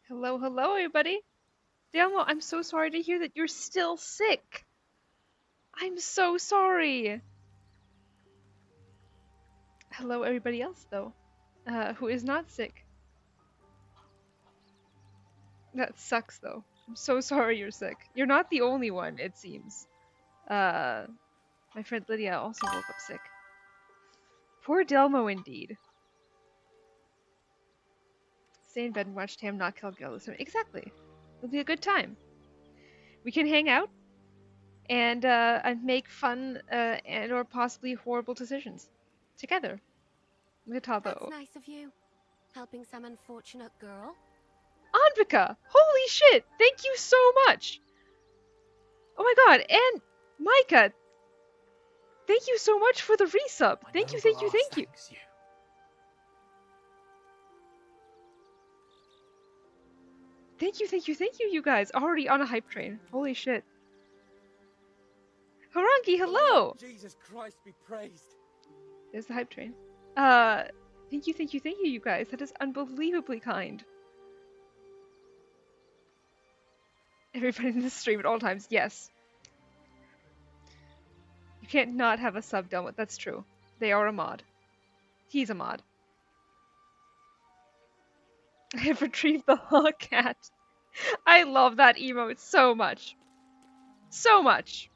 Hello, hello, everybody. Delmo, I'm so sorry to hear that you're still sick. I'm so sorry. Hello, everybody else, though, who is not sick. That sucks, though. I'm so sorry you're sick. You're not the only one, it seems. My friend Lydia also woke up sick. Poor Delmo, indeed. Stay in bed and watch Tam not kill Gil. Exactly. It'll be a good time. We can hang out and make fun and or possibly horrible decisions together. That's nice of you. Helping some unfortunate girl. Anvika! Holy shit! Thank you so much! Oh my god, and Micah! Thank you so much for the resub! Thank you, thank you, thank you! Thank you, thank you, thank you, you guys! Already on a hype train. Holy shit. Harangi, hello! Jesus Christ be praised. There's the hype train. Thank you, thank you, thank you, you guys. That is unbelievably kind. Everybody in the stream at all times, yes. You can't not have a sub done with. That's true. They are a mod. He's a mod. I have retrieved the hawk cat. I love that emote so much. So much.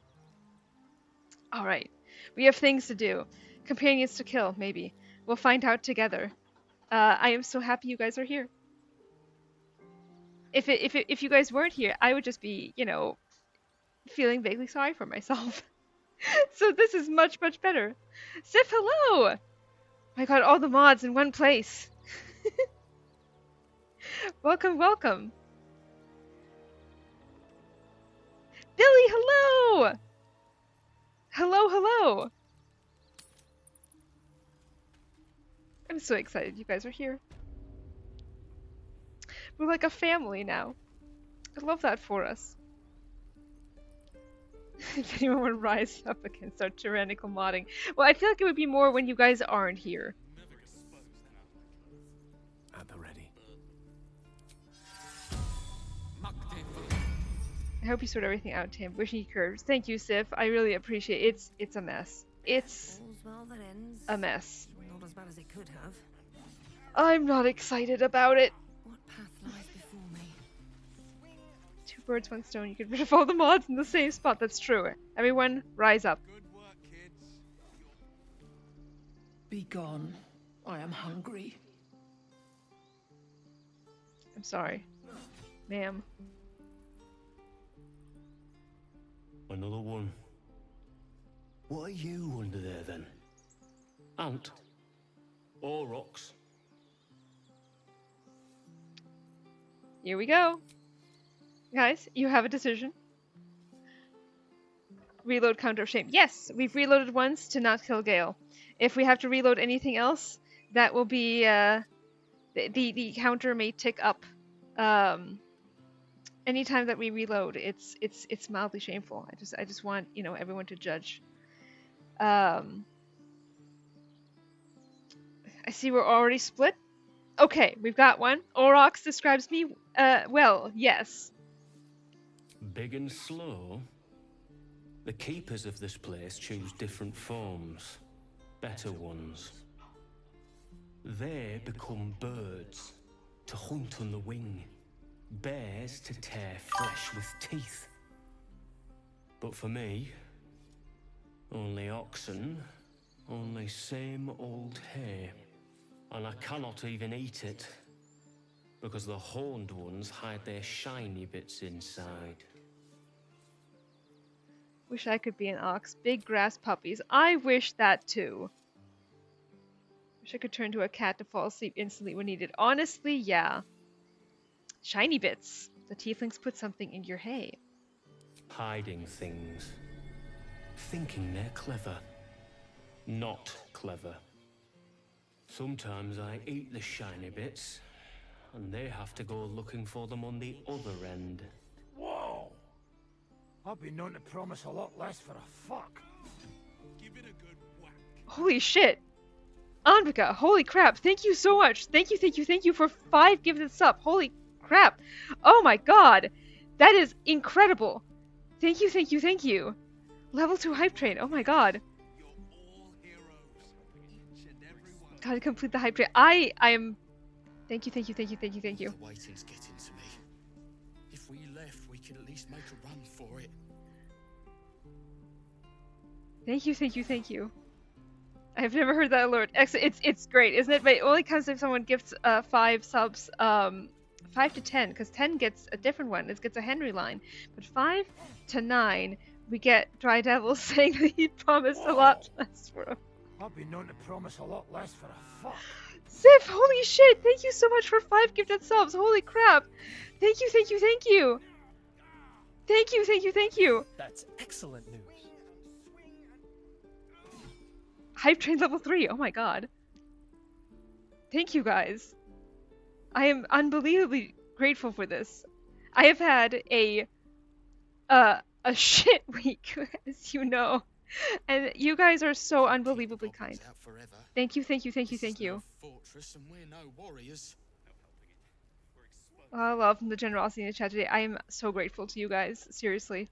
Alright. We have things to do. Companions to kill, maybe. We'll find out together. I am so happy you guys are here. If you guys weren't here, I would just be, you know, feeling vaguely sorry for myself. So this is much, much better. Sif, hello! My god, all the mods in one place. Welcome, welcome. Billy, hello! Hello, hello! I'm so excited you guys are here. We're like a family now. I love that for us. If anyone would rise up against our tyrannical modding. Well, I feel like it would be more when you guys aren't here. At the ready. I hope you sort everything out, Tim. Wishing you curves. Thank you, Sif. I really appreciate it. It's a mess. It's a mess. Not as bad as it could have. I'm not excited about it. What path lies before me? Two birds, one stone. You get rid of all the mods in the same spot. That's true. Everyone, rise up. Good work, kids. Be gone. I am hungry. I'm sorry. Ma'am. Another one. What are you under there then? Ant? Or rocks? Here we go. Guys, you have a decision. Reload counter of shame. Yes, we've reloaded once to not kill Gale. If we have to reload anything else, that will be the counter may tick up. Anytime that we reload, it's mildly shameful. I just want, you know, everyone to judge. I see we're already split. Okay, we've got one. Orox describes me well, yes. Big and slow? The keepers of this place choose different forms. Better ones. They become birds, to hunt on the wing. Bears to tear flesh with teeth. But for me, only oxen, only same old hay. And I cannot even eat it, because the horned ones hide their shiny bits inside. Wish I could be an ox. Big grass puppies. I wish that too. Wish I could turn to a cat to fall asleep instantly when needed. Honestly, yeah. Shiny bits. The tieflings put something in your hay. Hiding things. Thinking they're clever. Not clever. Sometimes I eat the shiny bits, and they have to go looking for them on the other end. Whoa! I've been known to promise a lot less for a fuck. Give it a good whack. Holy shit! Anvika, holy crap, thank you so much! Thank you for 5 gifted sub. Holy crap. Oh my god. That is incredible. Thank you, thank you, thank you. Level 2 hype train. Oh my god. Gotta complete the hype train. I am... Thank you, thank you, thank you, thank you, thank you. The waiting's getting to me. If we left, we could at least make a run for it. Thank you, thank you, thank you. I've never heard that alert. It's great, isn't it? But it only comes if someone gifts 5 subs, 5 to 10, because 10 gets a different one. It gets a Henry line. But 5 to 9, we get Dry Devil saying that he promised a lot less for him. I've been known to promise a lot less for a fuck. Sif, holy shit! Thank you so much for 5 gifted subs. Holy crap! Thank you, thank you, thank you. Thank you, thank you, thank you. That's excellent news. Hype train level 3. Oh my god. Thank you guys. I am unbelievably grateful for this. I have had a shit week, as you know. And you guys are so unbelievably kind. Thank you, thank you, thank you, thank you. Fortress and we're no warriors. I love the generosity in the chat today. I am so grateful to you guys. Seriously.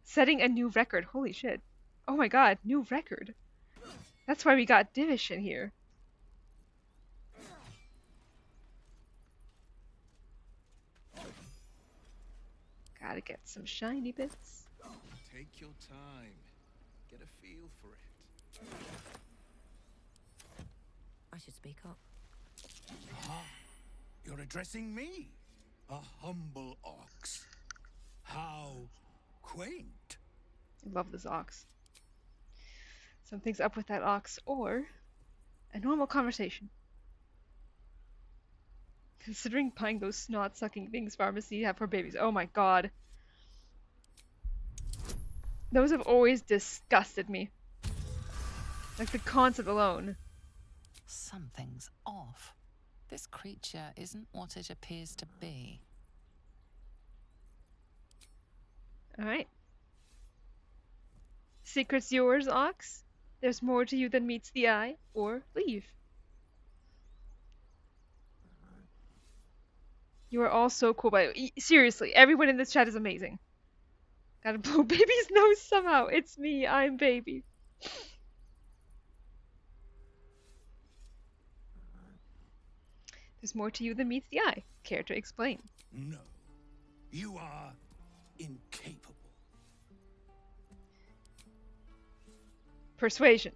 Setting a new record. Holy shit. Oh my god, new record. That's why we got Divish in here. Gotta get some shiny bits. Take your time. Get a feel for it. I should speak up. Ah, you're addressing me, a humble ox. How quaint. I love this ox. Something's up with that ox, or a normal conversation. Considering buying those snot-sucking things pharmacy have for babies. Oh my god. Those have always disgusted me. Like the concept alone. Something's off. This creature isn't what it appears to be. Alright. Secret's yours, Ox. There's more to you than meets the eye, or leave. You are all so cool, by seriously, everyone in this chat is amazing. Gotta blow baby's nose somehow. It's me, I'm baby. There's more to you than meets the eye. Care to explain? No, you are incapable. Persuasion.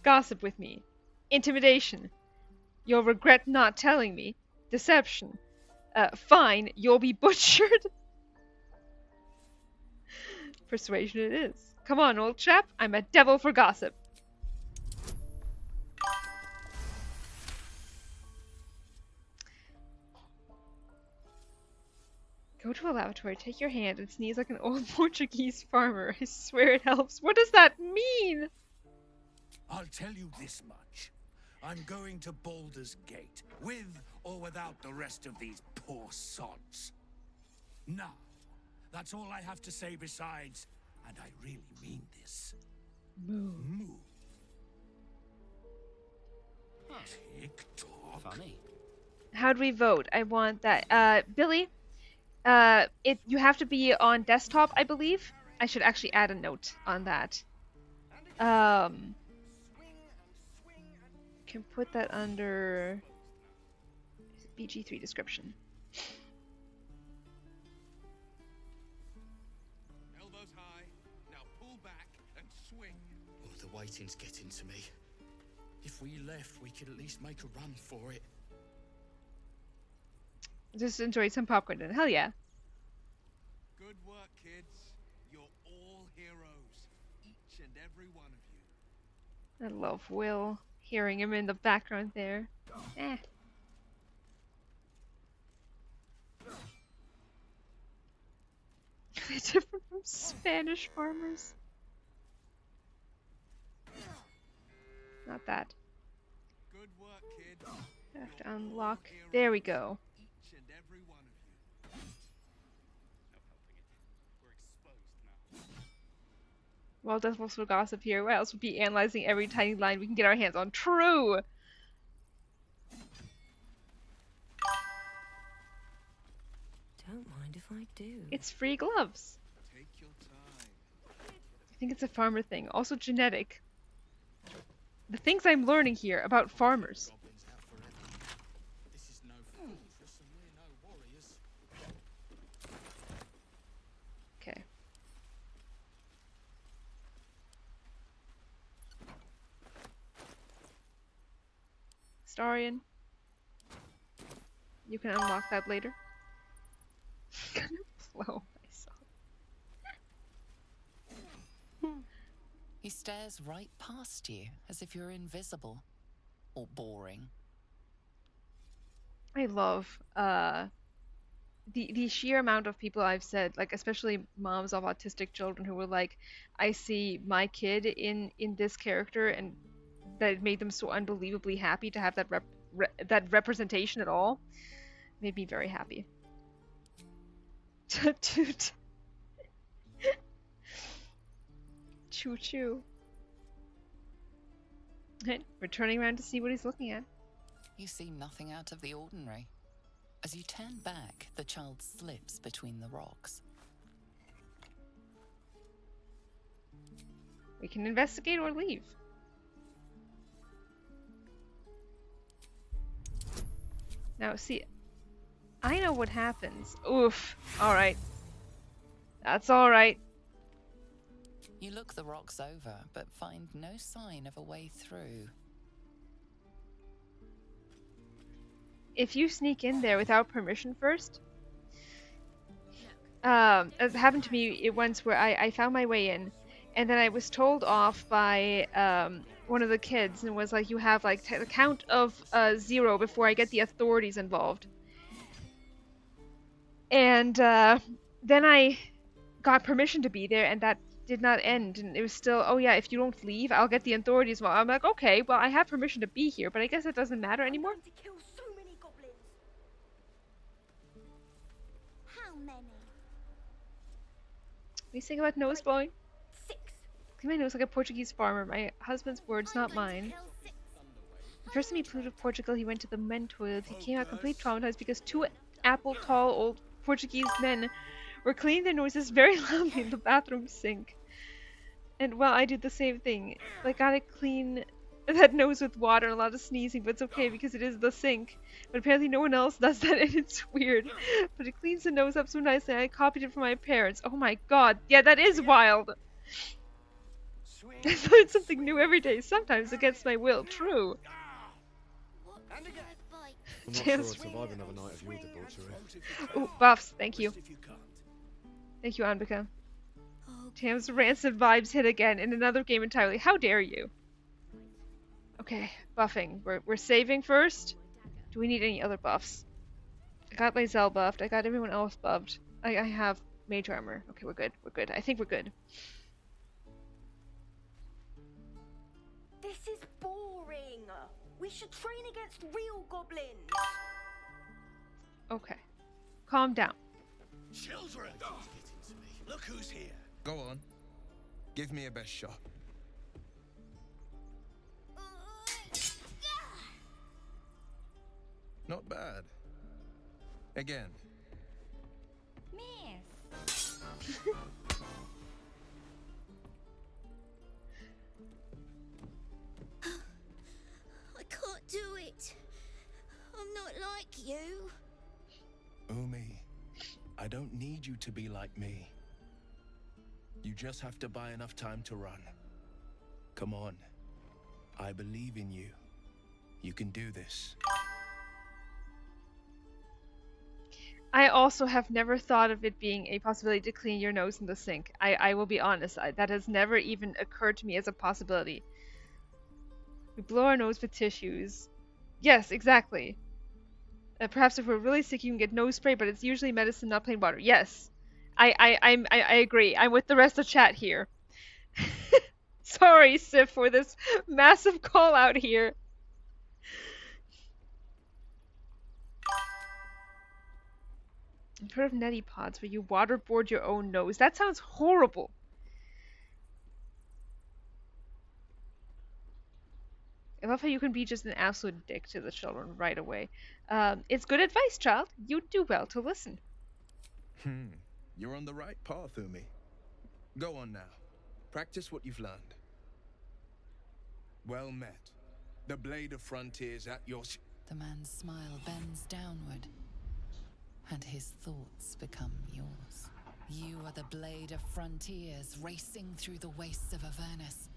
Gossip with me. Intimidation. You'll regret not telling me. Deception. Fine, you'll be butchered. Persuasion it is. Come on, old chap. I'm a devil for gossip. Go to a lavatory, take your hand, and sneeze like an old Portuguese farmer. I swear it helps. What does that mean? I'll tell you this much. I'm going to Baldur's Gate, with or without the rest of these poor sods. Now, that's all I have to say besides, and I really mean this. Moo. Moo. Huh. Tick-tock. Funny. How do we vote? I want that. Billy, you have to be on desktop, I believe. I should actually add a note on that. Can put that under BG3 description. Elbows high. Now pull back and swing. Oh, the waiting's getting to me. If we left, we could at least make a run for it. Just enjoy some popcorn then. Hell yeah. Good work, kids. You're all heroes. Each and every one of you. I love Will. Hearing him in the background there. Eh. They're different from Spanish farmers. Not that. Good work, kids. I have to unlock. There we go. Each and every one of you. No helping it. We're exposed now. Well, that's also gossip here. Why else would be analyzing every tiny line we can get our hands on? True! Don't mind if I do. It's free gloves. Take your time. I think it's a farmer thing. Also genetic. The things I'm learning here about farmers. Goblins out forever. This is no fortress and we're no warriors. Okay. Starion. You can unlock that later. Gonna blow myself. He stares right past you, as if you're invisible. Or boring. I love the sheer amount of people I've said, like especially moms of autistic children who were like, I see my kid in this character, and that it made them so unbelievably happy to have that that representation at all. Made me very happy. Toot. Choo choo. We're turning around to see what he's looking at. You see nothing out of the ordinary. As you turn back, the child slips between the rocks. We can investigate or leave. Now, see, I know what happens. Oof. Alright. That's alright. You look the rocks over, but find no sign of a way through. If you sneak in there without permission first, it happened to me once where I found my way in, and then I was told off by one of the kids, and was like, you have like the count of 0 before I get the authorities involved. And then I got permission to be there, and that did not end, and it was still, oh yeah, if you don't leave, I'll get the authorities. Well, I'm like, okay, well, I have permission to be here, but I guess it doesn't matter anymore. To kill so many goblins. How many? What do you think about nose blowing? 6. My nose like a Portuguese farmer. My husband's words, not mine. The first time he flew to Portugal, he went to the men toilet. He came out completely traumatized because 2 apple-tall old Portuguese men were cleaning their noses very loudly in the bathroom sink. And well, I did the same thing. Like, gotta clean that nose with water and a lot of sneezing, but it's okay because it is the sink. But apparently no one else does that, and it's weird. But it cleans the nose up so nicely, and I copied it from my parents. Oh my god, yeah, that is wild! I learn something new every day, sometimes against my will. True. I'm not sure I'd survive another night of your debauchery. Oh, buffs, thank you. Thank you, Anbika. Tam's rancid vibes hit again in another game entirely. How dare you? Okay, buffing. We're saving first. Do we need any other buffs? I got Lae'zel buffed. I got everyone else buffed. I have mage armor. Okay, we're good. We're good. I think we're good. This is boring. We should train against real goblins. Okay. Calm down. Children! Look who's here. Go on. Give me a best shot. Not bad. Again. Miss. I can't do it. I'm not like you. Umi, I don't need you to be like me. You just have to buy enough time to run. Come on. I believe in you. You can do this. I also have never thought of it being a possibility to clean your nose in the sink. I will be honest, that has never even occurred to me as a possibility. We blow our nose with tissues. Yes, exactly. Perhaps if we're really sick, you can get nose spray, but it's usually medicine, not plain water. Yes, I agree. I'm with the rest of chat here. Sorry, Sif, for this massive call out here. I've heard of neti pods where you waterboard your own nose. That sounds horrible. I love how you can be just an absolute dick to the children right away. It's good advice, child. You do well to listen. You're on the right path, Umi. Go on now. Practice what you've learned. Well met. The blade of frontiers at your... The man's smile bends downward, and his thoughts become yours. You are the blade of frontiers racing through the wastes of Avernus.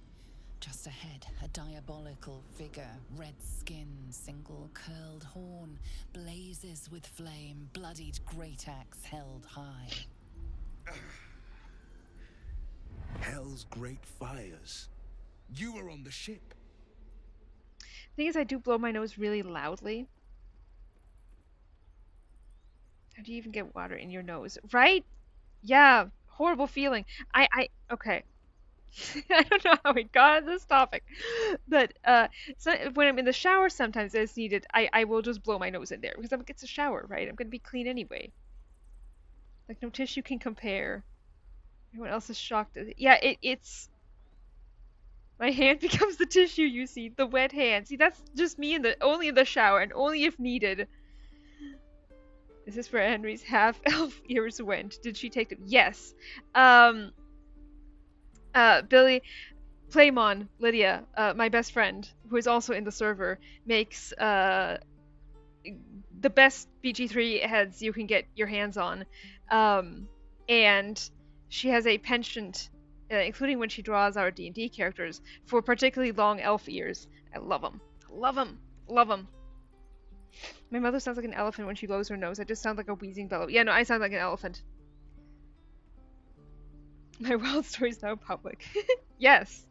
Just ahead, a diabolical figure, red skin, single curled horn, blazes with flame, bloodied great axe held high. Hell's great fires. You were on the ship. The thing is, I do blow my nose really loudly. How do you even get water in your nose? Right? Yeah, horrible feeling. Okay. I don't know how we got on this topic, but so when I'm in the shower, sometimes it's needed. I will just blow my nose in there because it's a shower, right? I'm gonna be clean anyway. Like no tissue can compare. Everyone else is shocked. Yeah, it's my hand becomes the tissue. You see, the wet hand. See, that's just me only in the shower and only if needed. Is this where Henry's half-elf ears went? Did she take them? Yes. Billy, Playmon, Lydia, my best friend, who is also in the server, makes the best BG3 heads you can get your hands on. And she has a penchant, including when she draws our D&D characters, for particularly long elf ears. I love them. Love them. Love them. My mother sounds like an elephant when she blows her nose. I just sound like a wheezing bellow. Yeah, no, I sound like an elephant. My wild story's now public. Yes.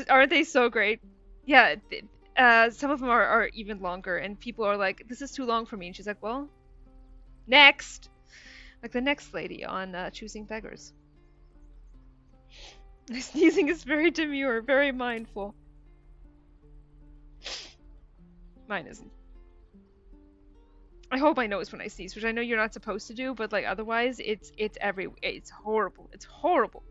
Aren't they so great? Yeah, some of them are even longer, and people are like, this is too long for me. And she's like, well, next! Like the next lady on Choosing Beggars. Sneezing is very demure, very mindful. Mine isn't. I hold my nose when I sneeze, which I know you're not supposed to do, but like otherwise, it's horrible. It's horrible.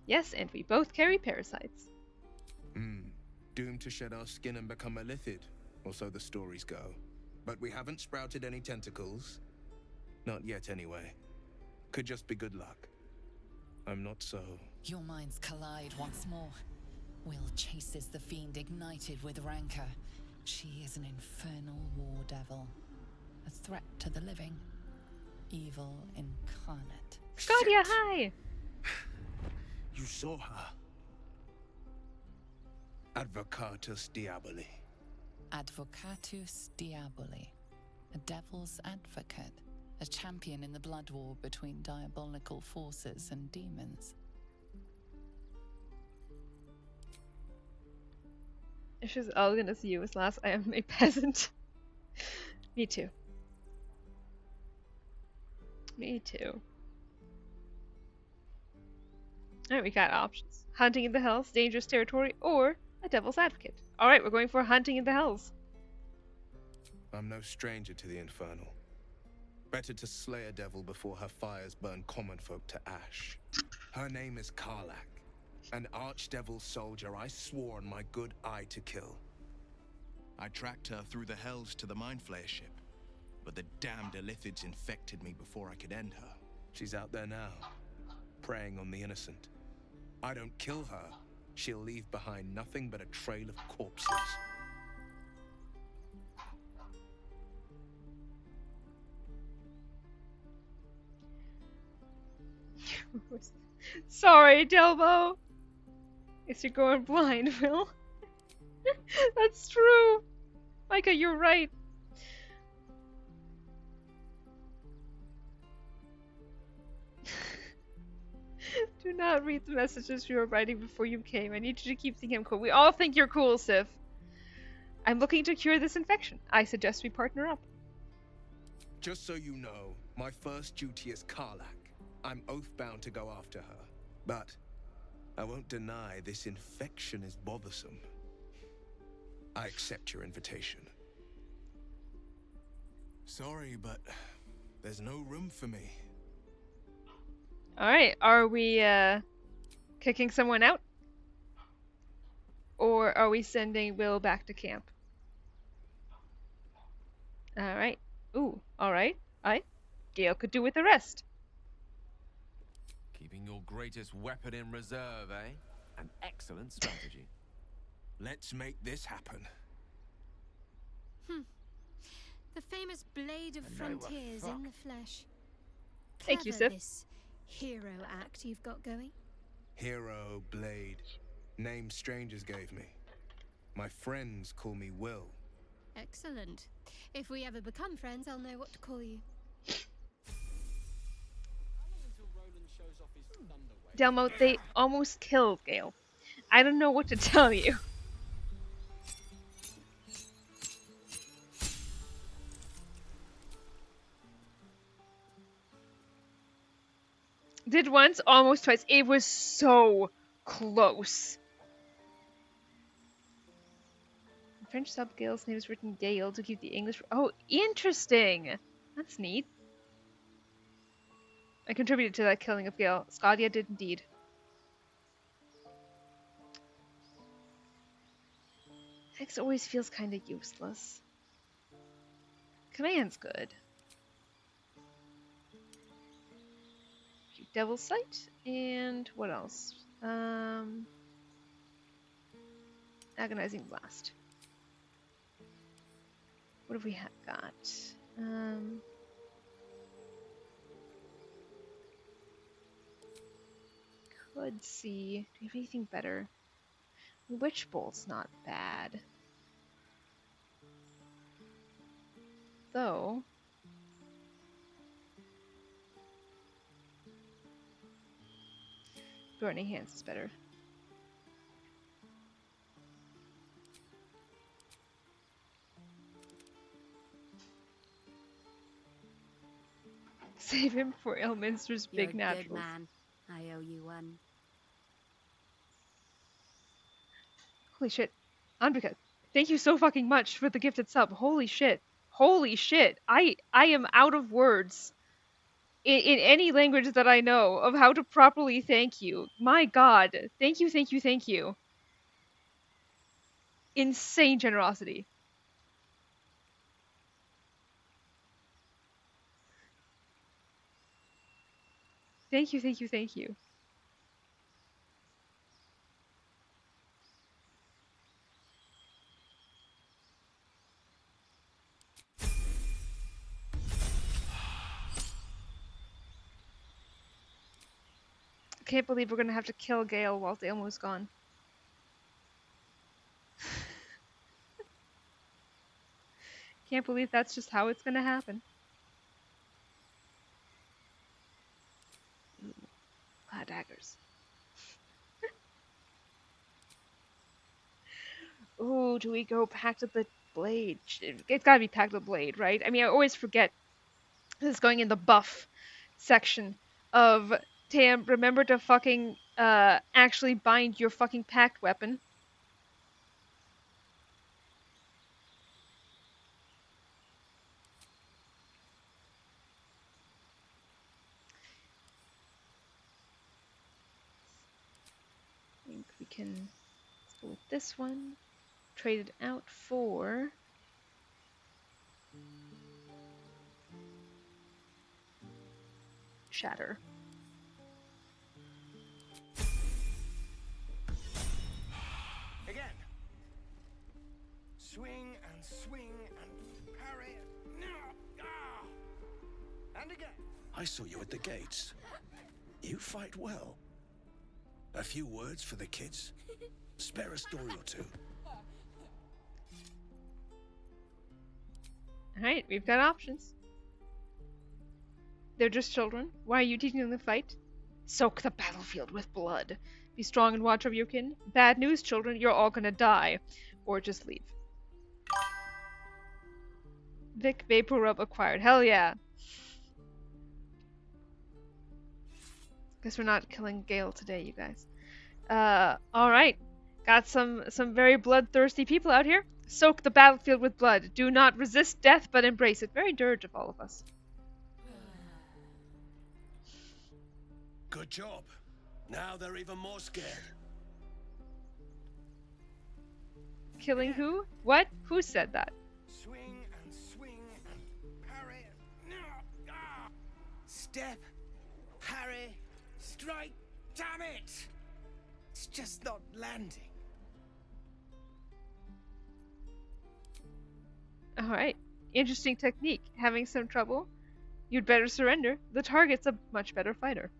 Yes, and we both carry parasites. Doomed to shed our skin and become a lithid, or so the stories go. But we haven't sprouted any tentacles. Not yet, anyway. Could just be good luck. I'm not so... Your minds collide once more. Will chases the fiend ignited with rancor. She is an infernal war devil. A threat to the living. Evil incarnate. Scotia, hi! You saw her. Advocatus Diaboli. Advocatus Diaboli. A devil's advocate. A champion in the blood war between diabolical forces and demons. She's elegant as you as last. I am a peasant. Me too. Me too. Alright, we got options. Hunting in the Hells, dangerous territory, or a devil's advocate. Alright, we're going for hunting in the Hells. I'm no stranger to the infernal. Better to slay a devil before her fires burn common folk to ash. Her name is Karlach. An archdevil soldier I swore on my good eye to kill. I tracked her through the hells to the Mind Flayer ship, but the damned Illithids infected me before I could end her. She's out there now, preying on the innocent. I don't kill her, she'll leave behind nothing but a trail of corpses. Sorry, Delbo. Guess you're going blind, Will. That's true. Micah, you're right. Do not read the messages you were writing before you came. I need you to keep thinking I'm cool. We all think you're cool, Sif. I'm looking to cure this infection. I suggest we partner up. Just so you know, my first duty is Karlach. I'm oath-bound to go after her. But I won't deny this infection is bothersome. I accept your invitation. Sorry, but there's no room for me. Alright, are we kicking someone out? Or are we sending Will back to camp? Alright. Ooh, alright. Gale could do with the rest. Keeping your greatest weapon in reserve, eh? An excellent strategy. Let's make this happen. The famous blade of frontiers in the flesh. Thank you, Clever, Sif. this hero act you've got going. Hero, Blade. Name strangers gave me. My friends call me Will. Excellent. If we ever become friends, I'll know what to call you. Delmo, they almost killed Gale. I don't know what to tell you. Did once, almost twice. It was so close. French sub Gale's name is written Gale to keep the English. Oh, interesting. That's neat. I contributed to that killing of Gale. Scadia did indeed. X always feels kind of useless. Command's good. Devil's Sight, and what else? Agonizing Blast. What have we got? Could see. Do we have anything better? Witch Bolt's not bad. Though. Burning Hands is better. Save him for Ilminster's You're big a naturals. good man. I owe you one. Holy shit. Andrika, thank you so fucking much for the gifted sub. Holy shit. Holy shit. I am out of words in any language that I know of how to properly thank you. My god. Thank you, thank you, thank you. Insane generosity. Thank you, thank you, thank you. I can't believe we're gonna have to kill Gale while Aylmo's gone. Can't believe that's just how it's gonna happen. Ooh, a lot of daggers. Ooh, do we go Pact of the Blade? It's gotta be Pact of the Blade, right? I mean, I always forget this is going in the buff section of Tam, remember to fucking actually bind your fucking pact weapon. I think we can let's go with this one. Trade it out for Shatter. Again. Swing and parry. No. Ah. And again. I saw you at the gates. You fight well. A few words for the kids? Spare a story or two. Alright, we've got options. They're just children. Why are you teaching them to fight? Soak the battlefield with blood. Be strong and watch over your kin. Bad news, children, you're all gonna die. Or just leave. Vic Vapor Rub acquired. Hell yeah. Guess we're not killing Gale today, you guys. Alright. Got some very bloodthirsty people out here. Soak the battlefield with blood. Do not resist death, but embrace it. Very dirge of all of us. Good job. Now they're even more scared. Killing who? What? Who said that? Swing Step, parry, strike. Damn it! It's just not landing. Alright. Interesting technique. Having some trouble? You'd better surrender. The target's a much better fighter.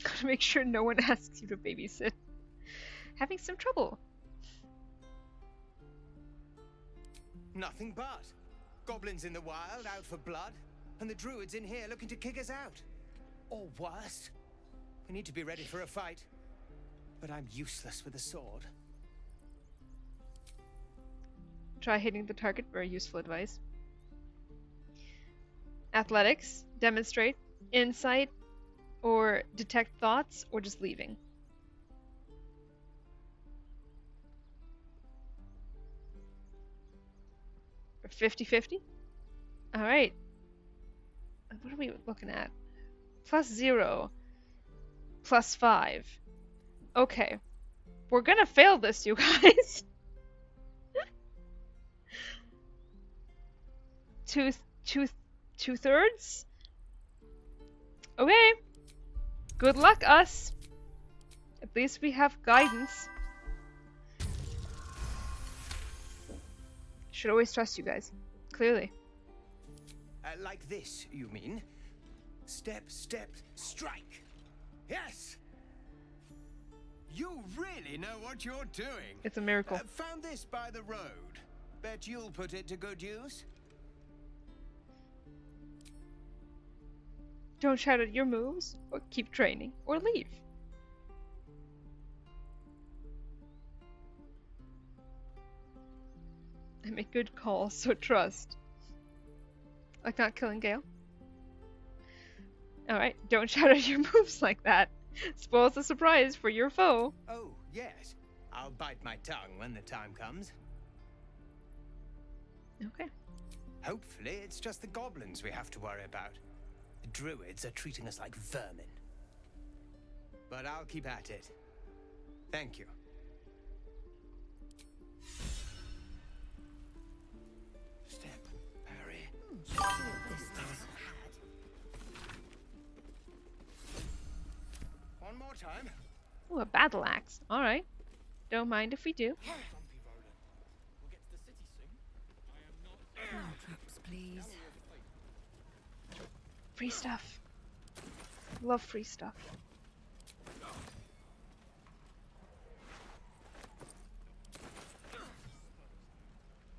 Gotta make sure no one asks you to babysit. Having some trouble. Nothing but. Goblins in the wild, out for blood, and the druids in here looking to kick us out. Or worse. We need to be ready for a fight. But I'm useless with a sword. Try hitting the target. Very useful advice. Athletics. Demonstrate. Insight. Or detect thoughts. Or just leaving. For 50-50? Alright. What are we looking at? +0. +5. Okay. We're gonna fail this, you guys. Two-thirds? Okay. Good luck, us. At least we have guidance. Should always trust you guys. Clearly. Like this, you mean? Step, step, strike. Yes! You really know what you're doing. It's a miracle. Found this by the road. Bet you'll put it to good use. Don't shout at your moves, or keep training, or leave. I make good calls, so trust. Like not killing Gale. Alright, don't shout at your moves like that. Spoils the surprise for your foe. Oh, yes. I'll bite my tongue when the time comes. Okay. Hopefully, it's just the goblins we have to worry about. The druids are treating us like vermin. But I'll keep at it. Thank you. Step, parry. One more time. Ooh, a battle axe. Alright. Don't mind if we do. Traps, please. Free stuff. Love free stuff.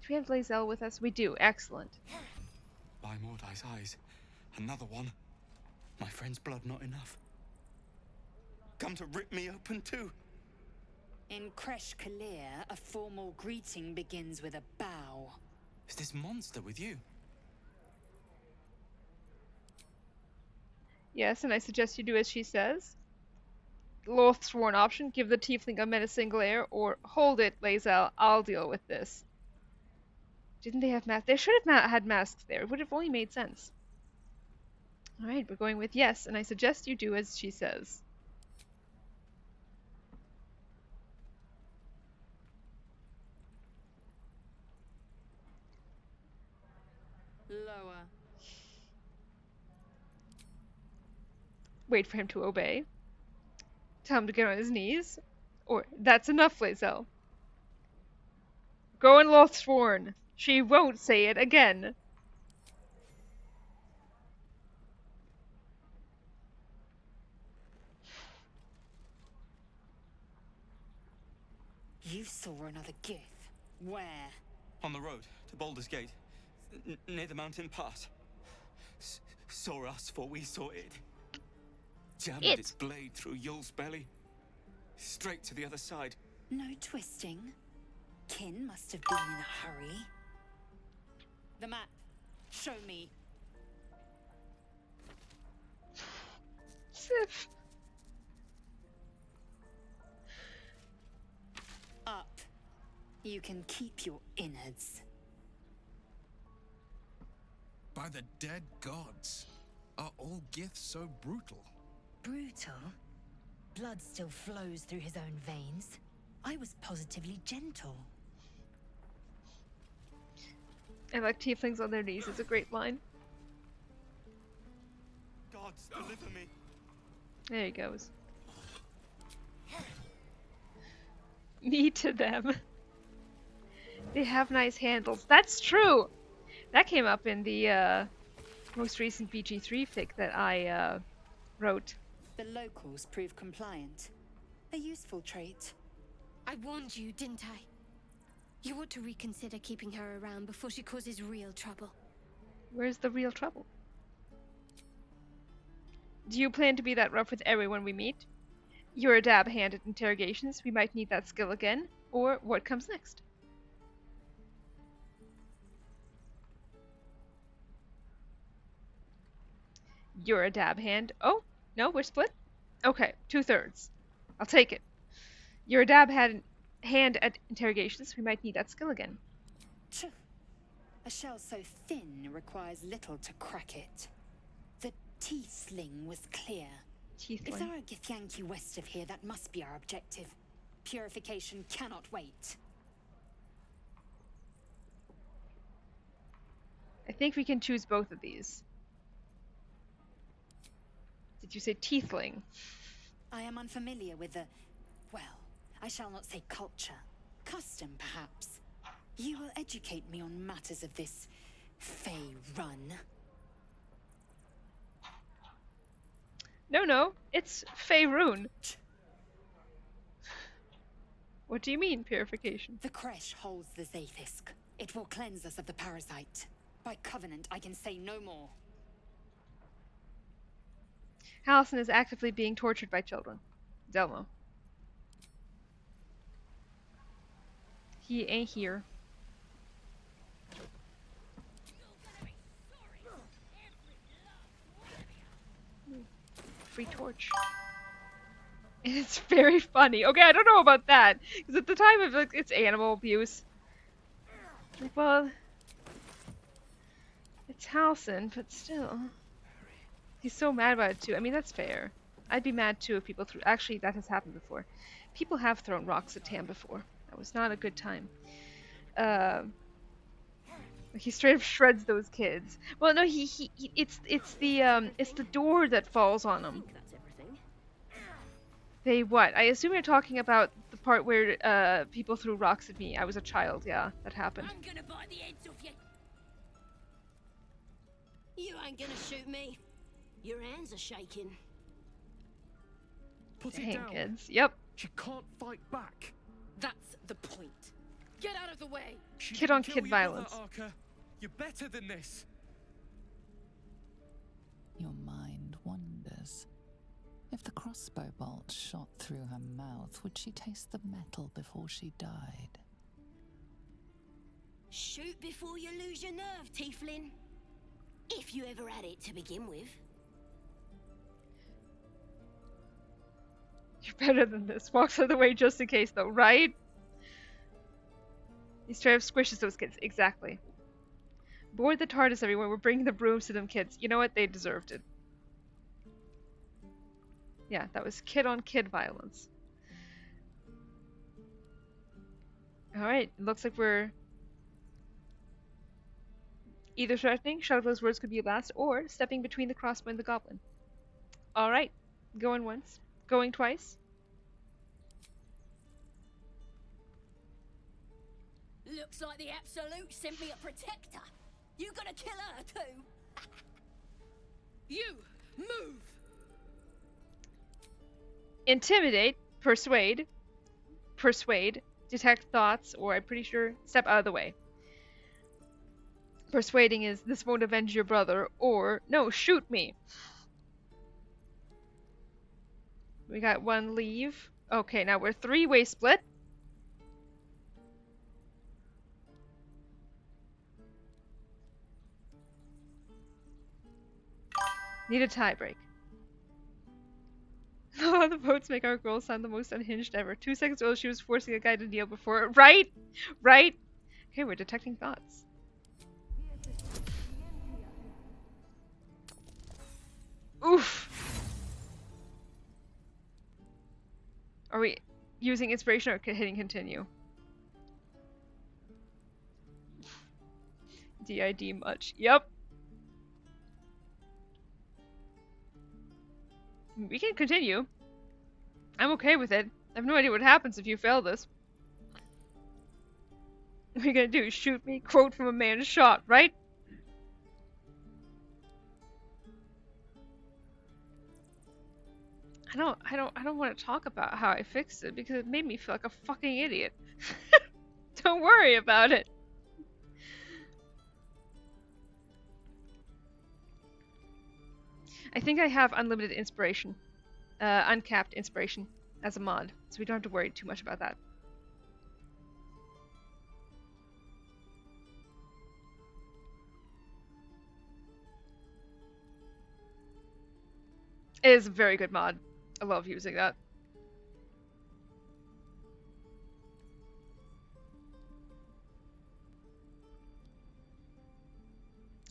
Do we have Lae'zel with us? We do. Excellent. By Mordai's eyes. Another one. My friend's blood not enough. Come to rip me open too. In Kresh Kalir, a formal greeting begins with a bow. Is this monster with you? Yes, and I suggest you do as she says. Lothsworn option, give the tiefling a menacing glare, or hold it, Lae'zel, I'll deal with this. Didn't they have masks? They should have had masks there. It would have only made sense. Alright, we're going with yes, and I suggest you do as she says. Lower. Wait for him to obey. Tell him to get on his knees. Or, that's enough, Lae'zel. Go in Lothsworn. She won't say it again. You saw another Gith. Where? On the road to Baldur's Gate. Near the mountain pass. Saw us for we saw it. Jammed its blade through Yul's belly. Straight to the other side. No twisting. Kin must have been in a hurry. The map. Show me. Sif. Up. You can keep your innards. By the dead gods, are all Giths so brutal? Brutal? Blood still flows through his own veins. I was positively gentle. I like tieflings on their knees. It's a great line. Gods, deliver me. There he goes. Me to them. They have nice handles. That's true! That came up in the most recent BG3 fic that I wrote. The locals prove compliant. A useful trait. I warned you, didn't I? You ought to reconsider keeping her around before she causes real trouble. Where's the real trouble? Do you plan to be that rough with everyone we meet? You're a dab hand at interrogations. We might need that skill again. Or what comes next? You're a dab hand. Oh, no, we're split? Okay, 2/3. I'll take it. You're a dab hand at interrogations. We might need that skill again. A shell so thin requires little to crack it. The tiefling was clear. Tiefling. If there are Githyanki west of here, that must be our objective. Purification cannot wait. I think we can choose both of these. Did you say tiefling? I am unfamiliar with the... well, I shall not say culture. Custom, perhaps. You will educate me on matters of this Fey run. No, it's Faerun. What do you mean, purification? The creche holds the Zaithisk. It will cleanse us of the parasite. By covenant, I can say no more. Halsin is actively being tortured by children. Delmo. He ain't here. Free torch. And it's very funny. Okay, I don't know about that. Because at the time of like, it's animal abuse. Like, well, it's Halsin, but still. He's so mad about it too. I mean, that's fair. I'd be mad too if people threw... Actually, that has happened before. People have thrown rocks at Tam before. That was not a good time. He straight up shreds those kids. Well, no, it's the door that falls on him. They what? I assume you're talking about the part where people threw rocks at me. I was a child. Yeah, that happened. I'm gonna bite the heads off you. You ain't gonna shoot me. Your hands are shaking. Put Dang, it down. kids. Yep. She can't fight back. That's the point. Get out of the way. Kid on kid violence. Arca. You're better than this. Your mind wanders. If the crossbow bolt shot through her mouth, would she taste the metal before she died? Shoot before you lose your nerve, tiefling. If you ever had it to begin with. You're better than this. Walks out of the way just in case, though, right? He straight up squishes those kids. Exactly. Board the TARDIS, everyone. We're bringing the brooms to them kids. You know what? They deserved it. Yeah, that was kid-on-kid violence. Alright, looks like we're either threatening, Shadowglow's words could be a blast, or stepping between the crossbow and the goblin. Alright, going once, going twice. Looks like the Absolute sent me a protector. You gonna kill her too? You move. Intimidate, persuade, detect thoughts, or I'm pretty sure step out of the way. Persuading is this won't avenge your brother, or no, shoot me. We got one leave. Okay, now we're three-way split. Need a tiebreak. Oh, the votes make our girl sound the most unhinged ever. 2 seconds ago, she was forcing a guy to kneel before. Right? Right? Okay, we're detecting thoughts. Oof. Are we using inspiration or hitting continue? DID much. Yep. We can continue. I'm okay with it. I have no idea what happens if you fail this. What are you gonna do? Shoot me? Quote from a man shot, right? I don't want to talk about how I fixed it because it made me feel like a fucking idiot. Don't worry about it. I think I have unlimited inspiration. Uncapped inspiration as a mod, so we don't have to worry too much about that. It is a very good mod. I love using that.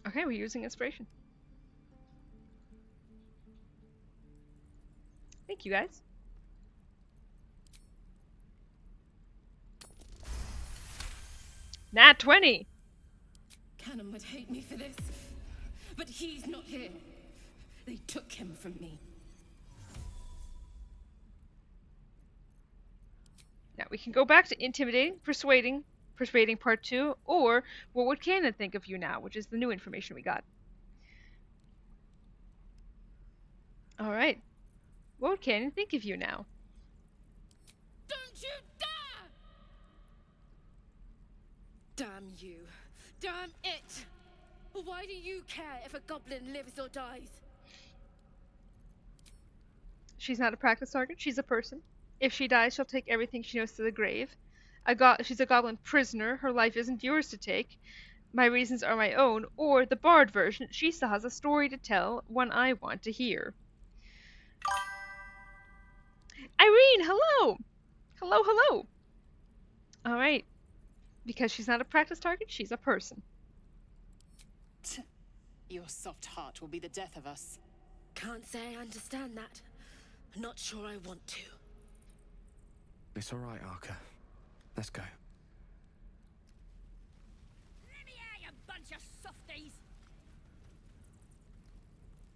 Okay, we're using inspiration. Thank you, guys. Nat 20! Cannon would hate me for this, but he's not here. They took him from me. Now we can go back to intimidating, persuading part 2, or what would Cannon think of you now, which is the new information we got. Alright. What would Cannon think of you now? Don't you dare! Damn you. Damn it! Why do you care if a goblin lives or dies? She's not a practice target, she's a person. If she dies, she'll take everything she knows to the grave. She's a goblin prisoner, her life isn't yours to take. My reasons are my own, or the bard version, she still has a story to tell, one I want to hear. Irene, hello! Hello, hello! Alright. Because she's not a practice target, she's a person. Your soft heart will be the death of us. Can't say I understand that. Not sure I want to. It's all right, Arca. Let's go. Let me out, you bunch of softies!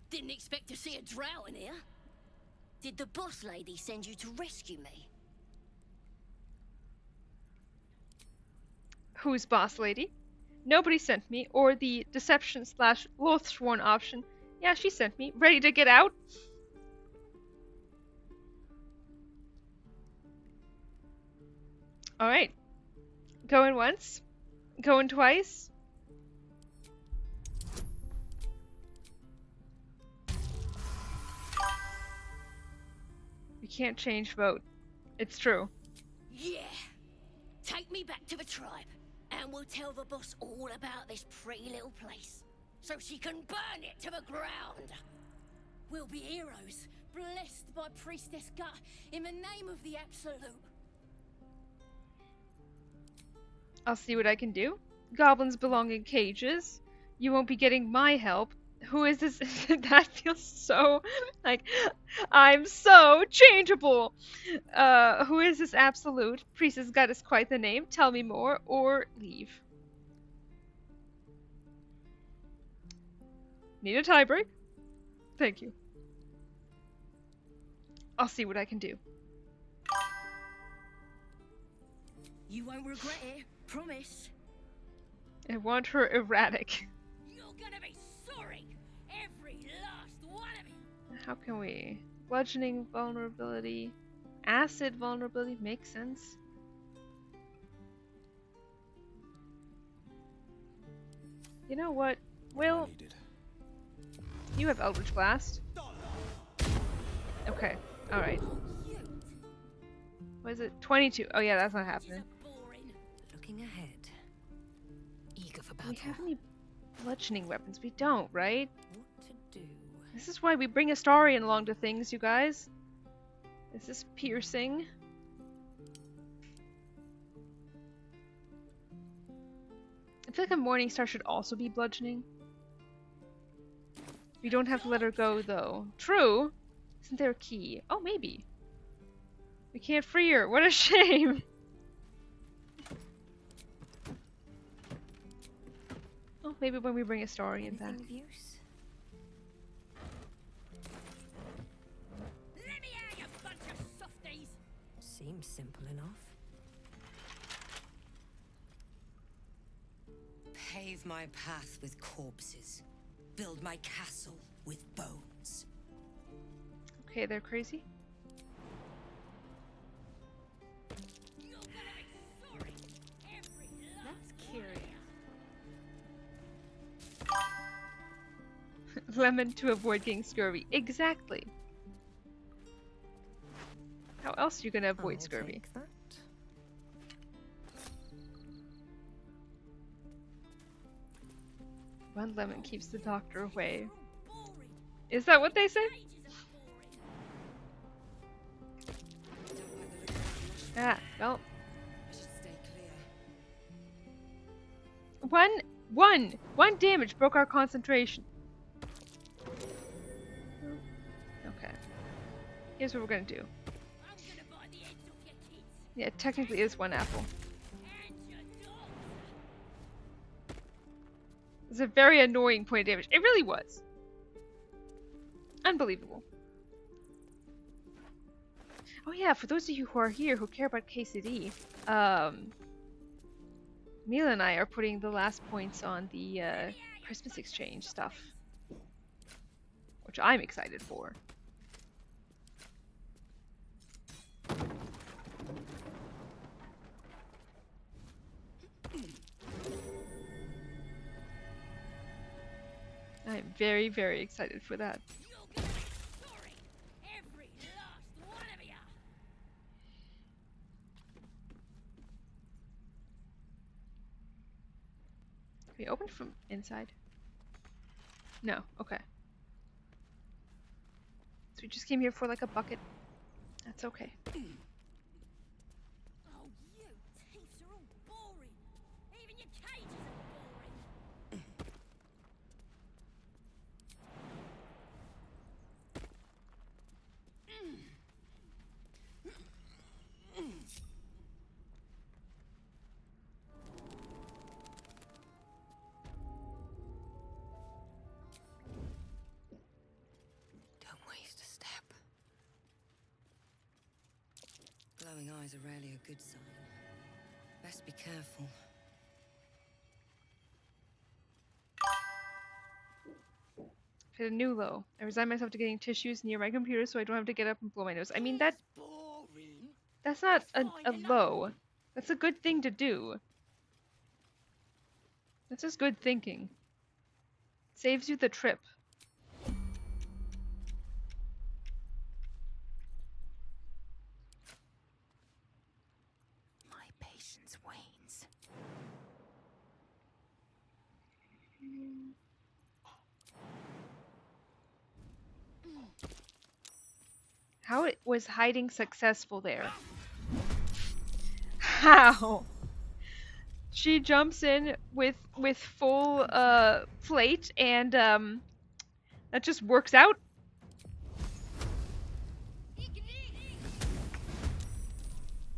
Didn't expect to see a drow in here. Did the boss lady send you to rescue me? Who's boss lady? Nobody sent me, or the deception/Lothsworn option. Yeah, she sent me. Ready to get out? Alright. Going once. Going twice. We can't change vote. It's true. Yeah. Take me back to the tribe, and we'll tell the boss all about this pretty little place, so she can burn it to the ground. We'll be heroes, blessed by Priestess Gut, in the name of the Absolute. I'll see what I can do. Goblins belong in cages. You won't be getting my help. Who is this? That feels so like I'm so changeable. Who is this Absolute? Priestess Gut is quite the name. Tell me more or leave. Need a tiebreak? Thank you. I'll see what I can do. You won't regret it, promise. I want her erratic. You're gonna be sorry, every last one of you. How can we? Bludgeoning vulnerability. Acid vulnerability makes sense. You know what? Will, you have Eldritch Blast. Okay, alright. What is it? 22. Oh yeah, that's not happening. Looking ahead. Eager for battle. Do we have any bludgeoning weapons? We don't, right? What to do? This is why we bring Astarion along to things, you guys. Is this piercing? I feel like a Morningstar should also be bludgeoning. We don't have to let her go, though. True. Isn't there a key? Oh, maybe. We can't free her. What a shame. Oh, maybe when we bring a story in back. Anything of use? Let me out, you bunch of softies! Seems simple enough. Pave my path with corpses. Build my castle with bones. Okay, they're crazy. That's curious. Lemon to avoid getting scurvy. Exactly. How else are you gonna avoid scurvy? Take that. One lemon keeps the doctor away. Is that what they say? Ah, well. One damage broke our concentration. Okay. Here's what we're gonna do. Yeah, technically it is one apple. It's a very annoying point of damage. It really was. Unbelievable. Oh yeah, for those of you who are here who care about KCD, Mila and I are putting the last points on the Christmas exchange stuff, which I'm excited for. I'm very, very excited for that. Can we open from inside? No, okay. So we just came here for like a bucket. That's okay. Oh, you thieves are all boring. Even your cages are boring. Don't waste a step. Glowing eyes are rarely a good sign. Best be careful. Hit a new low. I resign myself to getting tissues near my computer so I don't have to get up and blow my nose. I mean, that's not a low. That's a good thing to do. That's just good thinking. Saves you the trip. My patience wanes. How it was hiding successful there? How? She jumps in with full plate and that just works out.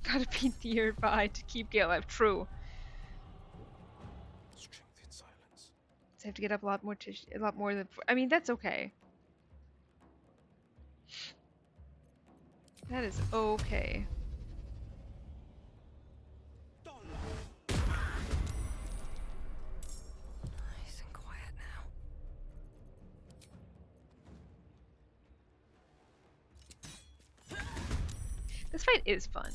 Gotta be nearby to keep Gale alive. True. Strength in silence. So I have to get up a lot more tissue, a lot more than. I mean, that's okay. That is okay. Nice and quiet now. This fight is fun.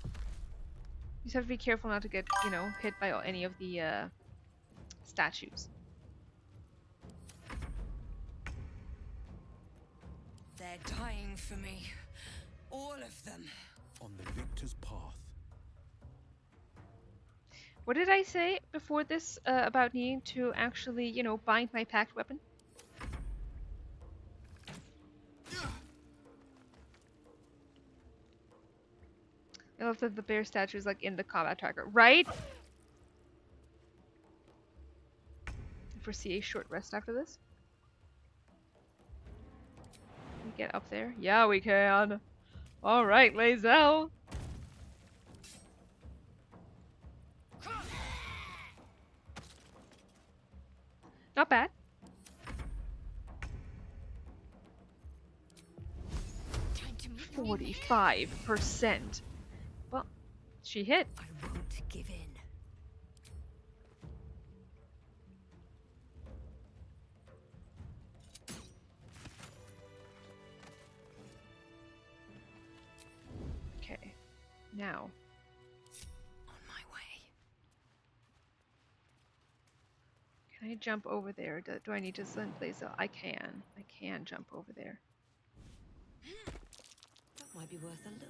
You just have to be careful not to get, you know, hit by any of the statues. They're dying for me. All of them. On the victor's path. What did I say before this about needing to actually, you know, bind my packed weapon? I love that the bear statue is like in the combat tracker, right? I foresee a short rest after this. Can we get up there? Yeah, we can. All right, Lae'zel. Not bad. Time to meet your 45%. Well, she hit. I won't give in. Okay. Now. On my way. Can I jump over there? Do I need to send place? I can. I can jump over there. That might be worth a look.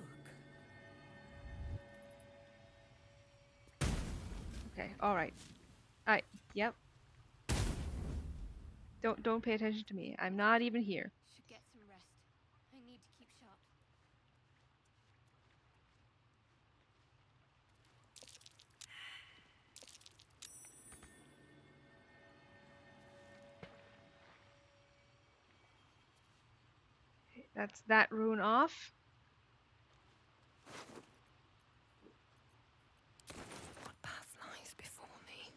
Okay. All right. Yep. Don't pay attention to me. I'm not even here. Should get some rest. I need to keep sharp. Okay, that's that rune off. What path lies before me?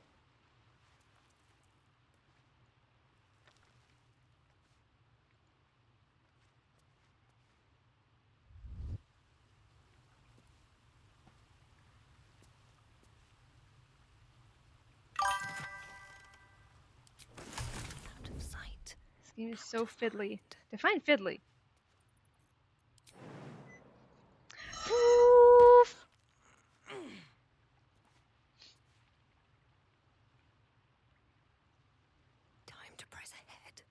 Out of sight. This game is so fiddly. Define fiddly. Oof. Time to press ahead.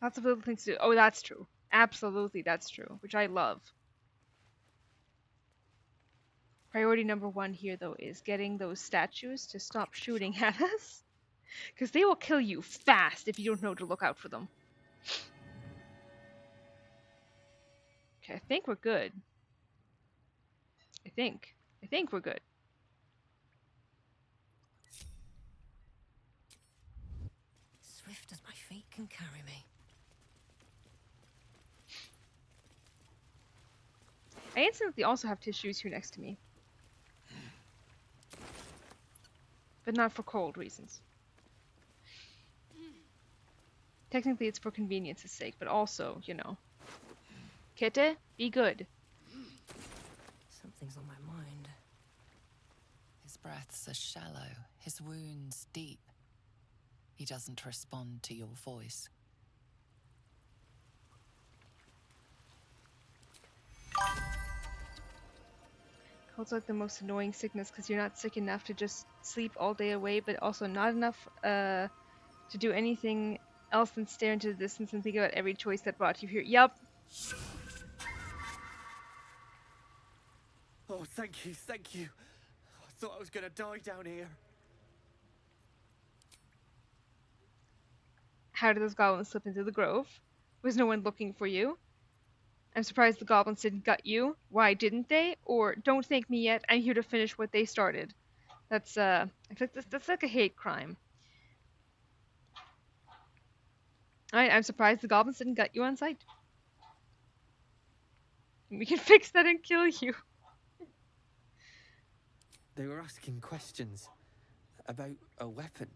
Lots of little things to do. Oh, that's true. Absolutely, that's true. Which I love. Priority number 1 here, though, is getting those statues to stop shooting at us. Because they will kill you fast if you don't know to look out for them. Okay, I think we're good. I think we're good. Swift as my feet can carry me. I instantly also have tissues here next to me. But not for cold reasons. Technically it's for convenience's sake, but also, you know. Kete, be good. Something's on my mind. His breaths are shallow, his wounds deep. He doesn't respond to your voice. Cold's like the most annoying sickness because you're not sick enough to just sleep all day away, but also not enough to do anything else than stare into the distance and think about every choice that brought you here. Yup. Oh, thank you, thank you. I thought I was gonna die down here. How did those goblins slip into the grove? Was no one looking for you? I'm surprised the goblins didn't gut you. Why didn't they? Or don't thank me yet. I'm here to finish what they started. That's I feel like that's like a hate crime. I'm surprised the goblins didn't gut you on sight. We can fix that and kill you. They were asking questions about a weapon.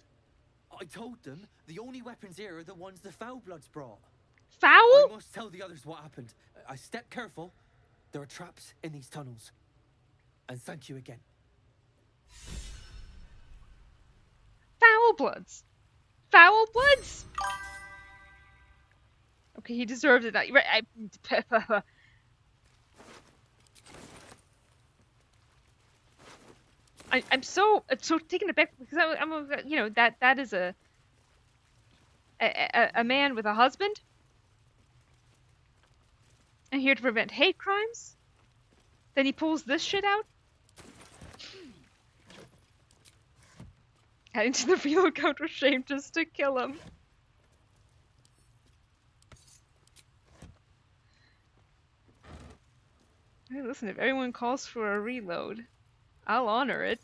I told them the only weapons here are the ones the Foulbloods brought. Foul? I must tell the others what happened. I step careful. There are traps in these tunnels. And thank you again. Foulbloods. Foulbloods? Okay, he deserves it. Right, I'm so taken aback because I'm you know that is a man with a husband. And here to prevent hate crimes. Then he pulls this shit out. Heading to the reload counter shame just to kill him. Hey, listen, if everyone calls for a reload, I'll honor it.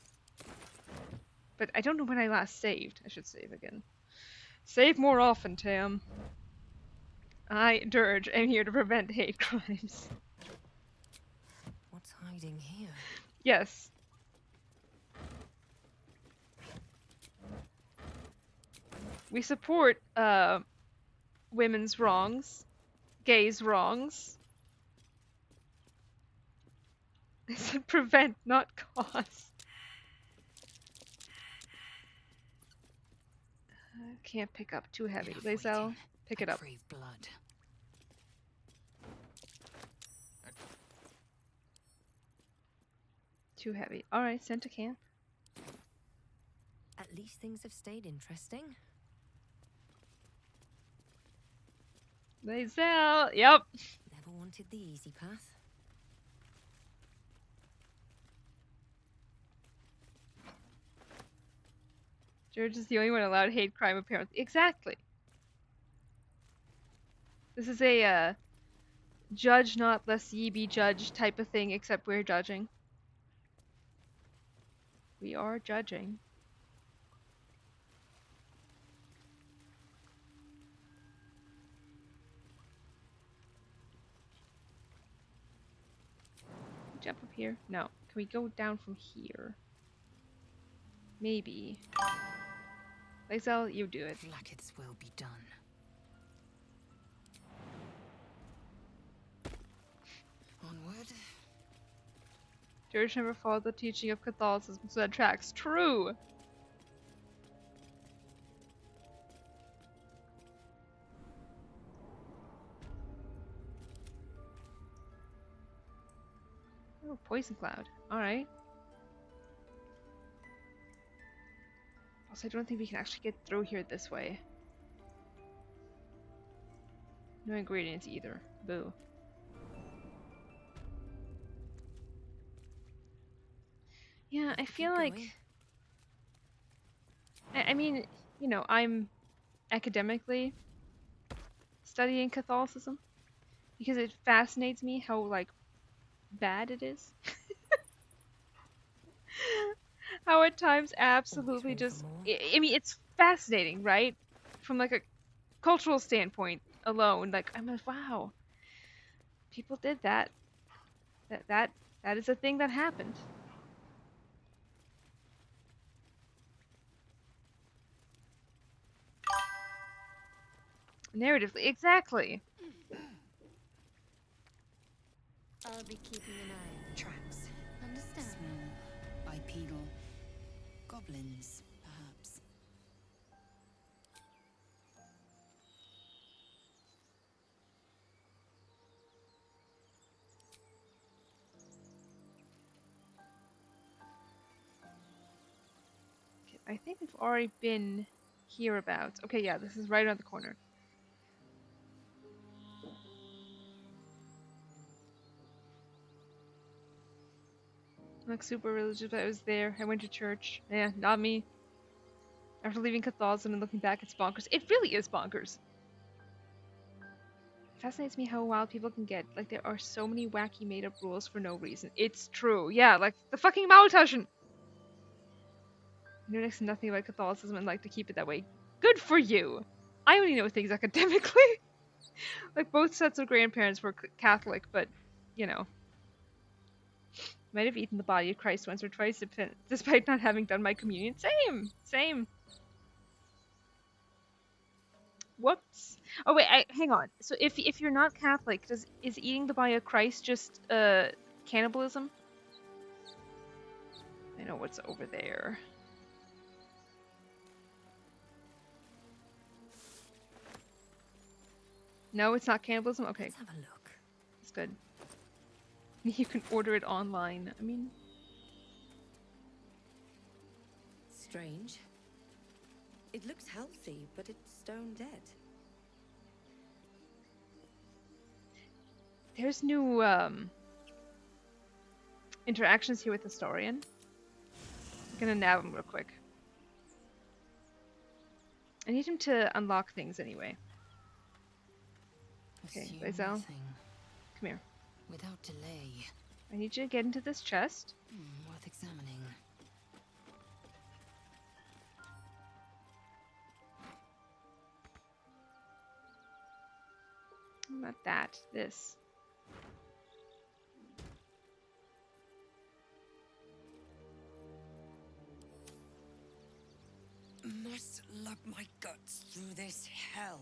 But I don't know when I last saved. I should save again. Save more often, Tam. I, Dirge, am here to prevent hate crimes. What's hiding hiding here? Yes. We support women's wrongs, gays' wrongs. They said prevent, not cause. Can't pick up too heavy. Lae'zel, pick it up. Crave blood. Too heavy. Alright, sent to camp. At least things have stayed interesting. Lae'zel, yep. Never wanted the easy path. George is the only one allowed hate crime, apparently. Exactly. This is a judge not lest ye be judged type of thing, except we're judging. We are judging. Jump up here? No. Can we go down from here? Maybe. Lae'zel, you do it. Blacketh's will be done. Onward. George never followed the teaching of Catholicism, so that tracks. True! Oh, poison cloud. Alright. Also, I don't think we can actually get through here this way. No ingredients either. Boo. Yeah, I feel like... I mean, you know, I'm academically studying Catholicism because it fascinates me how, like, bad it is. How at times absolutely just... I mean, it's fascinating, right? From, like, a cultural standpoint alone. Like, I'm like, wow. People did that. That is a thing that happened. Narratively, exactly. I'll be keeping an eye on the tracks. Understand? Small, bipedal, goblins, perhaps. Okay, I think we've already been hereabouts. Okay, yeah, this is right around the corner. I'm like super religious, but I was there. I went to church. Yeah, not me. After leaving Catholicism and looking back, it's bonkers. It really is bonkers. It fascinates me how wild people can get. Like, there are so many wacky made-up rules for no reason. It's true. Yeah, like the fucking Maotashen. I know next to nothing about Catholicism and like to keep it that way. Good for you. I only know things academically. Like, both sets of grandparents were Catholic, but, you know. Might have eaten the body of Christ once or twice, despite not having done my communion. Same! Same. Whoops. Oh wait, hang on. So if you're not Catholic, is eating the body of Christ just cannibalism? I know what's over there. No, it's not cannibalism? Okay. Let's have a look. That's good. You can order it online. I mean... Strange. It looks healthy, but it's stone dead. There's new interactions here with the historian. I'm gonna nab him real quick. I need him to unlock things anyway. Okay, Lae'zel, come here. Without delay. I need you to get into this chest. Worth examining. Not that. This. lug my guts through this hell.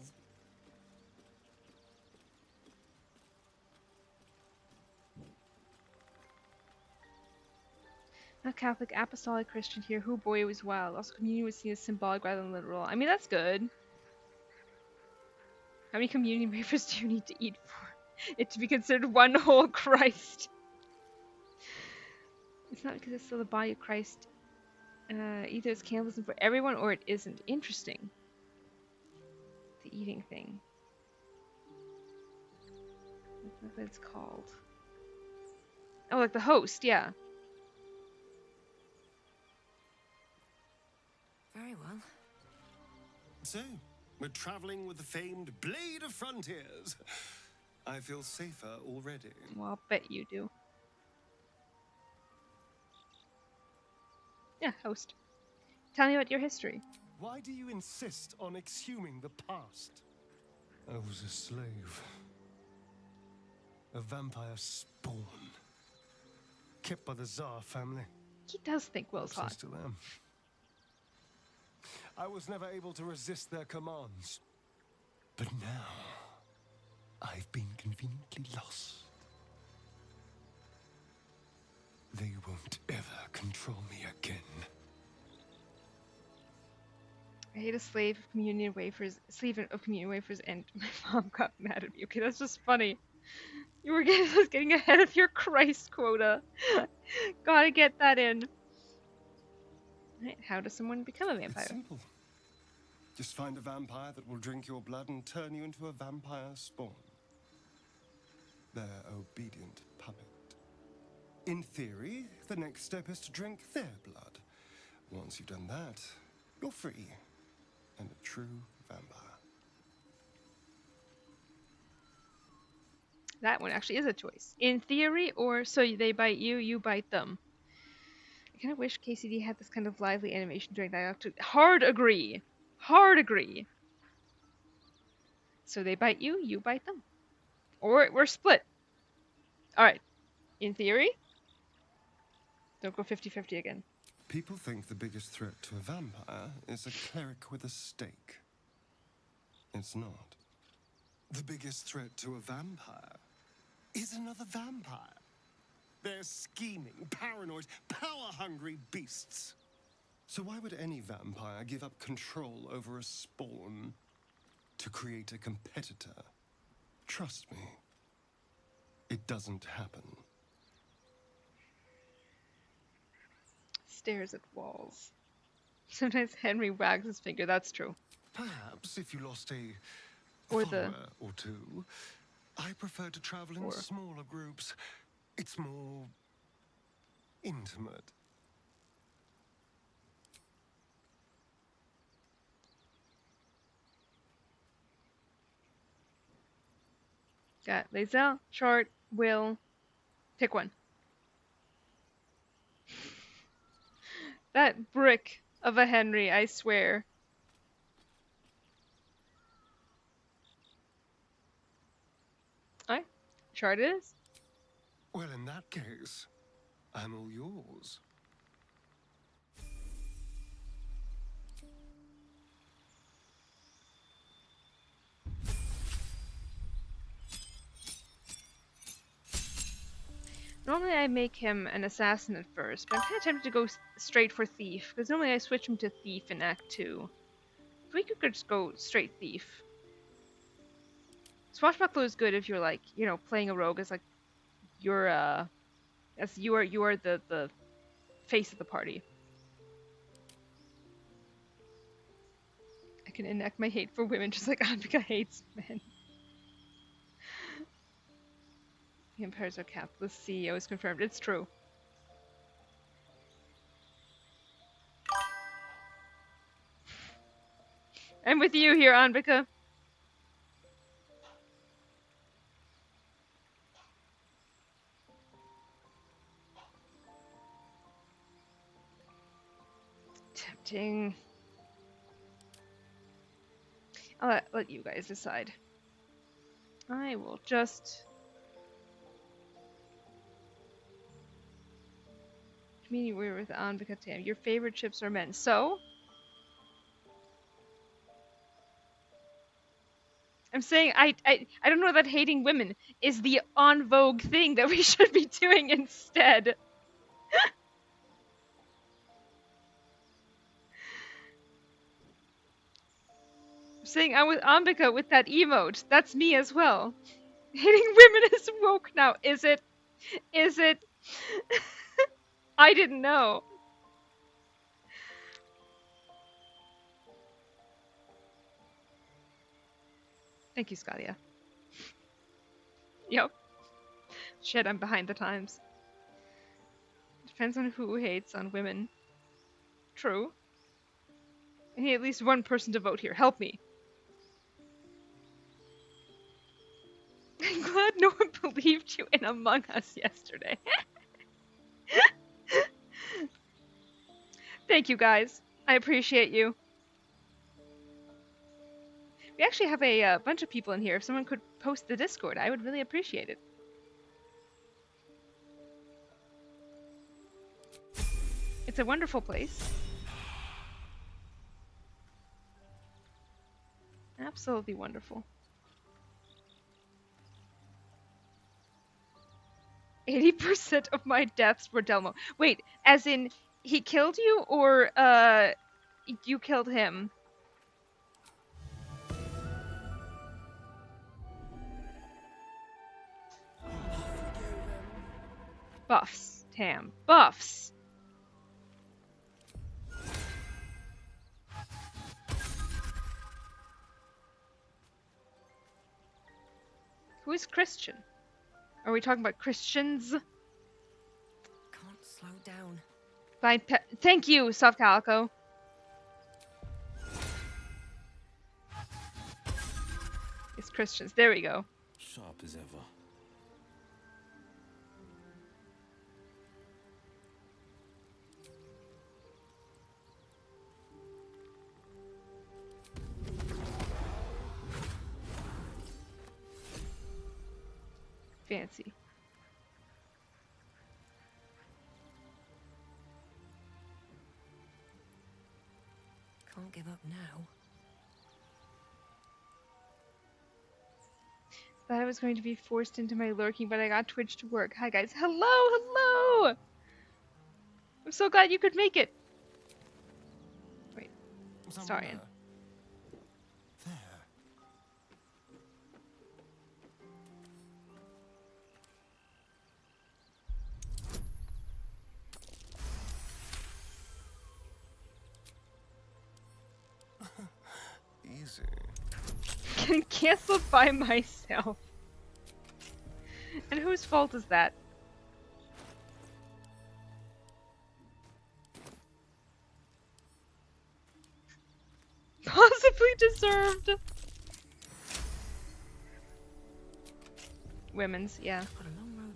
Not Catholic, apostolic Christian here. Who boy was wild. Also, communion was seen as symbolic rather than literal. I mean, that's good. How many communion wafers do you need to eat for it to be considered one whole Christ? It's not because it's still the body of Christ. Either it's cannibalism for everyone or it isn't. Interesting. The eating thing. That's what it's called. Oh, like the host, yeah. Very well. So, we're traveling with the famed Blade of Frontiers. I feel safer already. Well, I'll bet you do. Yeah, host. Tell me about your history. Why do you insist on exhuming the past? I was a slave. A vampire spawn. Kept by the Tsar family. He does think Will's I hot. still am. I was never able to resist their commands. But now, I've been conveniently lost. They won't ever control me again. I hate a slave of communion wafers, and my mom got mad at me. Okay, that's just funny. You were getting ahead of your Christ quota. Gotta get that in. Right, how does someone become a vampire? It's simple. Just find a vampire that will drink your blood and turn you into a vampire spawn. Their obedient puppet. In theory, the next step is to drink their blood. Once you've done that, you're free and a true vampire. That one actually is a choice. In theory, or so they bite you, you bite them. I kind of wish KCD had this kind of lively animation during dialogue too. Hard agree. Hard agree. So they bite you, you bite them. Or we're split. Alright. In theory. Don't go 50-50 again. People think the biggest threat to a vampire is a cleric with a stake. It's not. The biggest threat to a vampire is another vampire. They're scheming, paranoid, power-hungry beasts. So why would any vampire give up control over a spawn to create a competitor? Trust me, it doesn't happen. Stares at walls. Sometimes Henry wags his finger, that's true. Perhaps if you lost a Or follower or two, I prefer to travel in smaller groups. It's more intimate. Got Lae'zel, Short, Will. Pick one. That brick of a Henry, I swear. Alright, Short it is. Well, in that case, I'm all yours. Normally I make him an assassin at first, but I'm kind of tempted to go straight for thief, because normally I switch him to thief in Act 2. If we could just go straight thief. Swashbuckler is good if you're like, you know, playing a rogue as like you're as you are the face of the party. I can enact my hate for women just like Anvika hates men. The empires are capitalist. CEO is confirmed. It's true. I'm with you here, Anvika. Tempting. I'll let you guys decide. I will just... Community warrior with Anvika Tam. Your favorite ships are men. So? I'm saying I don't know that hating women is the en vogue thing that we should be doing instead. I'm saying I'm with Ambika with that emote. That's me as well. Hating women is woke now. Is it? Is it? I didn't know. Thank you, Scalia. Yep. Shit, I'm behind the times. Depends on who hates on women. True. I need at least one person to vote here. Help me. I'm glad no one believed you in Among Us yesterday. Thank you, guys. I appreciate you. We actually have a bunch of people in here. If someone could post the Discord, I would really appreciate it. It's a wonderful place. Absolutely wonderful. 80% of my deaths were Delmo. Wait, as in he killed you or you killed him? Buffs, Tam. Buffs! Who is Christian? Are we talking about Christians? Can't slow down. Thank you, Soft Calico. It's Christians. There we go. Sharp as ever. Fancy. Can't give up now. Thought I was going to be forced into my lurking, but I got Twitch to work. Hi guys. Hello, hello! I'm so glad you could make it. Wait. Sorry. Easy. Getting cancelled by myself. And whose fault is that? Possibly deserved. Women's, yeah.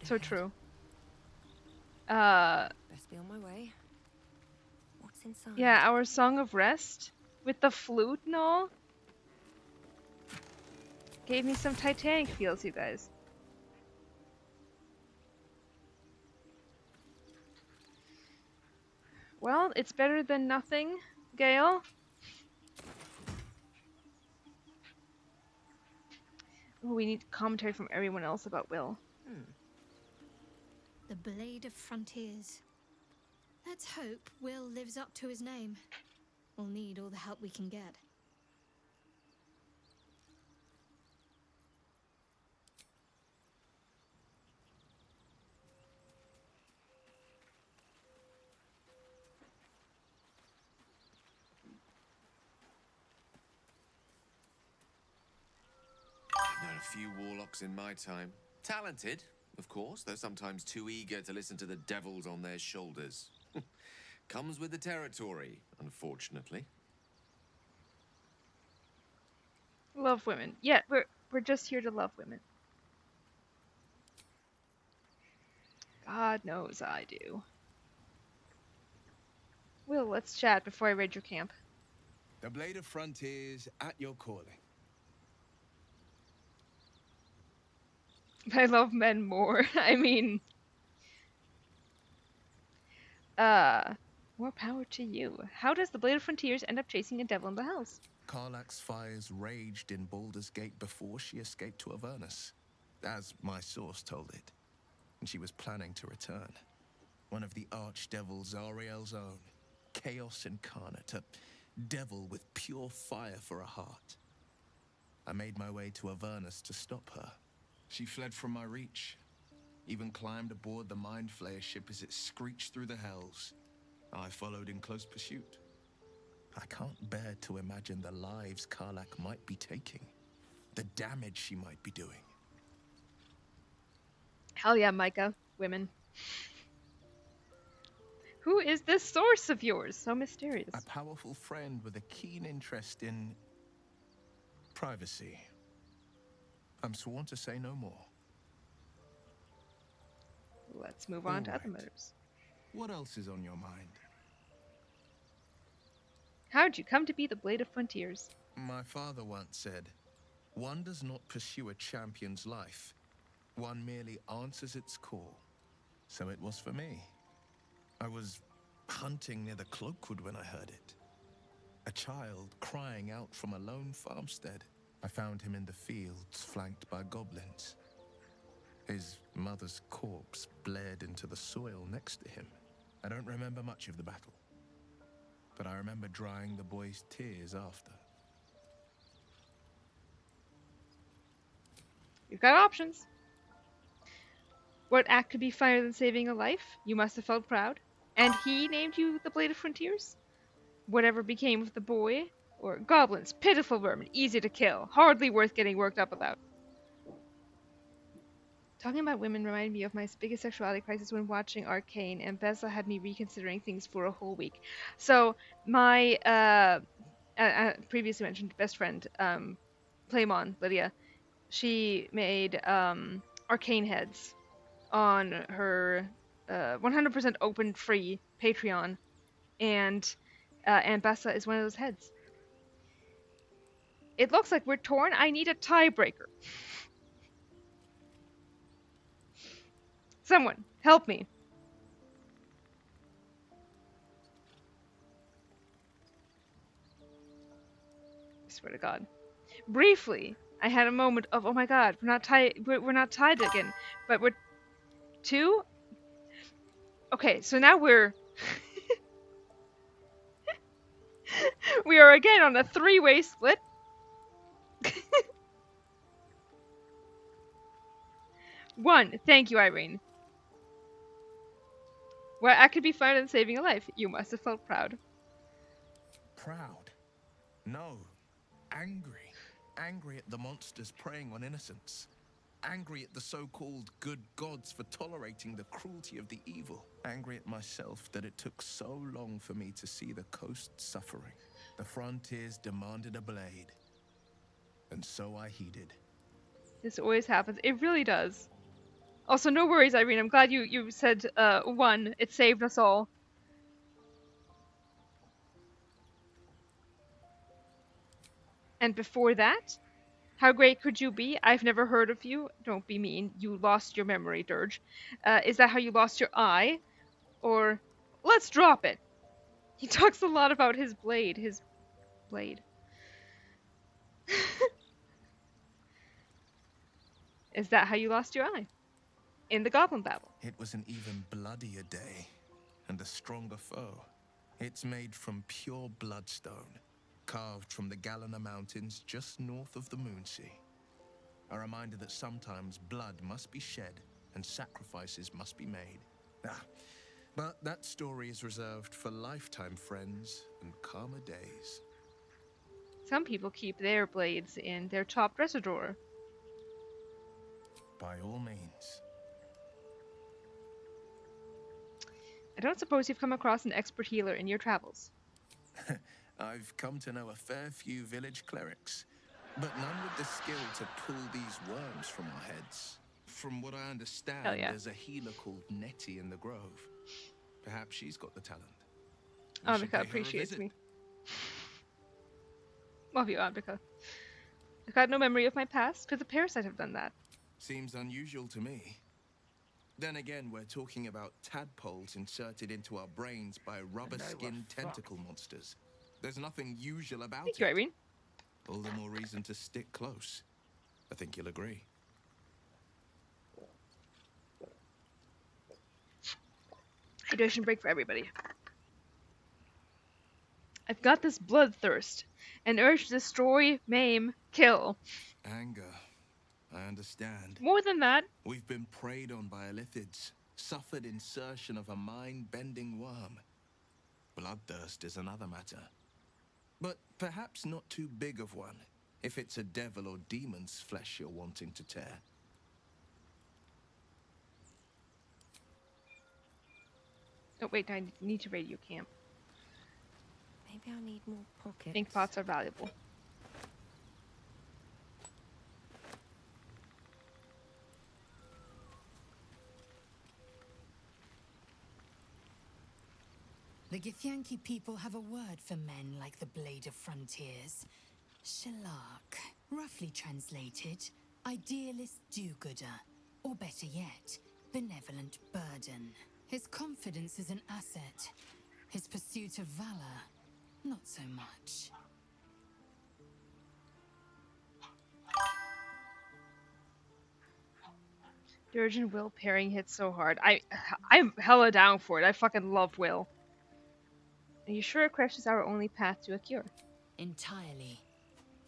So true. Best be on my way. What's inside? Yeah, our Song of Rest with the flute and all. Gave me some Titanic feels, you guys. Well, it's better than nothing, Gale. Ooh, we need commentary from everyone else about Will. The Blade of Frontiers. Let's hope Will lives up to his name. We'll need all the help we can get. Known a few warlocks in my time. Talented, of course, though sometimes too eager to listen to the devils on their shoulders. Comes with the territory, unfortunately. Love women. Yeah, we're just here to love women. God knows I do. Will, let's chat before I raid your camp. The Blade of Frontiers at your calling. I love men more. I mean... more power to you. How does the Blade of Frontiers end up chasing a devil in the house? Karlach's fires raged in Baldur's Gate before she escaped to Avernus, as my source told it, and she was planning to return. One of the archdevils Zariel's own, Chaos Incarnate, a devil with pure fire for a heart. I made my way to Avernus to stop her. She fled from my reach, even climbed aboard the Mind Flayer ship as it screeched through the hells. I followed in close pursuit. I can't bear to imagine the lives Karlach might be taking, the damage she might be doing. Hell yeah, Micah. Women. Who is this source of yours? So mysterious. A powerful friend with a keen interest in privacy. I'm sworn to say no more. Let's move on to other matters. What else is on your mind? How'd you come to be the Blade of Frontiers? My father once said, one does not pursue a champion's life. One merely answers its call. So it was for me. I was hunting near the Cloakwood when I heard it. A child crying out from a lone farmstead. I found him in the fields, flanked by goblins. His mother's corpse bled into the soil next to him. I don't remember much of the battle, but I remember drying the boy's tears after. You've got options. What act could be finer than saving a life? You must have felt proud. And he named you the Blade of Frontiers? Whatever became of the boy? Or goblins, pitiful vermin, easy to kill, hardly worth getting worked up about. Talking about women reminded me of my biggest sexuality crisis when watching Arcane, and Bessa had me reconsidering things for a whole week. So, my previously mentioned best friend, Playmon, Lydia, she made Arcane heads on her 100% open free Patreon, and Bessa is one of those heads. It looks like we're torn. I need a tiebreaker. Someone, help me. I swear to God. Briefly, I had a moment of, oh my God, we're not tied again, but we're two. Okay, so now we're we are again on a three-way split. One, thank you, Irene. Well, I could be finer than saving a life. You must have felt proud. Proud? No. Angry. Angry at the monsters preying on innocents. Angry at the so-called good gods for tolerating the cruelty of the evil. Angry at myself that it took so long for me to see the coast suffering. The frontiers demanded a blade. And so I heeded. This always happens. It really does. Also, no worries, Irene. I'm glad you said one. It saved us all. And before that, how great could you be? I've never heard of you. Don't be mean. You lost your memory, Dirge. Is that how you lost your eye? Or, let's drop it. He talks a lot about his blade. His blade. Is that how you lost your eye? In the Goblin Battle. It was an even bloodier day, and a stronger foe. It's made from pure bloodstone, carved from the Galena Mountains just north of the Moonsea. A reminder that sometimes blood must be shed and sacrifices must be made. But that story is reserved for lifetime friends and calmer days. Some people keep their blades in their top dresser drawer. By all means. I don't suppose you've come across an expert healer in your travels. I've come to know a fair few village clerics, but none with the skill to pull these worms from our heads. From what I understand, there's a healer called Nettie in the Grove. Perhaps she's got the talent. Ambika appreciates me. Love you, Ambika. I've got no memory of my past. Could the parasite have done that? Seems unusual to me. Then again, we're talking about tadpoles inserted into our brains by rubber-skinned tentacle monsters. There's nothing usual about it. Thank you, Irene. all the more reason to stick close. I think you'll agree. Hydration break for everybody. I've got this bloodthirst, an urge to destroy, maim, kill. Anger. I understand. More than that. We've been preyed on by Elithids, suffered insertion of a mind-bending worm. Bloodthirst is another matter. But perhaps not too big of one, if it's a devil or demon's flesh you're wanting to tear. Oh wait, I need to radio camp. Maybe I'll need more pockets. Ink pots are valuable. The Githyanki people have a word for men like the Blade of Frontiers. Shalak. Roughly translated, idealist do-gooder. Or better yet, benevolent burden. His confidence is an asset. His pursuit of valor, not so much. Dirge and Will pairing hits so hard. I'm hella down for it. I fucking love Will. Are you sure Kresh is our only path to a cure? Entirely.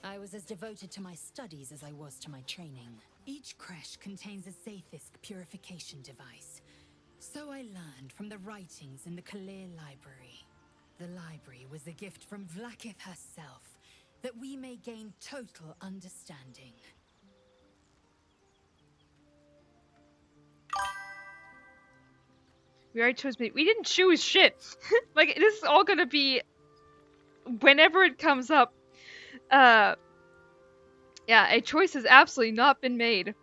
I was as devoted to my studies as I was to my training. Each Kresh contains a Zaithisk purification device. So I learned from the writings in the Kalir Library. The library was a gift from Vlaakith herself, that we may gain total understanding. We already chose me. We didn't choose shit. Like, this is all gonna be whenever it comes up. Yeah, a choice has absolutely not been made.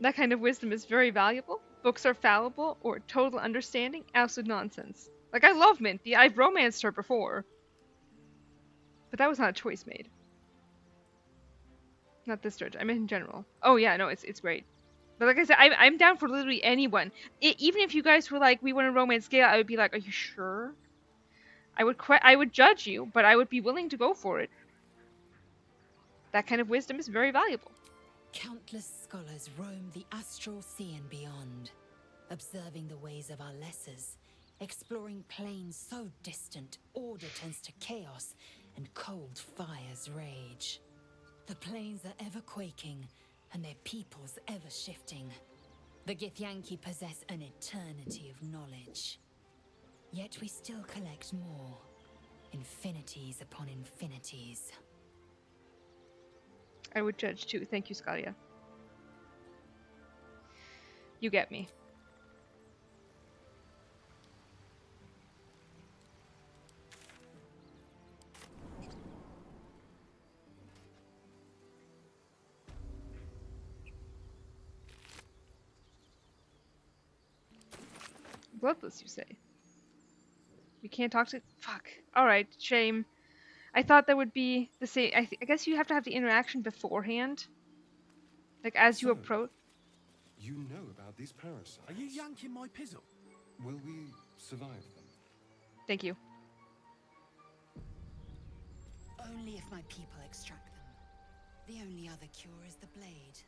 That kind of wisdom is very valuable. Books are fallible, or total understanding, absolute nonsense. Like, I love Minty. I've romanced her before. But that was not a choice made. Not this Dirge. I meant in general. Oh yeah, no, it's great. But like I said, I'm down for literally anyone. Even if you guys were like, we want a romance Gale, I would be like, are you sure? I would judge you, but I would be willing to go for it. That kind of wisdom is very valuable. Countless scholars roam the astral sea and beyond, observing the ways of our lessers, exploring planes so distant, order turns to chaos, and cold fires rage. The planes are ever quaking, and their peoples ever shifting. The Githyanki possess an eternity of knowledge. Yet we still collect more. Infinities upon infinities. I would judge too. Thank you, Scalia. You get me. Bloodless, you say? You can't talk to... Fuck. Alright, shame. I thought that would be the same... I guess you have to have the interaction beforehand. Like, as you approach... You know about these parasites. Are you yanking my pizzle? Will we survive them? Thank you. Only if my people extract them. The only other cure is the blade.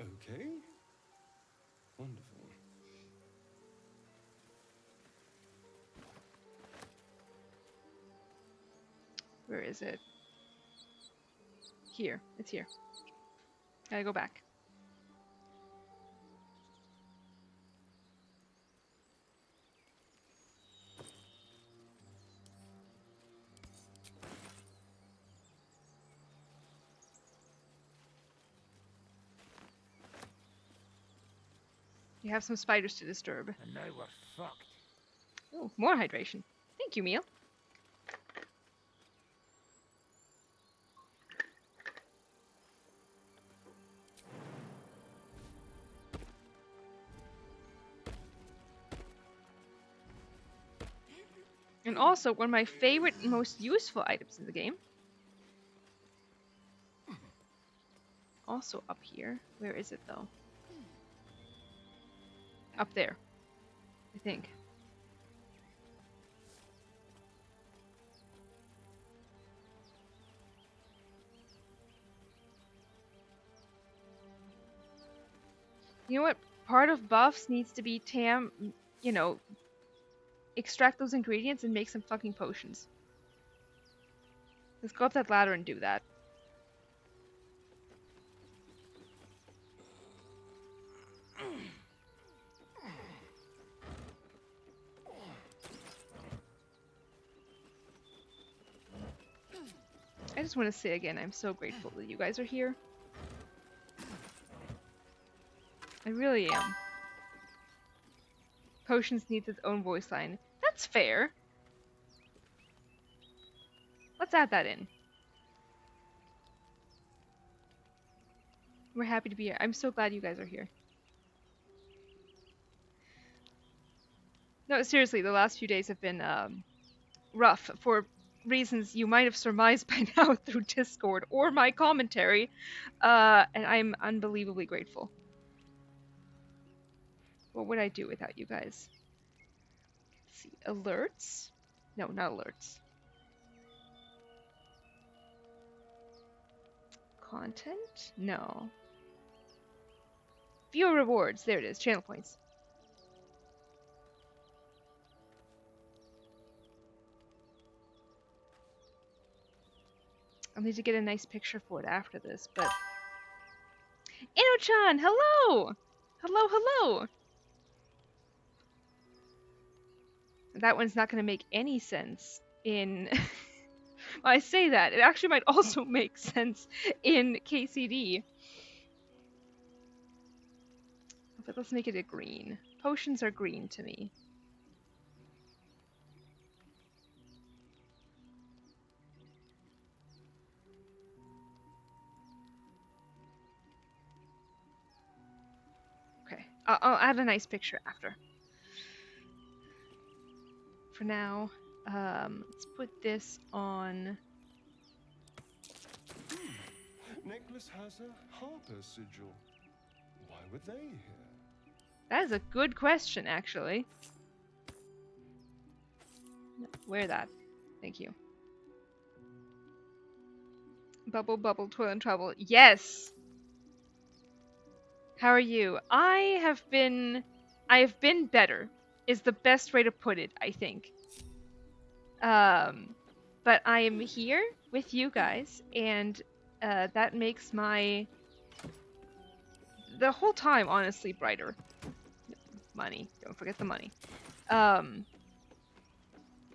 Okay. Wonderful. Where is it? Here. It's here. Gotta go back. You have some spiders to disturb. And they were fucked. Oh, more hydration. Thank you, Meal. And also, one of my favorite and most useful items in the game. Also up here. Where is it, though? Up there. I think. You know what? Part of buffs needs to be you know, extract those ingredients and make some fucking potions. Let's go up that ladder and do that. I just want to say again, I'm so grateful that you guys are here. I really am. Potions needs its own voice line. That's fair. Let's add that in. We're happy to be here. I'm so glad you guys are here. No, seriously, the last few days have been rough for reasons you might have surmised by now through Discord or my commentary, and I'm unbelievably grateful. What would I do without you guys? Let's see, alerts? No, not alerts. Content? No. Viewer rewards. There it is. Channel points. I'll need to get a nice picture for it after this, but... Ino-chan! Hello! Hello, hello! That one's not going to make any sense in... Well, I say that. It actually might also make sense in KCD. But let's make it a green. Potions are green to me. Okay, I'll add a nice picture after. For now, let's put this on... Necklace has a Harper sigil. Why were they here? That is a good question, actually. Wear that. Thank you. Bubble, bubble, toil and trouble. Yes! How are you? I have been better, is the best way to put it, I think. But I am here with you guys, and that makes the whole time, honestly, brighter. Money. Don't forget the money. I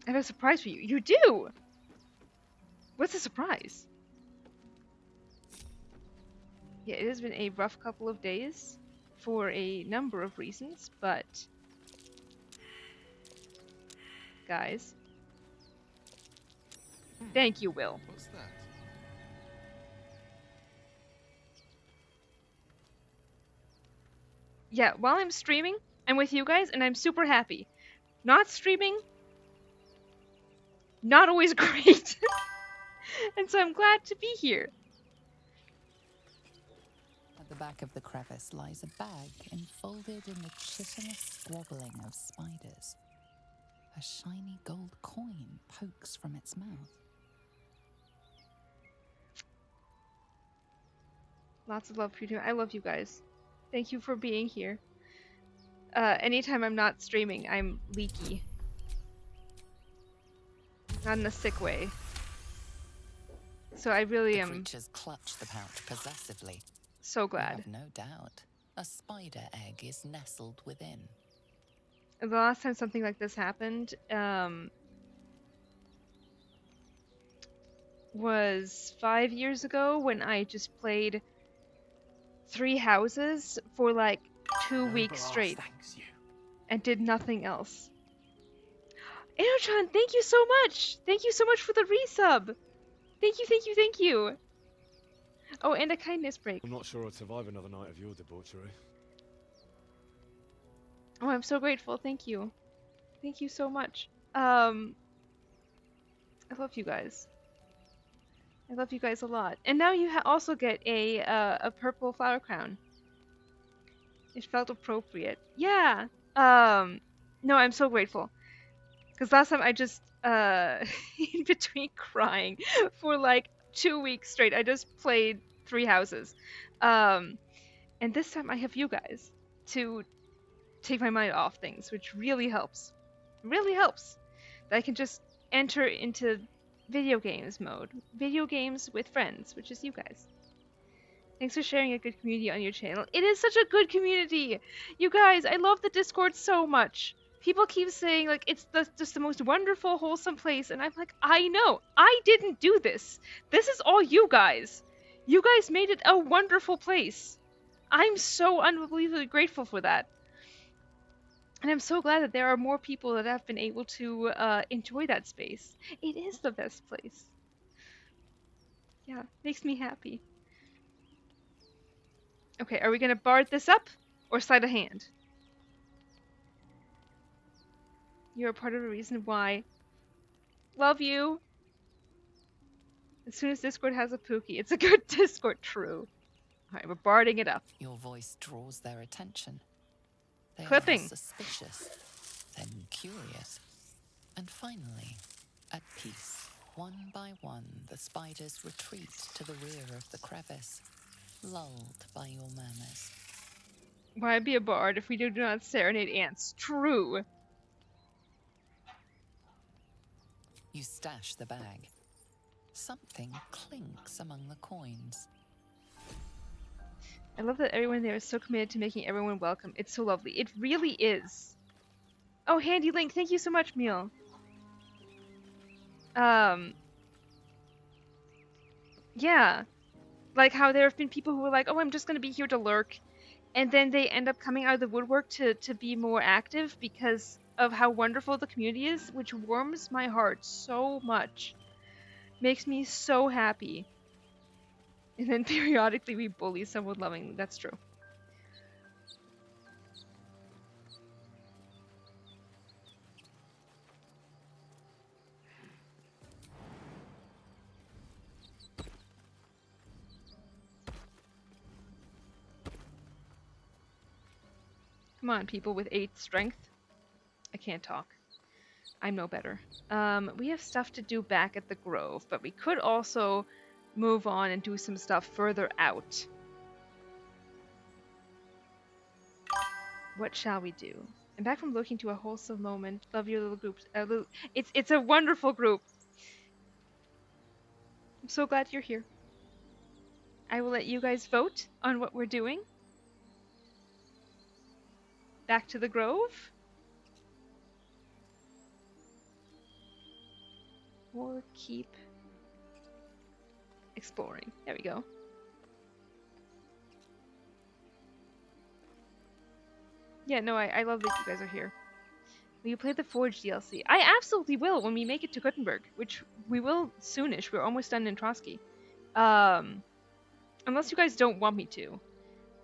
have a surprise for you. You do! What's the surprise? Yeah, it has been a rough couple of days for a number of reasons, but... Guys. Thank you, Will. What's that? Yeah, while I'm streaming, I'm with you guys, and I'm super happy. Not streaming, not always great. And so I'm glad to be here. At the back of the crevice lies a bag enfolded in the chitinous squabbling of spiders. A shiny gold coin pokes from its mouth. Lots of love for you too. I love you guys. Thank you for being here. Anytime I'm not streaming, I'm leaky. Not in a sick way. So I really am... The creatures clutch the pouch possessively. So glad. I have no doubt. A spider egg is nestled within. The last time something like this happened, was 5 years ago when I just played 3 houses for like 2 weeks straight. And did nothing else. Ino-chan, thank you so much! Thank you so much for the resub! Thank you, thank you, thank you! Oh, and a kindness break. I'm not sure I'd survive another night of your debauchery. Oh, I'm so grateful. Thank you. Thank you so much. I love you guys. I love you guys a lot. And now you also get a purple flower crown. It felt appropriate. Yeah. No, I'm so grateful. Because last time I just, in between crying for like 2 weeks straight, I just played 3 houses. And this time I have you guys. to take my mind off things, which really helps. Really helps. That I can just enter into video games mode. Video games with friends, which is you guys. Thanks for sharing a good community on your channel. It is such a good community! You guys, I love the Discord so much. People keep saying, like, it's just the most wonderful, wholesome place, and I'm like, I know! I didn't do this! This is all you guys! You guys made it a wonderful place! I'm so unbelievably grateful for that. And I'm so glad that there are more people that have been able to enjoy that space. It is the best place. Yeah, makes me happy. Okay, are we gonna bard this up or sleight of hand? You're a part of the reason why. Love you. As soon as Discord has a Pookie, it's a good Discord. True. Alright, we're barding it up. Your voice draws their attention. They Clipping. are suspicious, then curious, and finally at peace. One by one, the spiders retreat to the rear of the crevice, lulled by your murmurs. Why be a bard if we do not serenade ants? True. You stash the bag. Something clinks among the coins. I love that everyone there is so committed to making everyone welcome. It's so lovely. It really is. Oh, Handy Link, thank you so much, Meal. Yeah. Like how there have been people who were like, oh, I'm just gonna be here to lurk. And then they end up coming out of the woodwork to be more active because of how wonderful the community is, which warms my heart so much. Makes me so happy. And then periodically we bully someone lovingly. That's true. Come on, people with 8 strength. I can't talk. I'm no better. We have stuff to do back at the Grove, but we could also move on and do some stuff further out. What shall we do? I'm back from looking to a wholesome moment. Love your little group. It's a wonderful group. I'm so glad you're here. I will let you guys vote on what we're doing. Back to the Grove? Or keep exploring. There we go. Yeah, no, I love that you guys are here. Will you play the Forge DLC? I absolutely will when we make it to Gutenberg, which we will soonish. We're almost done in Trotsky. Unless you guys don't want me to.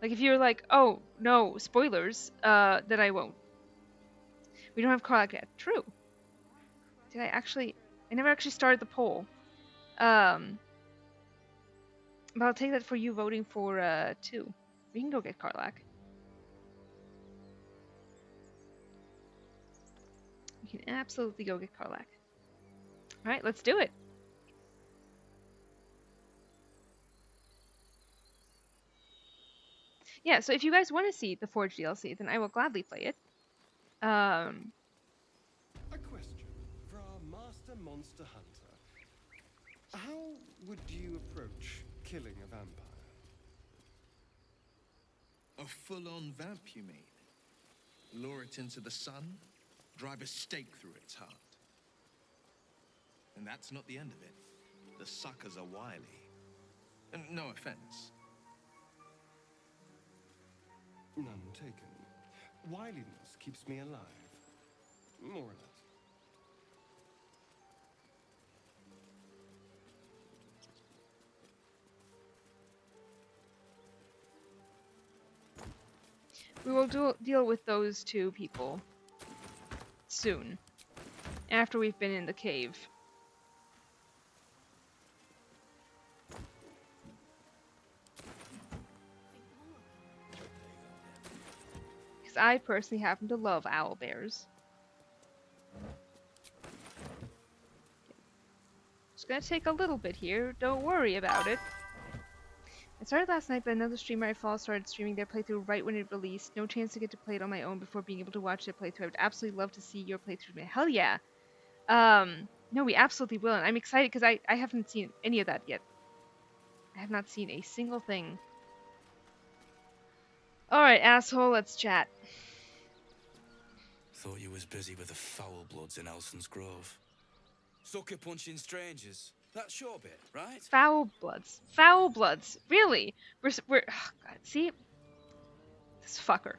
Like, if you're like, oh, no, spoilers, then I won't. We don't have Karlak yet. True. Did I actually... I never actually started the poll. But I'll take that for you voting for, 2. We can go get Karlak. We can absolutely go get Karlak. Alright, let's do it. Yeah, so if you guys want to see the Forge DLC, then I will gladly play it. A question for our master monster hunter. How would you approach killing a vampire? A full-on vamp, you mean? Lure it into the sun, drive a stake through its heart. And that's not the end of it. The suckers are wily. And no offense. None taken. Wiliness keeps me alive. More or less. We will deal with those 2 people soon, after we've been in the cave. Because I personally happen to love owlbears. It's gonna take a little bit here, don't worry about it. It started last night, but another streamer I follow started streaming their playthrough right when it released. No chance to get to play it on my own before being able to watch their playthrough. I would absolutely love to see your playthrough, man. Hell yeah. No, we absolutely will, and I'm excited because I haven't seen any of that yet. I have not seen a single thing. Alright, asshole, let's chat. Thought you was busy with the foul bloods in Elson's Grove. Sucker punching strangers. That's your bit, right? Foul bloods. Foul bloods. Really? We're oh God, see? This fucker.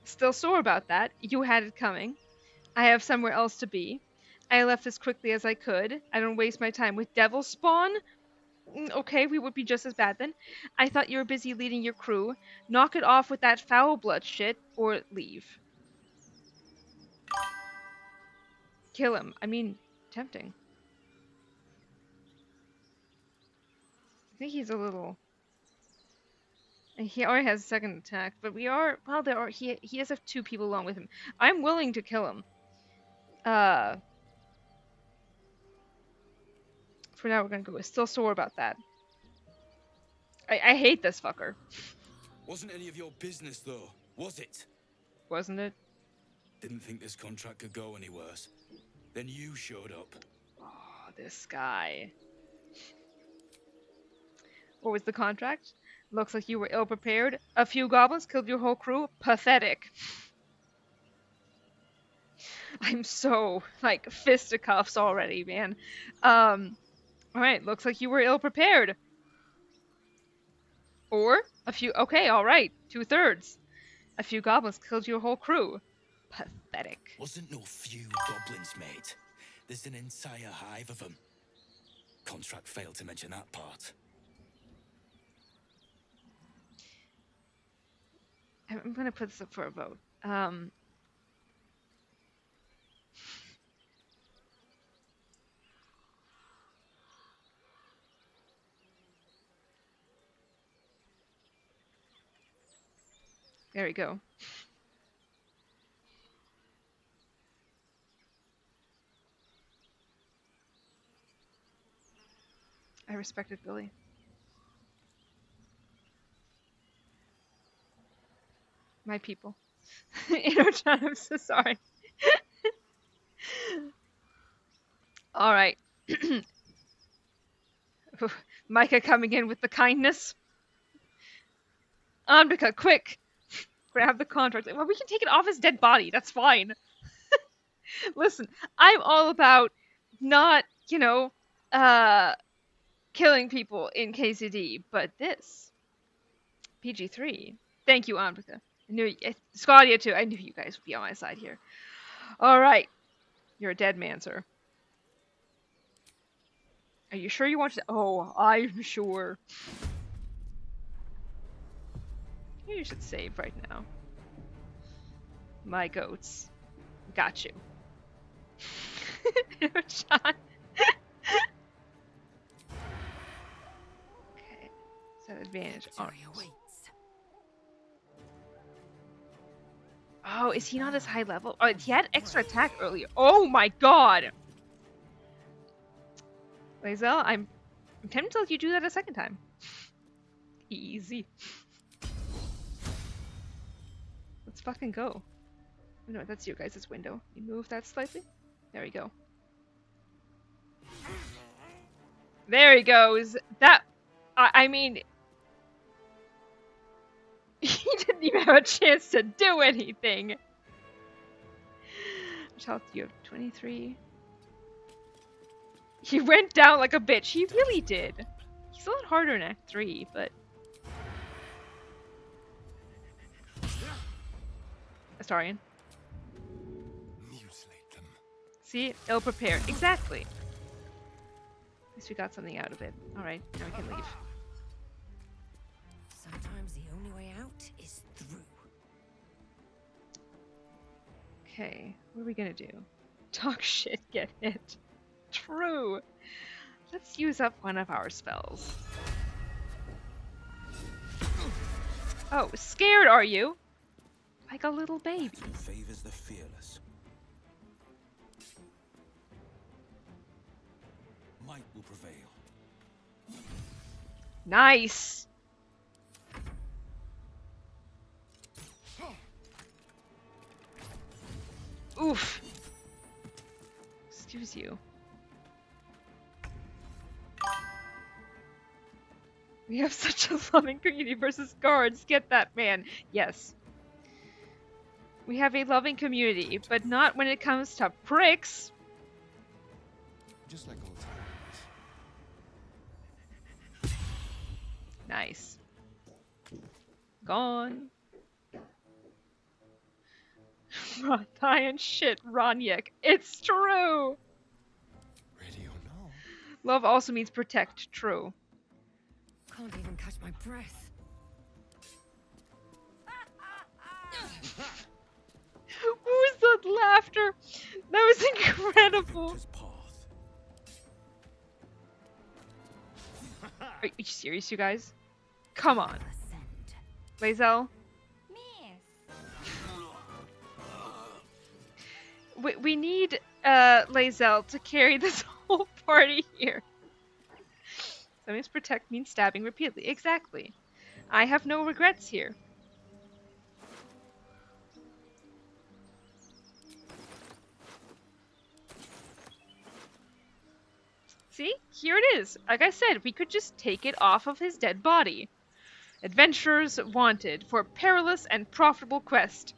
Still sore about that. You had it coming. I have somewhere else to be. I left as quickly as I could. I don't waste my time with devil spawn. Okay, we would be just as bad then. I thought you were busy leading your crew. Knock it off with that foul blood shit, or leave. Kill him. I mean, tempting. I think he's a little... He already has a second attack, but we are... Well, there are... He does have 2 people along with him. I'm willing to kill him. For now, we're gonna go. Still sore about that. I hate this fucker. Wasn't any of your business, though, was it? Wasn't it? Didn't think this contract could go any worse. Then you showed up. Oh, this guy. What was the contract? Looks like you were ill-prepared. A few goblins killed your whole crew. Pathetic. I'm so, like, fisticuffs already, man. Alright, looks like you were ill-prepared. Or, a few... Okay, alright. 2/3. A few goblins killed your whole crew. Pathetic. Wasn't no few goblins, mate. There's an entire hive of them. Contract failed to mention that part. I'm gonna put this up for a vote. There we go. I respected Billy. My people. Inner-chan, I'm so sorry. Alright. Micah coming in with the kindness. Anbika, quick! Grab the contract. Well, we can take it off his dead body. That's fine. Listen, I'm all about not, you know, killing people in KCD, but this. BG3. Thank you, Anbika. I knew Scadia too. I knew you guys would be on my side here. Alright. You're a dead man, sir. Are you sure you want to? Oh, I'm sure. You should save right now. My goats. Got you. John. Okay. Set advantage. Alright. Oh, is he not as high level? Oh, he had extra attack earlier. Oh my god! Lae'zel, I'm tempted to let you do that a second time. Easy. Let's fucking go. Oh, no, that's your guys' window. You move that slightly. There we go. There he goes. That... I mean... He didn't even have a chance to do anything. Which health do you have? 23. He went down like a bitch. He really did. He's a lot harder in Act 3, but... Astarion. Mutilate them. See? Ill-prepared. Exactly. At least we got something out of it. Alright, now we can leave. Sometimes the only way out is through. Okay, what are we gonna do? Talk shit, get hit. True. Let's use up one of our spells. Oh, scared are you? Like a little baby. Favors the fearless. Might will prevail. Nice. Oof. Excuse you. We have such a loving community versus guards. Get that, man. Yes. We have a loving community, but not when it comes to pricks. Just like old times. Nice. Gone. Ryan shit, Ronyek. It's true! Ready or no? Love also means protect, true. Can't even catch my breath. What was that laughter? That was incredible. Are you serious, you guys? Come on. Lae'zel? We need Lae'zel to carry this whole party here. That means protect means stabbing repeatedly. Exactly. I have no regrets here. See? Here it is. Like I said, we could just take it off of his dead body. Adventurers wanted for perilous and profitable quest.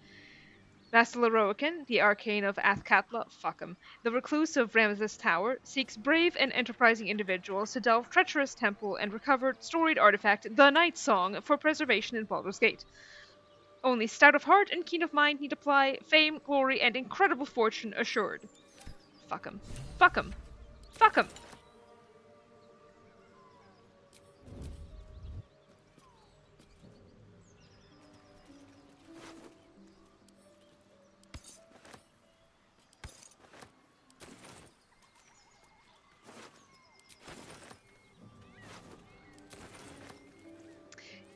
Master Loroakan, the arcane of Athkatla, fuck him, the recluse of Ramses Tower, seeks brave and enterprising individuals to delve treacherous temple and recover storied artifact, the Night Song, for preservation in Baldur's Gate. Only stout of heart and keen of mind need apply, fame, glory, and incredible fortune assured. Fuck him. Fuck him. Fuck him.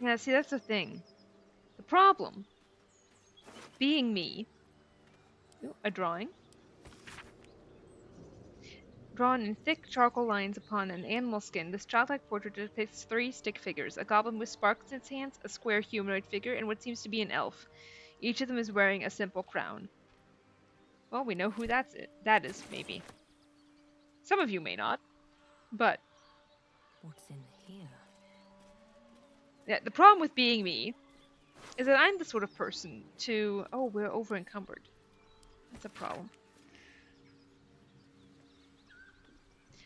Yeah, see, that's the thing. The problem being me. Ooh, a drawing. Drawn in thick charcoal lines upon an animal skin, this childlike portrait depicts 3 stick figures, a goblin with sparks in its hands, a square humanoid figure, and what seems to be an elf. Each of them is wearing a simple crown. Well, we know who that is, maybe. Some of you may not, but... What's in here? Yeah, the problem with being me is that I'm the sort of person to... Oh, we're over encumbered. That's a problem.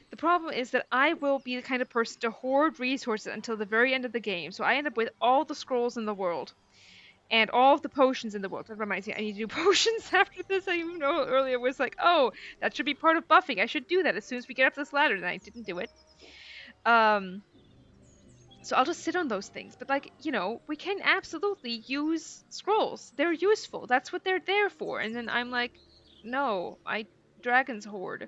The problem is that I will be the kind of person to hoard resources until the very end of the game, so I end up with all the scrolls in the world. And all of the potions in the world. That reminds me, I need to do potions after this. I even know earlier was like, oh, that should be part of buffing. I should do that as soon as we get up this ladder, and I didn't do it. So I'll just sit on those things. But like, you know, we can absolutely use scrolls. They're useful. That's what they're there for. And then I'm like, no, Dragon's Hoard.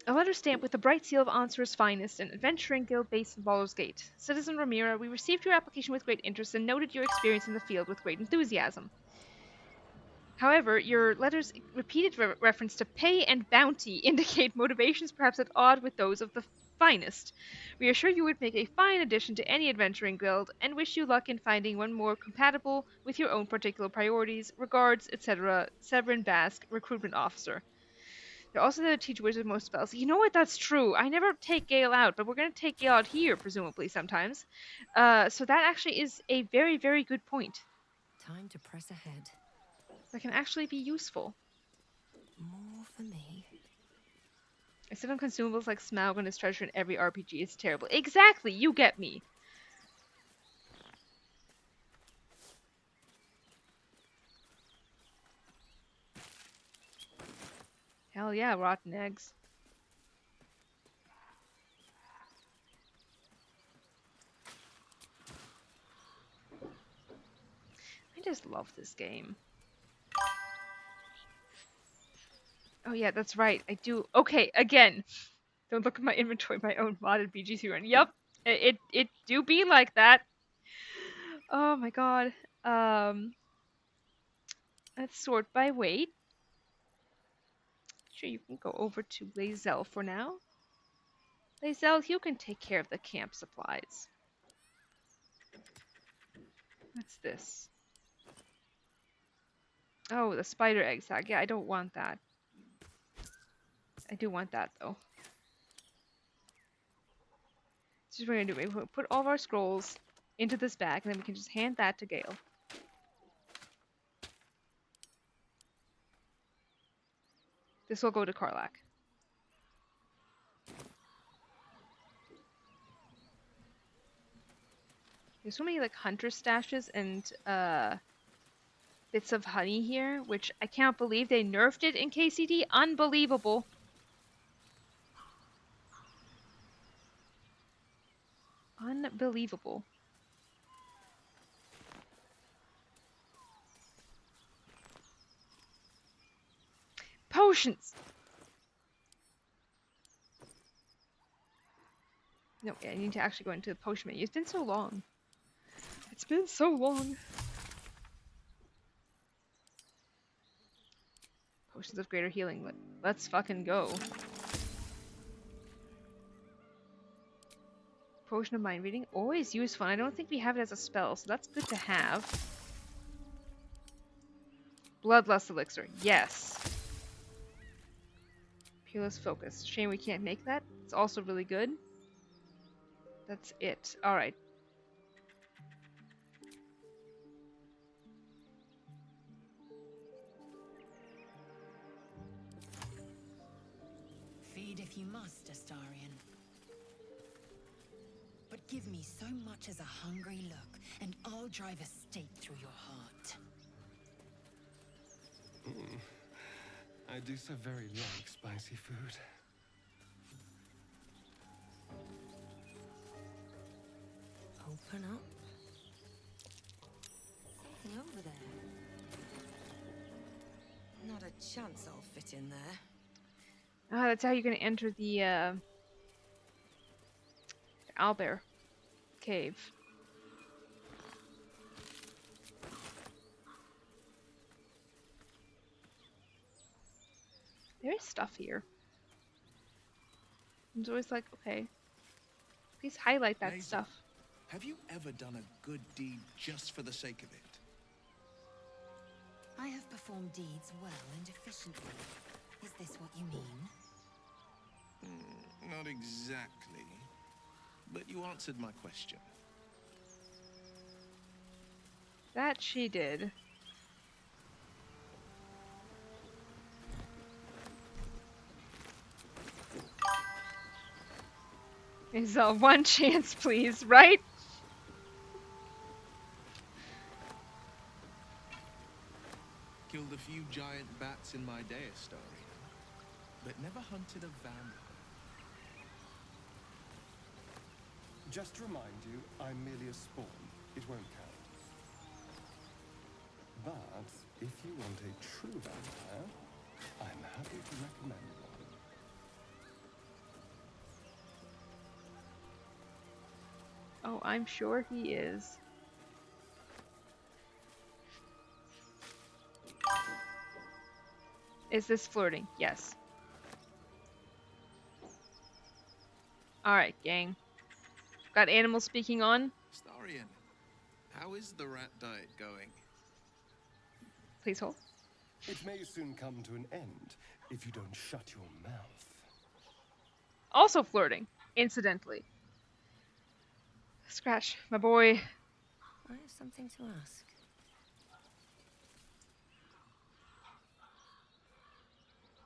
A letter stamped with the bright seal of Answer's finest, an adventuring guild based in Baldur's Gate. Citizen Ramira, we received your application with great interest and noted your experience in the field with great enthusiasm. However, your letter's repeated reference to pay and bounty indicate motivations perhaps at odds with those of the finest. We are sure you would make a fine addition to any adventuring guild, and wish you luck in finding one more compatible with your own particular priorities. Regards, etc. Severin Basque, Recruitment Officer. They're also there to teach wizards most spells. You know what? That's true. I never take Gale out, but we're going to take Gale out here, presumably, sometimes. So that actually is a very, very good point. Time to press ahead. That can actually be useful. More for me. I sit on consumables like Smaug and his treasure in every RPG. It's terrible. Exactly! You get me. Hell yeah, rotten eggs. I just love this game. Oh yeah, that's right. I do. Okay, again. Don't look at my inventory, my own modded BG3 run. Yep, it do be like that. Oh my god. Let's sort by weight. Sure, you can go over to Lae'zel for now. Lae'zel, you can take care of the camp supplies. What's this? Oh, the spider egg sack. Yeah, I don't want that. I do want that, though. This is what we're gonna do. We're gonna put all of our scrolls into this bag, and then we can just hand that to Gale. This will go to Karlach. There's so many like hunter stashes and bits of honey here, which I can't believe they nerfed it in KCD. Unbelievable. Unbelievable. Potions! No, I need to actually go into the potion menu. It's been so long. It's been so long. Potions of greater healing. Let's fucking go. Potion of mind reading. Always useful. I don't think we have it as a spell, so that's good to have. Bloodlust elixir. Yes. Peerless focus. Shame we can't make that. It's also really good. That's it. Alright. Feed if you must, Astarion. But give me so much as a hungry look, and I'll drive a stake through your heart. I do so very like spicy food. Open up. Something over there. Not a chance I'll fit in there. Ah, that's how you're gonna enter the Owlbear cave. There is stuff here. I'm always like, okay, please highlight that stuff. Have you ever done a good deed just for the sake of it? I have performed deeds well and efficiently. Is this what you mean? Not exactly. But you answered my question. That she did. Is one chance, please, right? Killed a few giant bats in my day, Astarion, but never hunted a vampire. Just to remind you, I'm merely a spawn. It won't count. But if you want a true vampire, I'm happy to recommend one. Oh, I'm sure he is. Is this flirting? Yes. Alright, gang. Got animal speaking on? Astarion, how is the rat diet going? Please hold. It may soon come to an end if you don't shut your mouth. Also flirting, incidentally. Scratch, my boy. I have something to ask.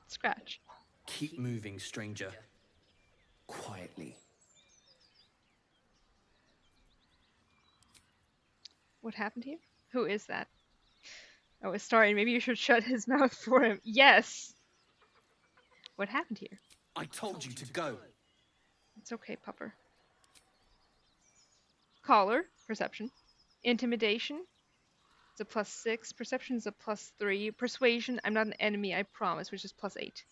Scratch. Keep moving, stranger. Quietly. What happened here? Who is that? Oh, Astarion, maybe you should shut his mouth for him. Yes! What happened here? I told you to go. It's okay, pupper. Collar, perception. Intimidation, it's a +6. Perception is a +3. Persuasion, I'm not an enemy, I promise, which is +8.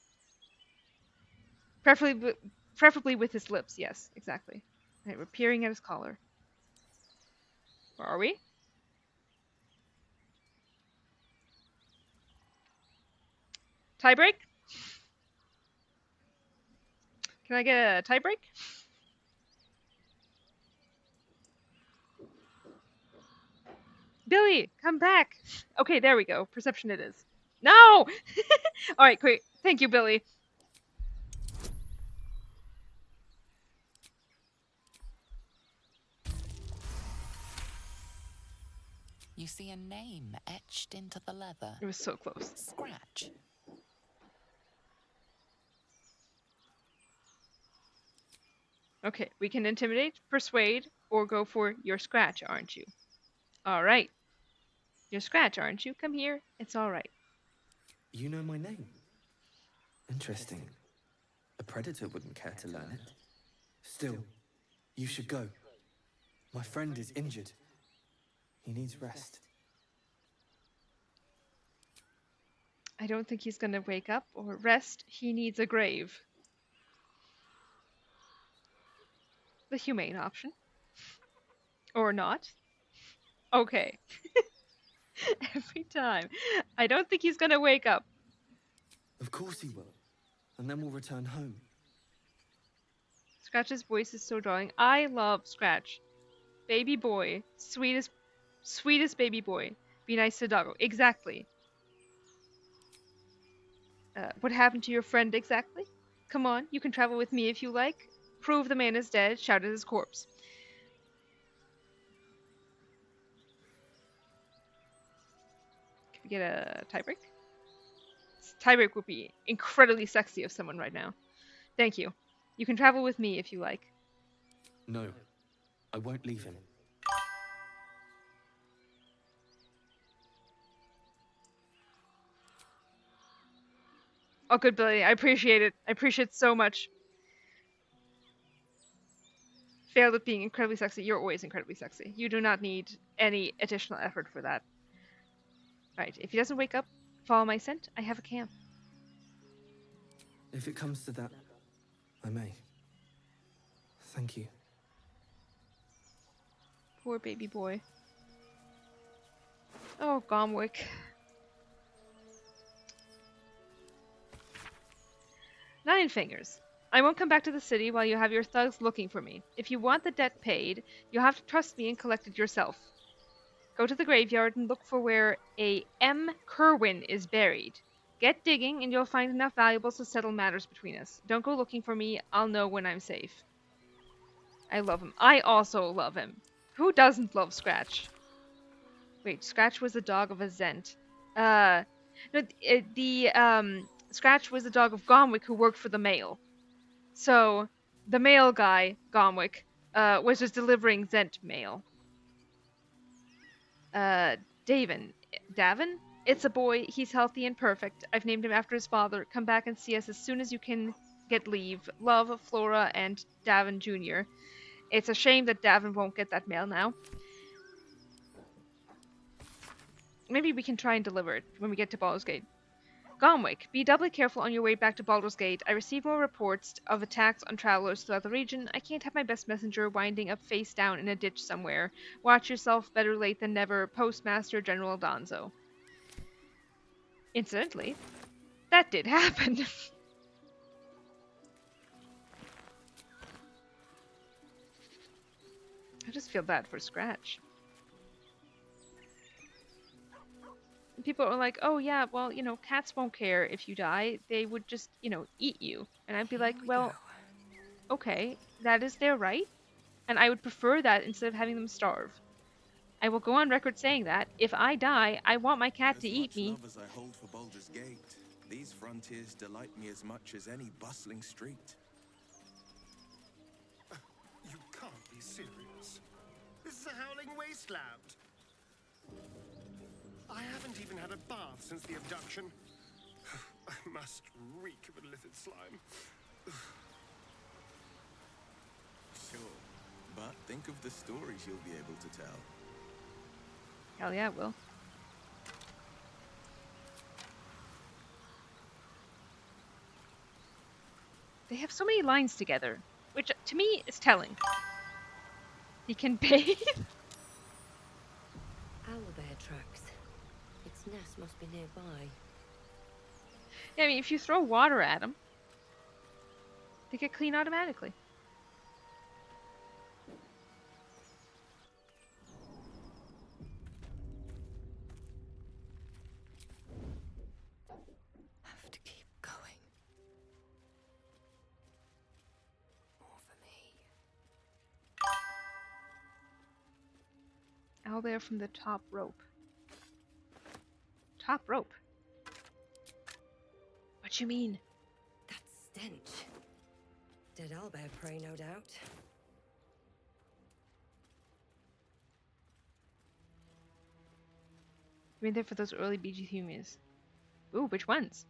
Preferably with his lips, yes, exactly. Right, we're peering at his collar. Where are we? Tie break? Can I get a tie break? Billy, come back. Okay, there we go. Perception it is. No! All right, great. Thank you, Billy. You see a name etched into the leather. It was so close. Scratch. Okay, we can intimidate, persuade, or go for your scratch, aren't you? All right. Your scratch, aren't you? Come here. It's all right. You know my name? Interesting. A predator wouldn't care to learn it. Still, you should go. My friend is injured. He needs rest. I don't think he's gonna wake up or rest. He needs a grave. The humane option. Or not. Okay. Every time. I don't think he's gonna wake up. Of course he will. And then we'll return home. Scratch's voice is so drawing. I love Scratch. Baby boy. Sweetest baby boy. Be nice to Doggo. Exactly. What happened to your friend exactly? Come on, you can travel with me if you like. Prove the man is dead, shouted his corpse. Can we get a tiebreak? Tiebreak would be incredibly sexy of someone right now. Thank you. You can travel with me if you like. No, I won't leave him. Oh, good, Billy. I appreciate it. I appreciate it so much. Failed at being incredibly sexy. You're always incredibly sexy. You do not need any additional effort for that. Right, if he doesn't wake up, follow my scent. I have a camp. If it comes to that, I may. Thank you. Poor baby boy. Oh, Gomwick. Nine Fingers. I won't come back to the city while you have your thugs looking for me. If you want the debt paid, you'll have to trust me and collect it yourself. Go to the graveyard and look for where a M. Kerwin is buried. Get digging and you'll find enough valuables to settle matters between us. Don't go looking for me. I'll know when I'm safe. I love him. I also love him. Who doesn't love Scratch? Wait, Scratch was the dog of a Zent. Scratch was the dog of Gomwick who worked for the mail. So, the mail guy, Gomwick, was just delivering Zent mail. Davin? It's a boy. He's healthy and perfect. I've named him after his father. Come back and see us as soon as you can get leave. Love, Flora, and Davin Jr. It's a shame that Davin won't get that mail now. Maybe we can try and deliver it when we get to Baldur's Gate. Gomwick, be doubly careful on your way back to Baldur's Gate. I received more reports of attacks on travelers throughout the region. I can't have my best messenger winding up face down in a ditch somewhere. Watch yourself, better late than never. Postmaster General Donzo. Incidentally, that did happen. I just feel bad for Scratch. People are like, oh yeah, well, you know, cats won't care if you die. They would just, you know, eat you. And I'd be like, well, okay, that is their right. And I would prefer that instead of having them starve. I will go on record saying that. If I die, I want my cat to eat me. As I hold for Baldur's Gate, these frontiers delight me as much as any bustling street. You can't be serious. This is a howling wasteland. I haven't even had a bath since the abduction. I must reek of illicit slime. Sure, but think of the stories you'll be able to tell. Hell yeah, it will. They have so many lines together, which to me is telling. He can bathe. Owlbear tracks. Its nest must be nearby. Yeah, I mean, if you throw water at him. They get clean automatically. Have to keep going. More for me. Owlbear from the top rope. Top rope? What you mean? That stench. Dead owlbear prey, no doubt. You're in there for those early BG3 movies. Ooh, which ones?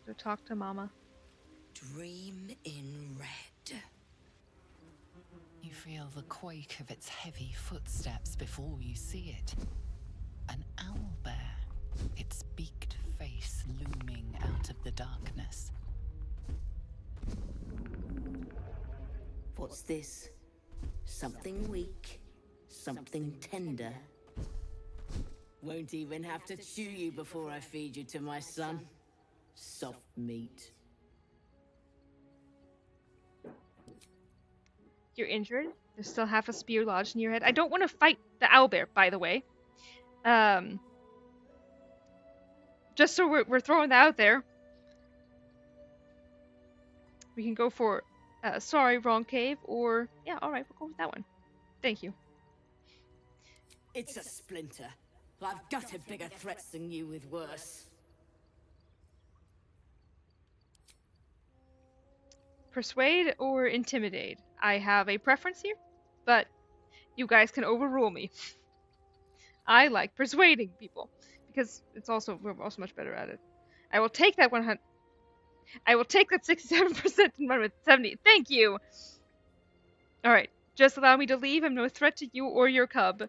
Go talk to Mama. Dream in red. You feel the quake of its heavy footsteps before you see it. An owlbear, its beaked face looming out of the darkness. What's this? Something weak, something tender. Won't even have to chew you before I feed you to my son. Soft meat. You're injured. There's still half a spear lodged in your head. I don't want to fight the owlbear, by the way. Just so we're throwing that out there. We can go for, sorry, wrong cave, or, yeah, alright, we'll go with that one. Thank you. It's a splinter. I've gutted bigger threats than you with worse. Persuade or intimidate? I have a preference here, but you guys can overrule me. I like persuading people because we're also much better at it. I will take that 100. I will take that 67% and run with 70. Thank you. All right, just allow me to leave. I'm no threat to you or your cub.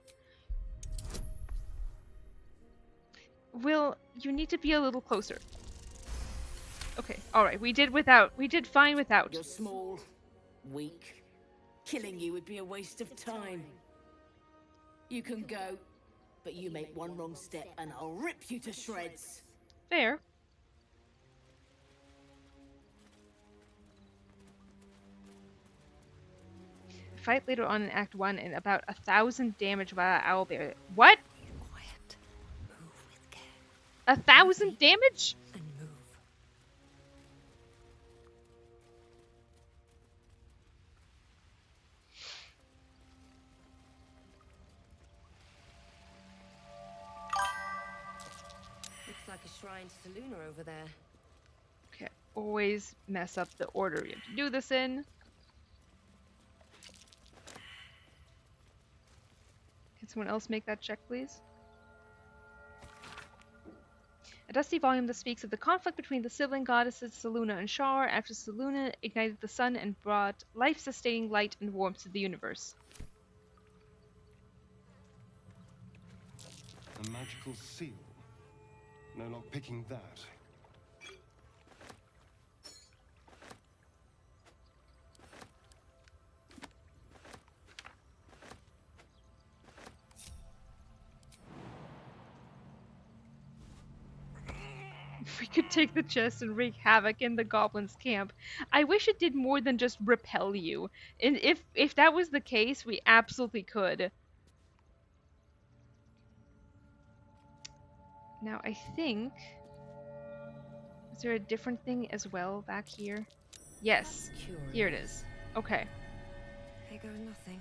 Will you need to be a little closer? Okay, all right. We did fine without. You're small, weak. Killing you would be a waste of time. You can go, but you make one wrong step and I'll rip you to shreds. Fair. Fight later on in Act 1 and about 1,000 damage by owlbear. What? Quiet. Move with care. 1,000 damage? And move. Looks like a shrine to Seluna over there. Okay, always mess up the order you have to do this in. Can someone else make that check, please? A dusty volume that speaks of the conflict between the sibling goddesses Seluna and Shar after Seluna ignited the sun and brought life-sustaining light and warmth to the universe. A magical seal. No lock picking that. We could take the chest and wreak havoc in the goblins' camp. I wish it did more than just repel you. And if that was the case, we absolutely could. Now, I think... Is there a different thing as well back here? Yes. Here it is. Okay. Here goes nothing.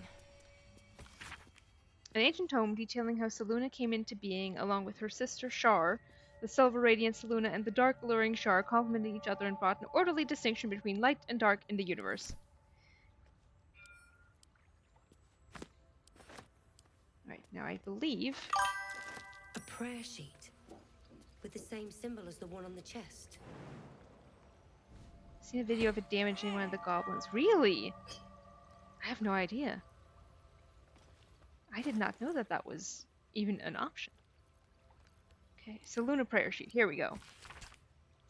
An ancient tome detailing how Seluna came into being along with her sister Shar. The silver radiant Seluna and the dark alluring Shar complemented each other and brought an orderly distinction between light and dark in the universe. Alright, now I believe... A prayer sheet. With the same symbol as the one on the chest. Seen a video of it damaging one of the goblins. Really? I have no idea. I did not know that that was even an option. Okay, Seluna prayer sheet. Here we go.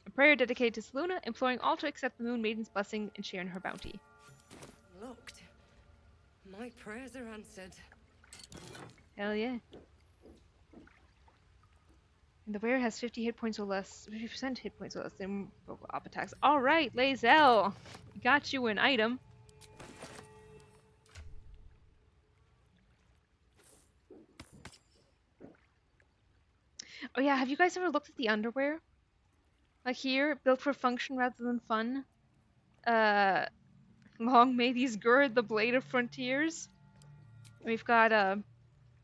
A prayer dedicated to Selûne, imploring all to accept the Moon Maiden's blessing and share in her bounty. Locked. My prayers are answered. Hell yeah. And the wearer has 50 hit points or less, 50% hit points or less than op attacks. Alright, Lae'zel! Got you an item. Oh yeah, have you guys ever looked at the underwear? Like here, built for function rather than fun. Long may these gird the blade of frontiers. We've got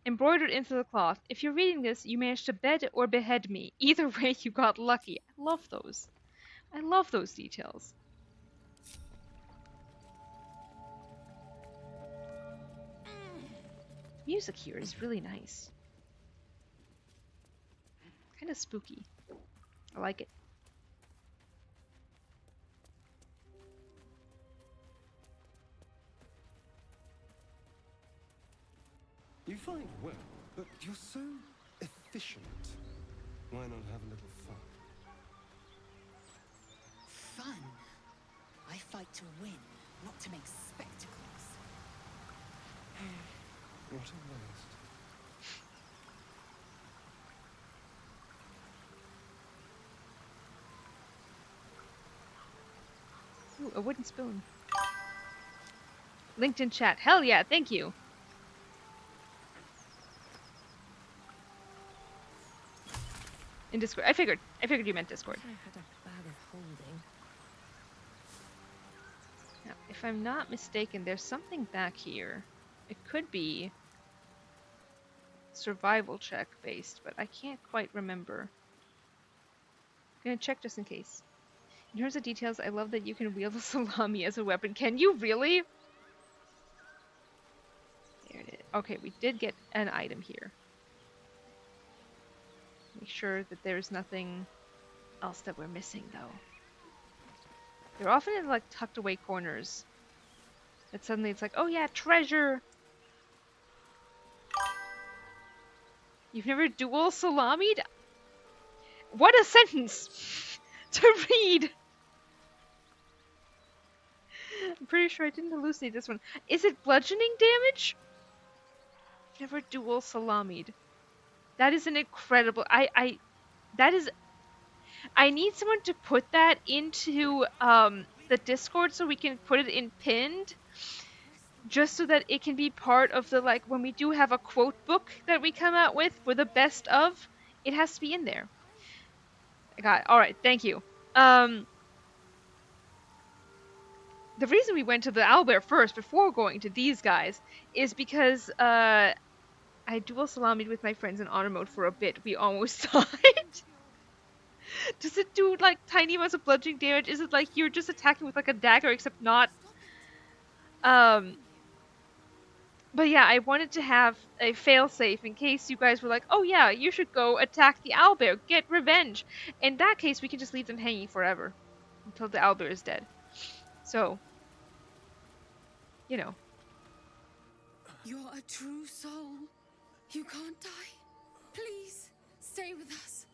embroidered into the cloth. If you're reading this, you managed to bed or behead me. Either way, you got lucky. I love those. I love those details. Music here is really nice. Kind of spooky. I like it. You fight well, but you're so efficient. Why not have a little fun? Fun? I fight to win, not to make spectacles. What a waste. Ooh, a wooden spoon. Linked in chat. Hell yeah, thank you. In Discord. I figured you meant Discord. I had a bag of holding. Now, if I'm not mistaken, there's something back here. It could be survival check based, but I can't quite remember. I'm gonna check just in case. In terms of details, I love that you can wield a salami as a weapon. Can you really? There it is. Okay, we did get an item here. Make sure that there's nothing else that we're missing, though. They're often in, like, tucked away corners. That suddenly it's like, oh yeah, treasure! You've never dual salamied? What a sentence to read! I'm pretty sure I didn't hallucinate this one. Is it bludgeoning damage? Never dual salamied. That is an incredible... I need someone to put that into the Discord so we can put it in pinned. Just so that it can be part of the, like, when we do have a quote book that we come out with for the best of, it has to be in there. I got it. Alright, thank you. The reason we went to the owlbear first before going to these guys is because I dual salamied with my friends in honor mode for a bit. We almost died. Does it do, like, tiny amounts of bludgeoning damage? Is it like you're just attacking with, like, a dagger, except not... But yeah, I wanted to have a failsafe in case you guys were like, oh yeah, you should go attack the owlbear, get revenge. In that case, we can just leave them hanging forever. Until the owlbear is dead. So, you know. You're a true soul. You can't die. Please, stay with us.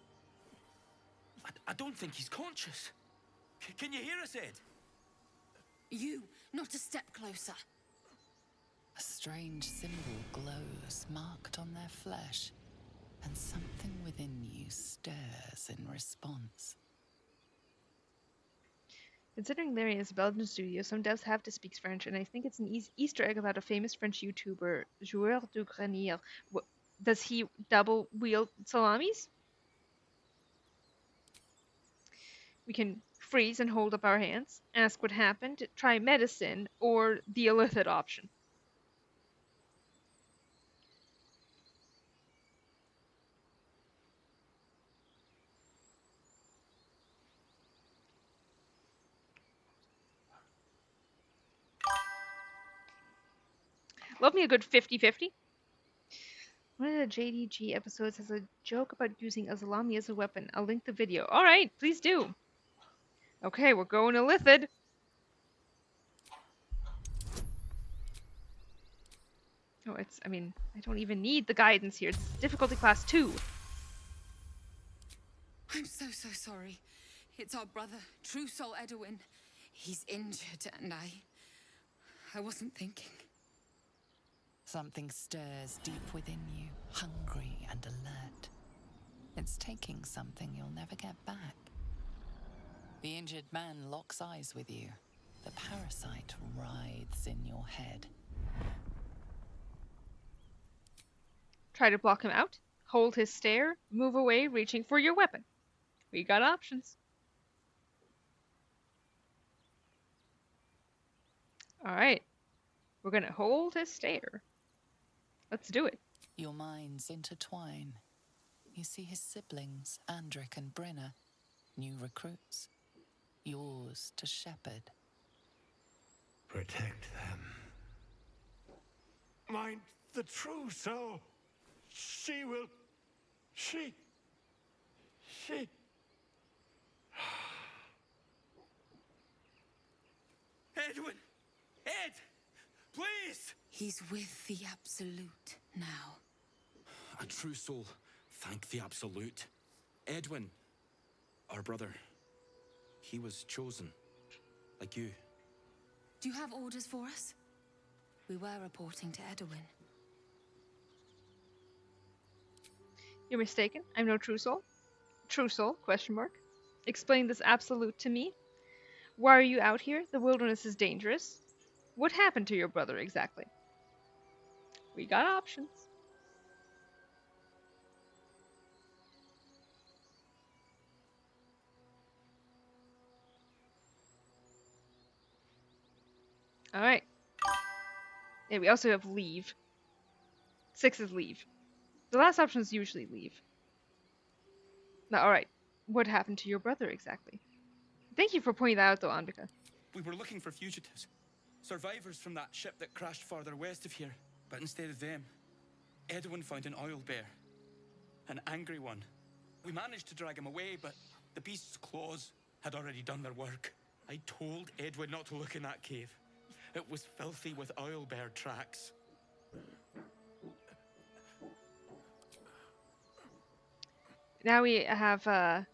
I don't think he's conscious. Can you hear us, Ed? You, not a step closer. A strange symbol glows, marked on their flesh, and something within you stirs in response. Considering Larian is a Belgian studio, some devs have to speak French, and I think it's an Easter egg about a famous French YouTuber, Joueur du Grenier. Does he double wield salamis? We can freeze and hold up our hands, ask what happened, try medicine, or the illicit option. Love me a good 50-50. One of the JDG episodes has a joke about using a salami as a weapon. I'll link the video. Alright, please do. Okay, we're going to Lithid. Oh, I mean, I don't even need the guidance here. It's difficulty class 2. I'm so sorry. It's our brother, True Soul Edwin. He's injured, and I wasn't thinking. Something stirs deep within you, hungry and alert. It's taking something you'll never get back. The injured man locks eyes with you. The parasite writhes in your head. Try to block him out. Hold his stare. Move away, reaching for your weapon. We got options. Alright. We're gonna hold his stare. Let's do it. Your minds intertwine. You see his siblings, Andric and Brenna, new recruits. Yours to shepherd. Protect them. Mind the true soul. She will. She. Edwin! Ed! Please! He's with the Absolute now. A true soul. Thank the Absolute. Edwin, our brother, he was chosen. Like you. Do you have orders for us? We were reporting to Edwin. You're mistaken. I'm no true soul. True soul? Question mark. Explain this absolute to me. Why are you out here? The wilderness is dangerous. What happened to your brother exactly? We got options. Alright. Yeah, we also have leave. 6 is leave. The last option is usually leave. Now, alright. What happened to your brother exactly? Thank you for pointing that out though, Anvika. We were looking for fugitives. Survivors from that ship that crashed farther west of here. But instead of them, Edwin found an oil bear. An angry one. We managed to drag him away, but the beast's claws had already done their work. I told Edwin not to look in that cave. It was filthy with oil bear tracks. Now we have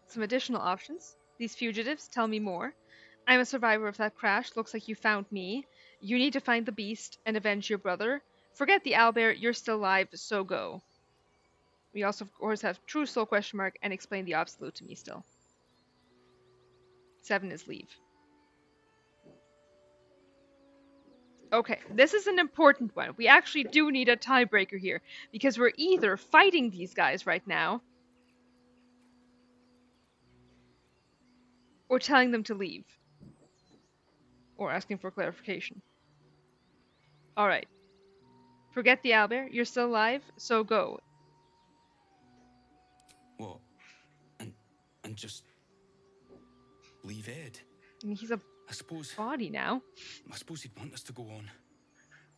some additional options. These fugitives, tell me more. I'm a survivor of that crash. Looks like you found me. You need to find the beast and avenge your brother. Forget the owlbear. You're still alive, so go. We also, of course, have true soul question mark and explain the absolute to me still. 7 is leave. Okay, this is an important one. We actually do need a tiebreaker here because we're either fighting these guys right now or telling them to leave. Or asking for clarification. Alright. Forget the owlbear. You're still alive, so go. What? And just leave Ed? I mean, he's a body now. I suppose he'd want us to go on.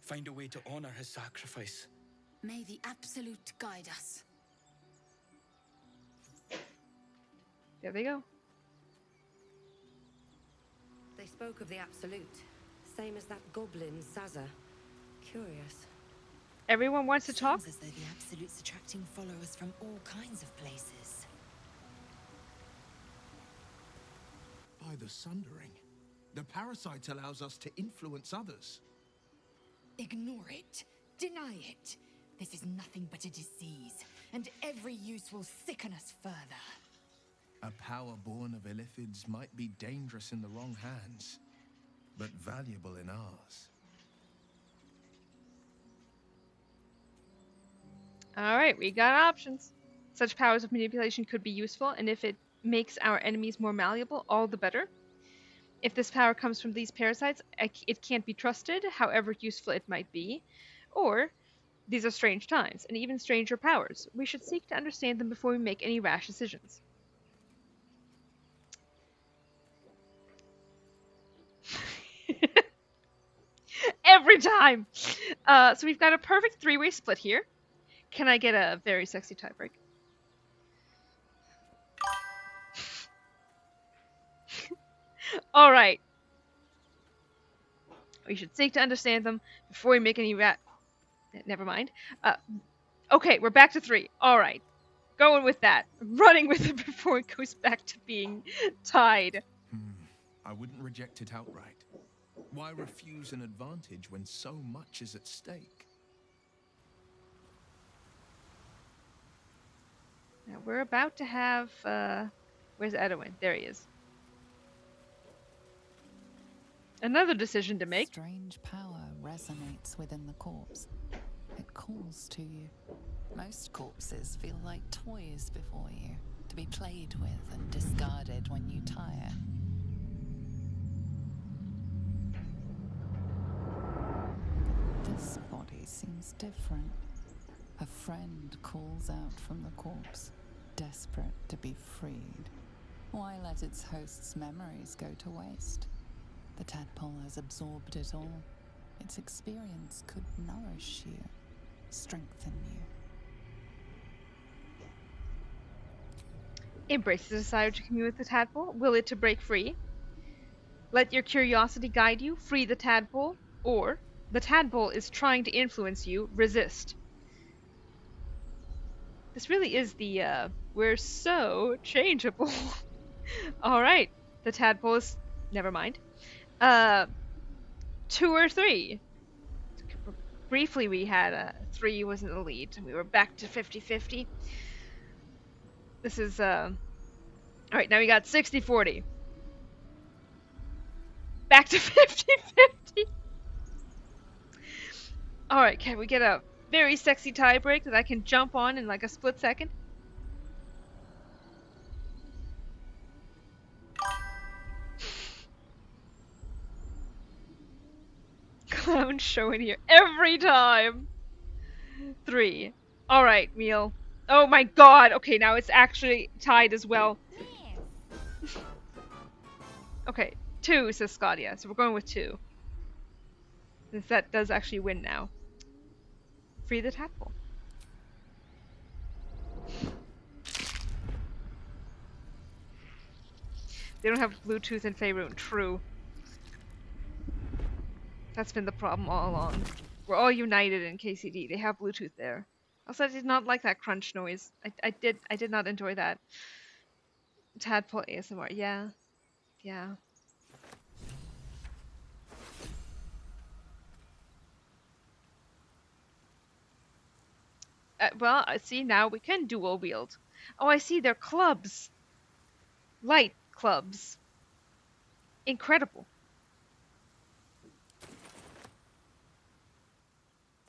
Find a way to honor his sacrifice. May the Absolute guide us. There they go. They spoke of the Absolute. Same as that goblin, Saza. Curious. Everyone wants to talk? Seems as though the Absolute's attracting followers from all kinds of places. By the Sundering, the parasite allows us to influence others. Ignore it. Deny it. This is nothing but a disease, and every use will sicken us further. A power born of Illithids might be dangerous in the wrong hands, but valuable in ours. Alright, we got options. Such powers of manipulation could be useful, and if it makes our enemies more malleable, all the better. If this power comes from these parasites, it can't be trusted, however useful it might be. Or, these are strange times, and even stranger powers. We should seek to understand them before we make any rash decisions. Every time! So we've got a perfect 3-way split here. Can I get a very sexy tiebreak? Alright. We should seek to understand them before we make any never mind. Okay, we're back to 3. Alright. Going with that. Running with it before it goes back to being tied. I wouldn't reject it outright. Why refuse an advantage when so much is at stake? Now we're about to have, where's Edwin? There he is. Another decision to make. Strange power resonates within the corpse. It calls to you. Most corpses feel like toys before you, to be played with and discarded when you tire. This body seems different. A friend calls out from the corpse, desperate to be freed. Why let its host's memories go to waste? The tadpole has absorbed it all. Its experience could nourish you, strengthen you. Embrace the desire to commune with the tadpole. Will it to break free? Let your curiosity guide you. Free the tadpole. Or, the tadpole is trying to influence you. Resist. This really is the, we're so changeable. Alright. The tadpole is... Never mind. 2 or 3. Briefly we had 3 was in the lead. We were back to 50-50. This is alright, now we got 60-40. Back to 50-50. Alright, can we get a very sexy tie break that I can jump on in like a split second? Clown showing here every time. 3. Alright, meal. Oh my god! Okay, now it's actually tied as well. Okay, 2, says Scotia, so we're going with 2. Since that does actually win now. Free the tadpole. They don't have Bluetooth in Faerun. True. That's been the problem all along. We're all united in KCD. They have Bluetooth there. Also, I did not like that crunch noise. I did not enjoy that. Tadpole ASMR. Yeah. Yeah. Well, I see now we can dual wield. Oh, I see. They're clubs. Light clubs. Incredible.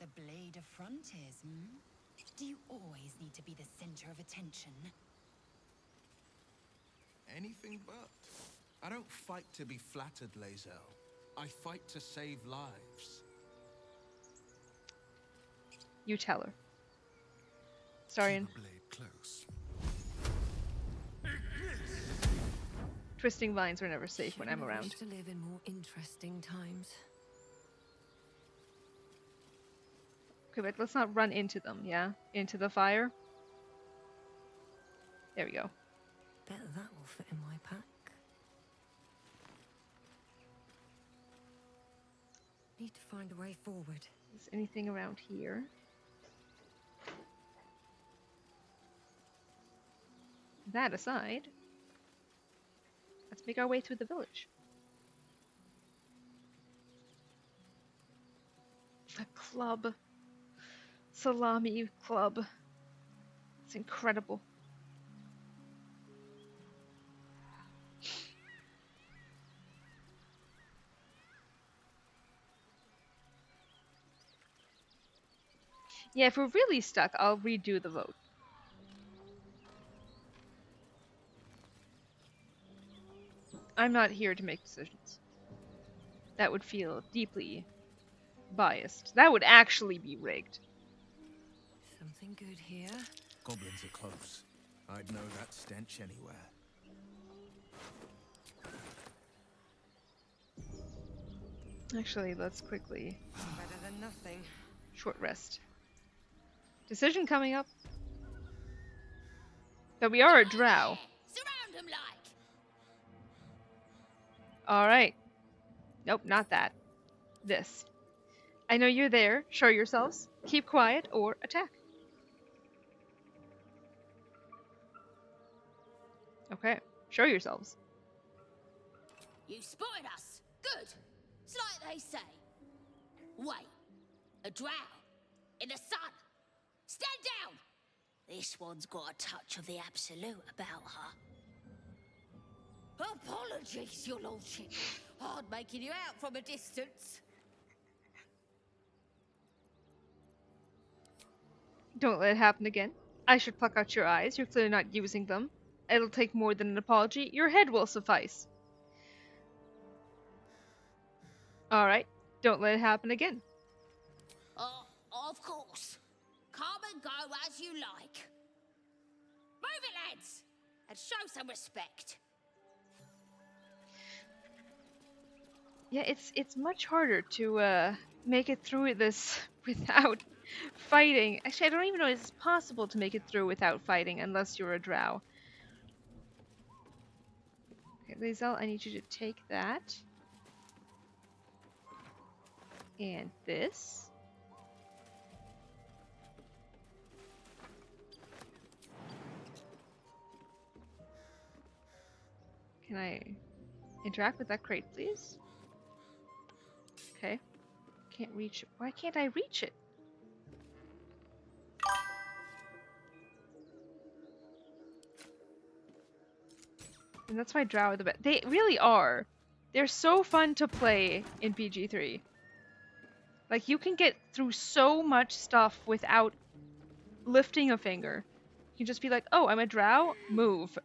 The blade of frontiers, hmm? Do you always need to be the center of attention? Anything but. I don't fight to be flattered, Lae'zel. I fight to save lives. You tell her. Starion. Close. Twisting vines are never safe when I'm around. To live in more interesting times. Okay, but let's not run into them, yeah? Into the fire. There we go. Bet that will fit in my pack. Need to find a way forward. Is anything around here? That aside, let's make our way through the village. The club. Salami club. It's incredible. Yeah, if we're really stuck, I'll redo the vote. I'm not here to make decisions. That would feel deeply biased. That would actually be rigged. Something good here. Goblins are close. I'd know that stench anywhere. Actually, let's quickly... Better than nothing. Short rest. Decision coming up. But we are a drow. Surround him like. Alright. Nope, not that. This. I know you're there. Show yourselves. Keep quiet or attack. Okay, show yourselves. You spotted us. Good. It's like they say. Wait. A drow. In the sun. Stand down. This one's got a touch of the absolute about her. Apologies, your lordship. Hard making you out from a distance. Don't let it happen again. I should pluck out your eyes. You're clearly not using them. It'll take more than an apology. Your head will suffice. Alright, don't let it happen again. Of course. Come and go as you like. Move it, lads, and show some respect. Yeah, it's much harder to make it through this without fighting. Actually, I don't even know if it's possible to make it through without fighting unless you're a drow. Okay, Lae'zel, I need you to take that. And this. Can I interact with that crate, please? Okay. Can't reach it. Why can't I reach it? And that's why drow are the best. They really are. They're so fun to play in BG3. Like, you can get through so much stuff without lifting a finger. You can just be like, oh, I'm a drow, move.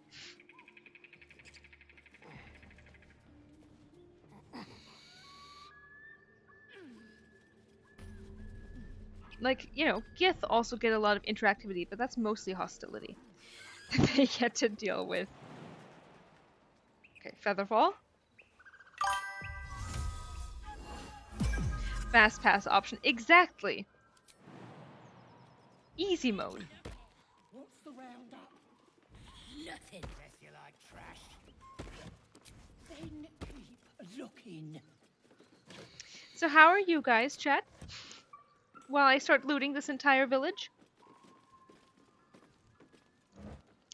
Like, you know, Gith also get a lot of interactivity, but that's mostly hostility that they get to deal with. Okay, Featherfall. Fast pass option. Exactly. Easy mode. What's the roundup? Nothing. Guess you like trash. Then keep looking. So how are you guys, chat? While I start looting this entire village?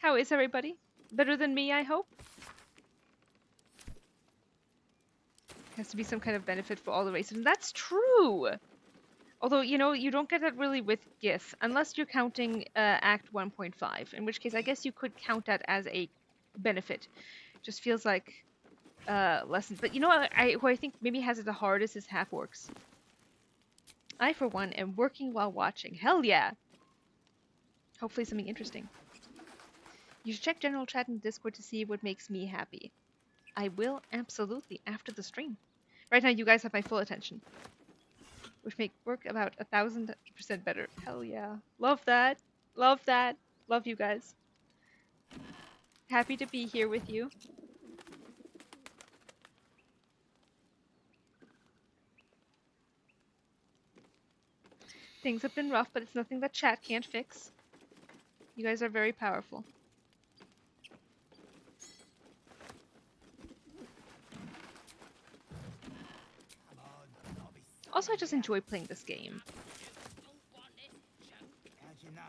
How is everybody? Better than me, I hope? Has to be some kind of benefit for all the races. And that's true! Although, you know, you don't get that really with Gith, unless you're counting Act 1.5, in which case I guess you could count that as a benefit. Just feels like lessons. But you know what, who I think maybe has it the hardest is half-orcs. I, for one, am working while watching. Hell yeah! Hopefully something interesting. You should check general chat in Discord to see what makes me happy. I will, absolutely, after the stream. Right now, you guys have my full attention. Which make work about 1,000% better. Hell yeah. Love that. Love that. Love you guys. Happy to be here with you. Things have been rough, but it's nothing that chat can't fix. You guys are very powerful. Also, I just enjoy playing this game. How'd you know?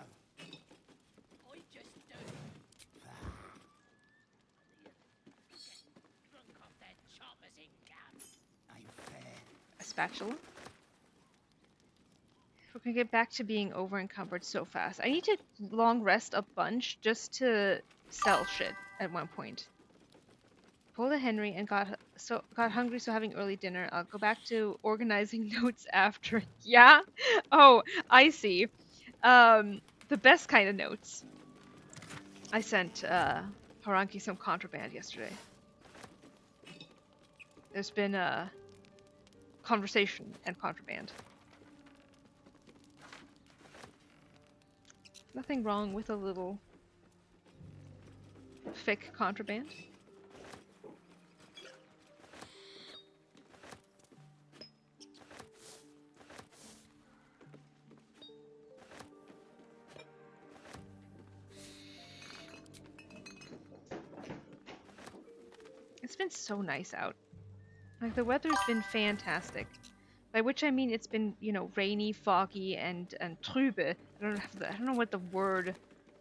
I just do. Drunk off their choppers in gun. Ain't fair. A spatula. We're gonna get back to being over encumbered so fast. I need to long rest a bunch just to sell shit at one point. Pulled a Henry and got hungry, so having early dinner. I'll go back to organizing notes after. Yeah? Oh, I see. The best kind of notes. I sent Haranki some contraband yesterday. There's been a conversation and contraband. Nothing wrong with a little fic contraband. It's been so nice out. Like, the weather's been fantastic. By which I mean it's been, you know, rainy, foggy, and trübe. I don't know what the word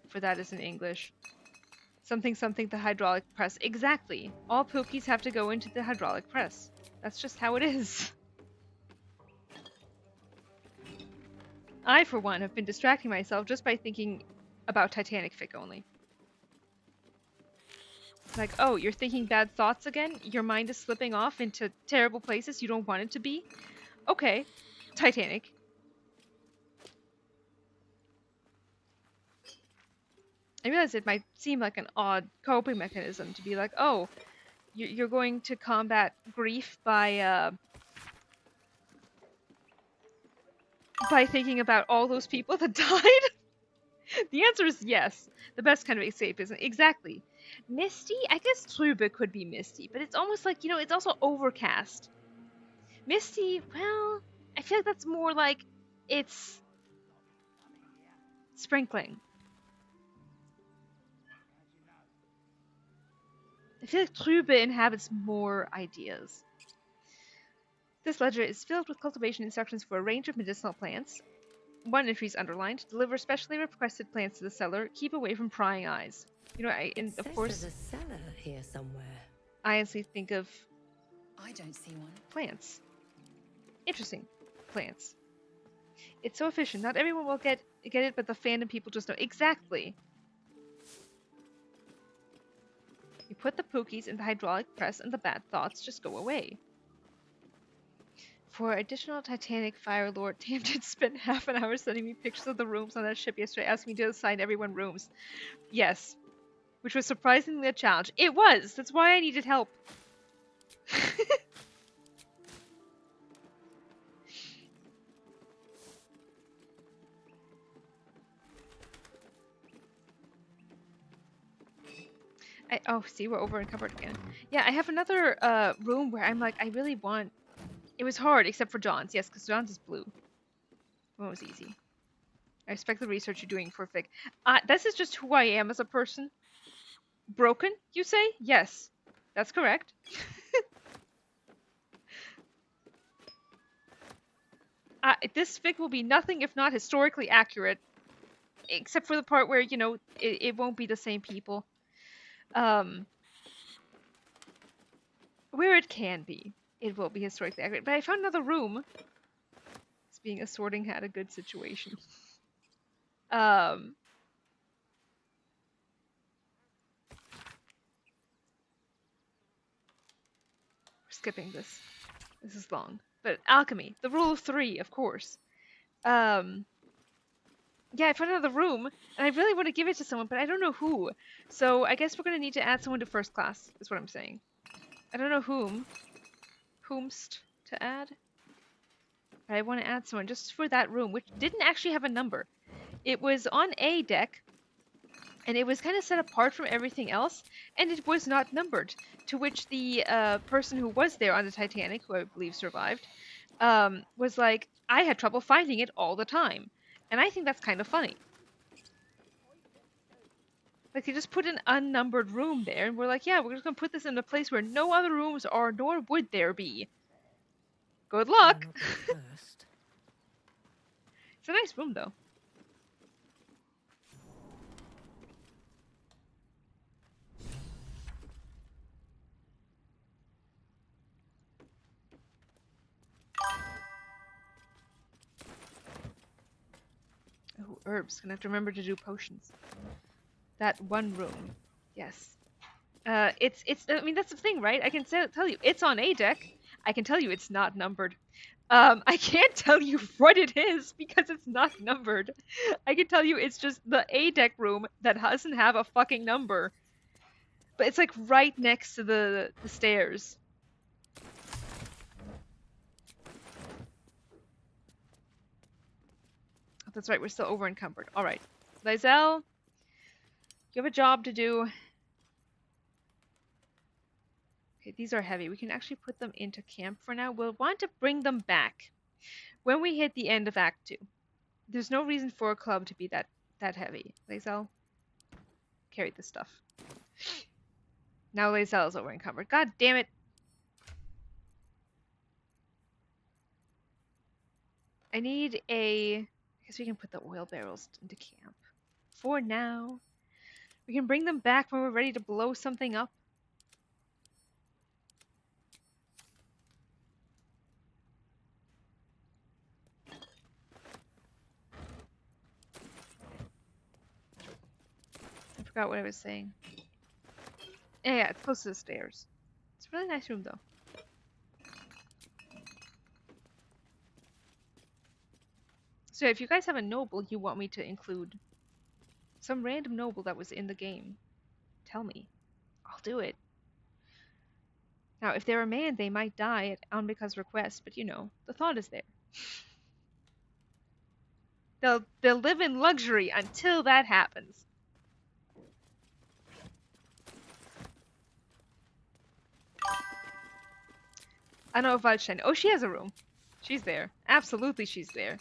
for that is in English. Something something the hydraulic press. Exactly. All Pookies have to go into the hydraulic press. That's just how it is. I, for one, have been distracting myself just by thinking about Titanic fic only. Like, oh, you're thinking bad thoughts again? Your mind is slipping off into terrible places you don't want it to be? Okay, Titanic. I realize it might seem like an odd coping mechanism to be like, oh, you're going to combat grief by thinking about all those people that died? The answer is yes. The best kind of escapism. Exactly. Misty? I guess Trübe could be misty, but it's almost like, you know, it's also overcast. Misty, well, I feel like that's more like it's sprinkling. I feel like Trübe inhabits more ideas. This ledger is filled with cultivation instructions for a range of medicinal plants. One entry is underlined. Deliver specially requested plants to the cellar. Keep away from prying eyes. You know, of course, there's a cellar here somewhere. I honestly think of I don't see one. Plants. Interesting. Plants. It's so efficient. Not everyone will get it, but the fandom people just know. Exactly. You put the Pookies in the hydraulic press and the bad thoughts just go away. For additional Titanic Fire Lord, damn it spent half an hour sending me pictures of the rooms on that ship yesterday, asking me to assign everyone rooms. Yes. Which was surprisingly a challenge. It was! That's why I needed help. Oh, see, we're over encumbered again. Yeah, I have another room where I'm like, I really want... It was hard, except for John's. Yes, because John's is blue. That one was easy. I respect the research you're doing for fic. This is just who I am as a person. Broken, you say? Yes, that's correct. This fic will be nothing if not historically accurate. Except for the part where, you know, it won't be the same people. Where it can be, it will be historically accurate. But I found another room. It's being a sorting hat a good situation. We're skipping this. This is long. But alchemy, the rule of 3, of course. Yeah, I found another room, and I really want to give it to someone, but I don't know who. So I guess we're going to need to add someone to first class, is what I'm saying. I don't know whomst to add. But I want to add someone just for that room, which didn't actually have a number. It was on A deck, and it was kind of set apart from everything else, and it was not numbered. To which the person who was there on the Titanic, who I believe survived, was like, I had trouble finding it all the time. And I think that's kind of funny. Like, they just put an unnumbered room there, and we're like, yeah, we're just going to put this in a place where no other rooms are, nor would there be. Good luck! It's a nice room, though. Oh, herbs. Gonna have to remember to do potions. That one room. Yes. I mean, that's the thing, right? I can tell you, it's on A deck. I can tell you it's not numbered. I can't tell you what it is because it's not numbered. I can tell you it's just the A deck room that doesn't have a fucking number. But it's like right next to the stairs. Oh, that's right, we're still over encumbered. Alright. Lizelle, you have a job to do. Okay, these are heavy. We can actually put them into camp for now. We'll want to bring them back when we hit the end of Act 2. There's no reason for a club to be that heavy. Lizelle, carry this stuff. Now Lizelle is over encumbered. God damn it. I need a... I guess we can put the oil barrels into camp. For now. We can bring them back when we're ready to blow something up. I forgot what I was saying. Yeah, it's close to the stairs. It's a really nice room, though. So if you guys have a noble you want me to include, some random noble that was in the game, tell me. I'll do it. Now, if they're a man, they might die at Anbika's request, but you know, the thought is there. They'll live in luxury until that happens. I know Waldstein. Oh, she has a room. She's there. Absolutely she's there.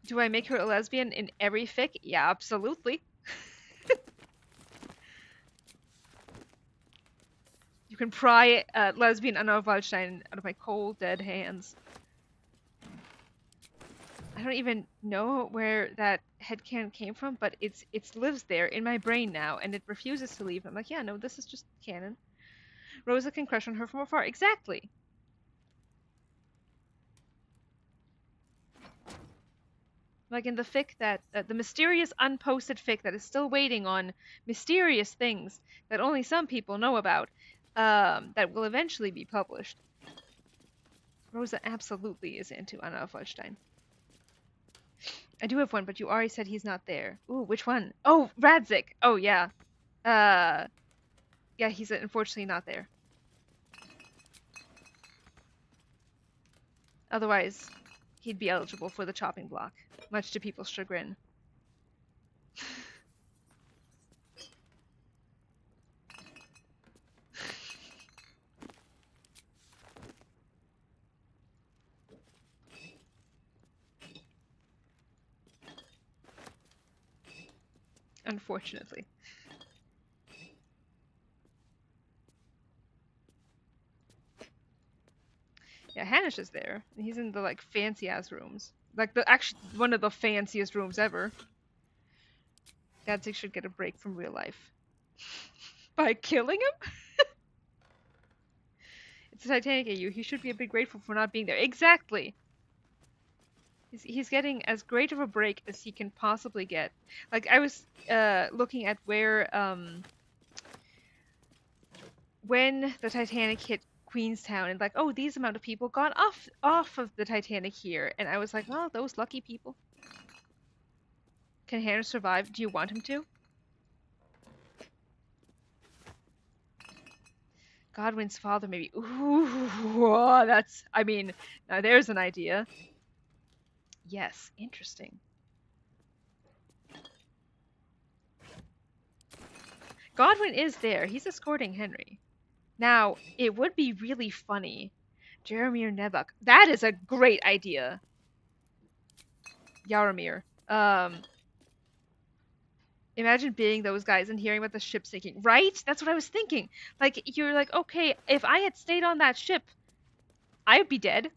Do I make her a lesbian in every fic? Yeah, absolutely. You can pry lesbian Anna Waldstein out of my cold, dead hands. I don't even know where that headcanon came from, but it lives there in my brain now, and it refuses to leave. I'm like, yeah, no, this is just canon. Rosa can crush on her from afar. Exactly. Like in the fic that, the mysterious unposted fic that is still waiting on mysterious things that only some people know about, that will eventually be published. Rosa absolutely is into Anna of Waldstein. I do have one, but you already said he's not there. Ooh, which one? Oh, Radzik! Oh, yeah. Yeah, he's unfortunately not there. Otherwise, he'd be eligible for the chopping block, much to people's chagrin. Unfortunately. Yeah, Hanish is there. He's in the like fancy ass rooms. Like actually one of the fanciest rooms ever. Danzig should get a break from real life. By killing him? It's a Titanic AU. He should be a bit grateful for not being there. Exactly! He's getting as great of a break as he can possibly get. Like, I was looking at where, when the Titanic hit Queenstown, and like, oh, these amount of people got off of the Titanic here. And I was like, well, those lucky people. Can Hannah survive? Do you want him to? Godwin's father, maybe. Ooh, that's, I mean, now there's an idea. Yes, interesting. Godwin is there. He's escorting Henry. Now, it would be really funny. Jaromir Nebuk. That is a great idea. Jaromir. Imagine being those guys and hearing about the ship sinking. Right? That's what I was thinking. Like, you're like, okay, if I had stayed on that ship, I would be dead.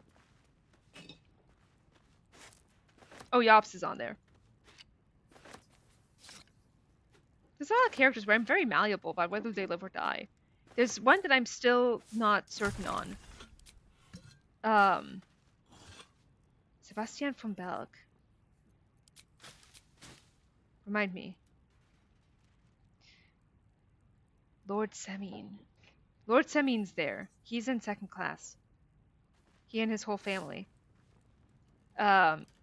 Oh, Yops is on there. There's a lot of characters where I'm very malleable about whether they live or die. There's one that I'm still not certain on. Sebastian von Belk. Remind me. Lord Semine. Lord Semine's there. He's in second class. He and his whole family.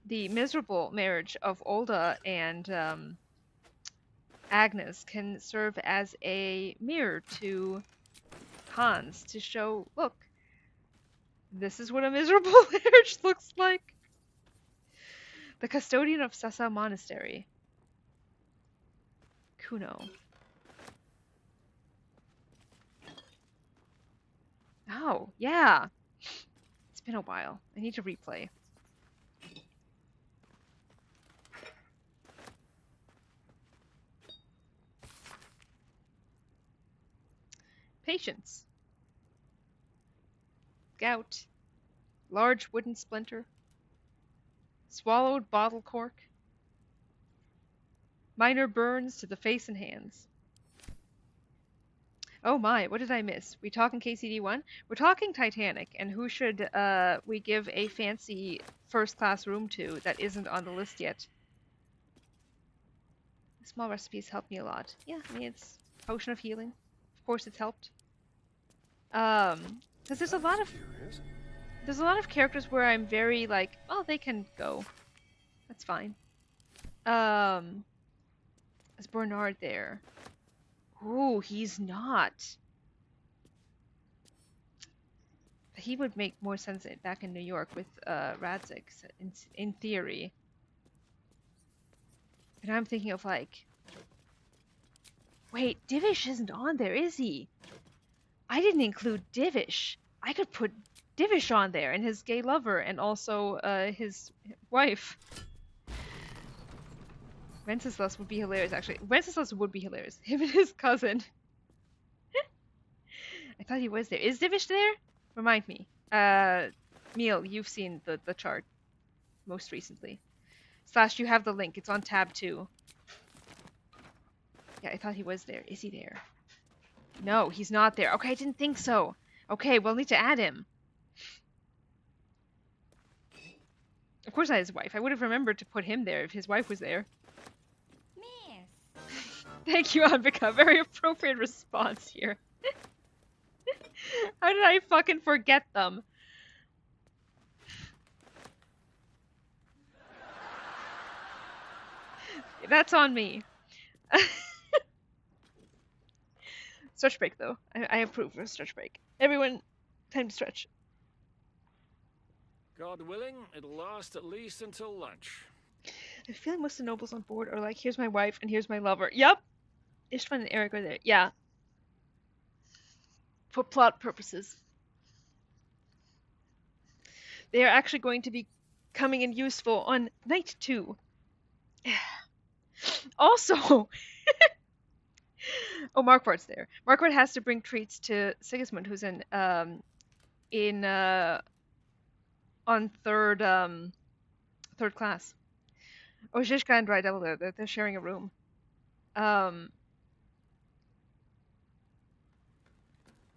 The miserable marriage of Olda and Agnes can serve as a mirror to Hans to show, look, this is what a miserable marriage looks like. The custodian of Sasa Monastery. Kuno. Oh, yeah. It's been a while. I need to replay. Patience. Gout. Large wooden splinter. Swallowed bottle cork. Minor burns to the face and hands. Oh my, what did I miss? We talking KCD1? We're talking Titanic, and who should we give a fancy first-class room to that isn't on the list yet? Small recipes help me a lot. Yeah, I mean, it's potion of healing. Of course it's helped. Because there's a lot of characters where I'm very like, oh, they can go. That's fine. Is Bernard there? Ooh, he's not. He would make more sense back in New York with Radzik, in theory. And I'm thinking of like, wait, Divish isn't on there, is he? I didn't include Divish. I could put Divish on there and his gay lover and also his wife. Wenceslas would be hilarious, actually. Wenceslas would be hilarious. Him and his cousin. I thought he was there. Is Divish there? Remind me. Neil, you've seen the chart most recently. Slash, you have the link. It's on tab 2. Yeah, I thought he was there. Is he there? No, he's not there. Okay, I didn't think so. Okay, we'll need to add him. Of course not his wife. I would have remembered to put him there if his wife was there. Thank you, Anvika. Very appropriate response here. How did I fucking forget them? That's on me. Stretch break, though. I approve of a stretch break. Everyone, time to stretch. God willing, it'll last at least until lunch. I feel like most of the nobles on board are like, here's my wife and here's my lover. Yep. Istvan and Eric are there. Yeah. For plot purposes. They are actually going to be coming in useful on night 2. Also, oh, Markvart's there. Markvart has to bring treats to Sigismund, who's on third class. Oh, Zhishka and Rydell, they're sharing a room.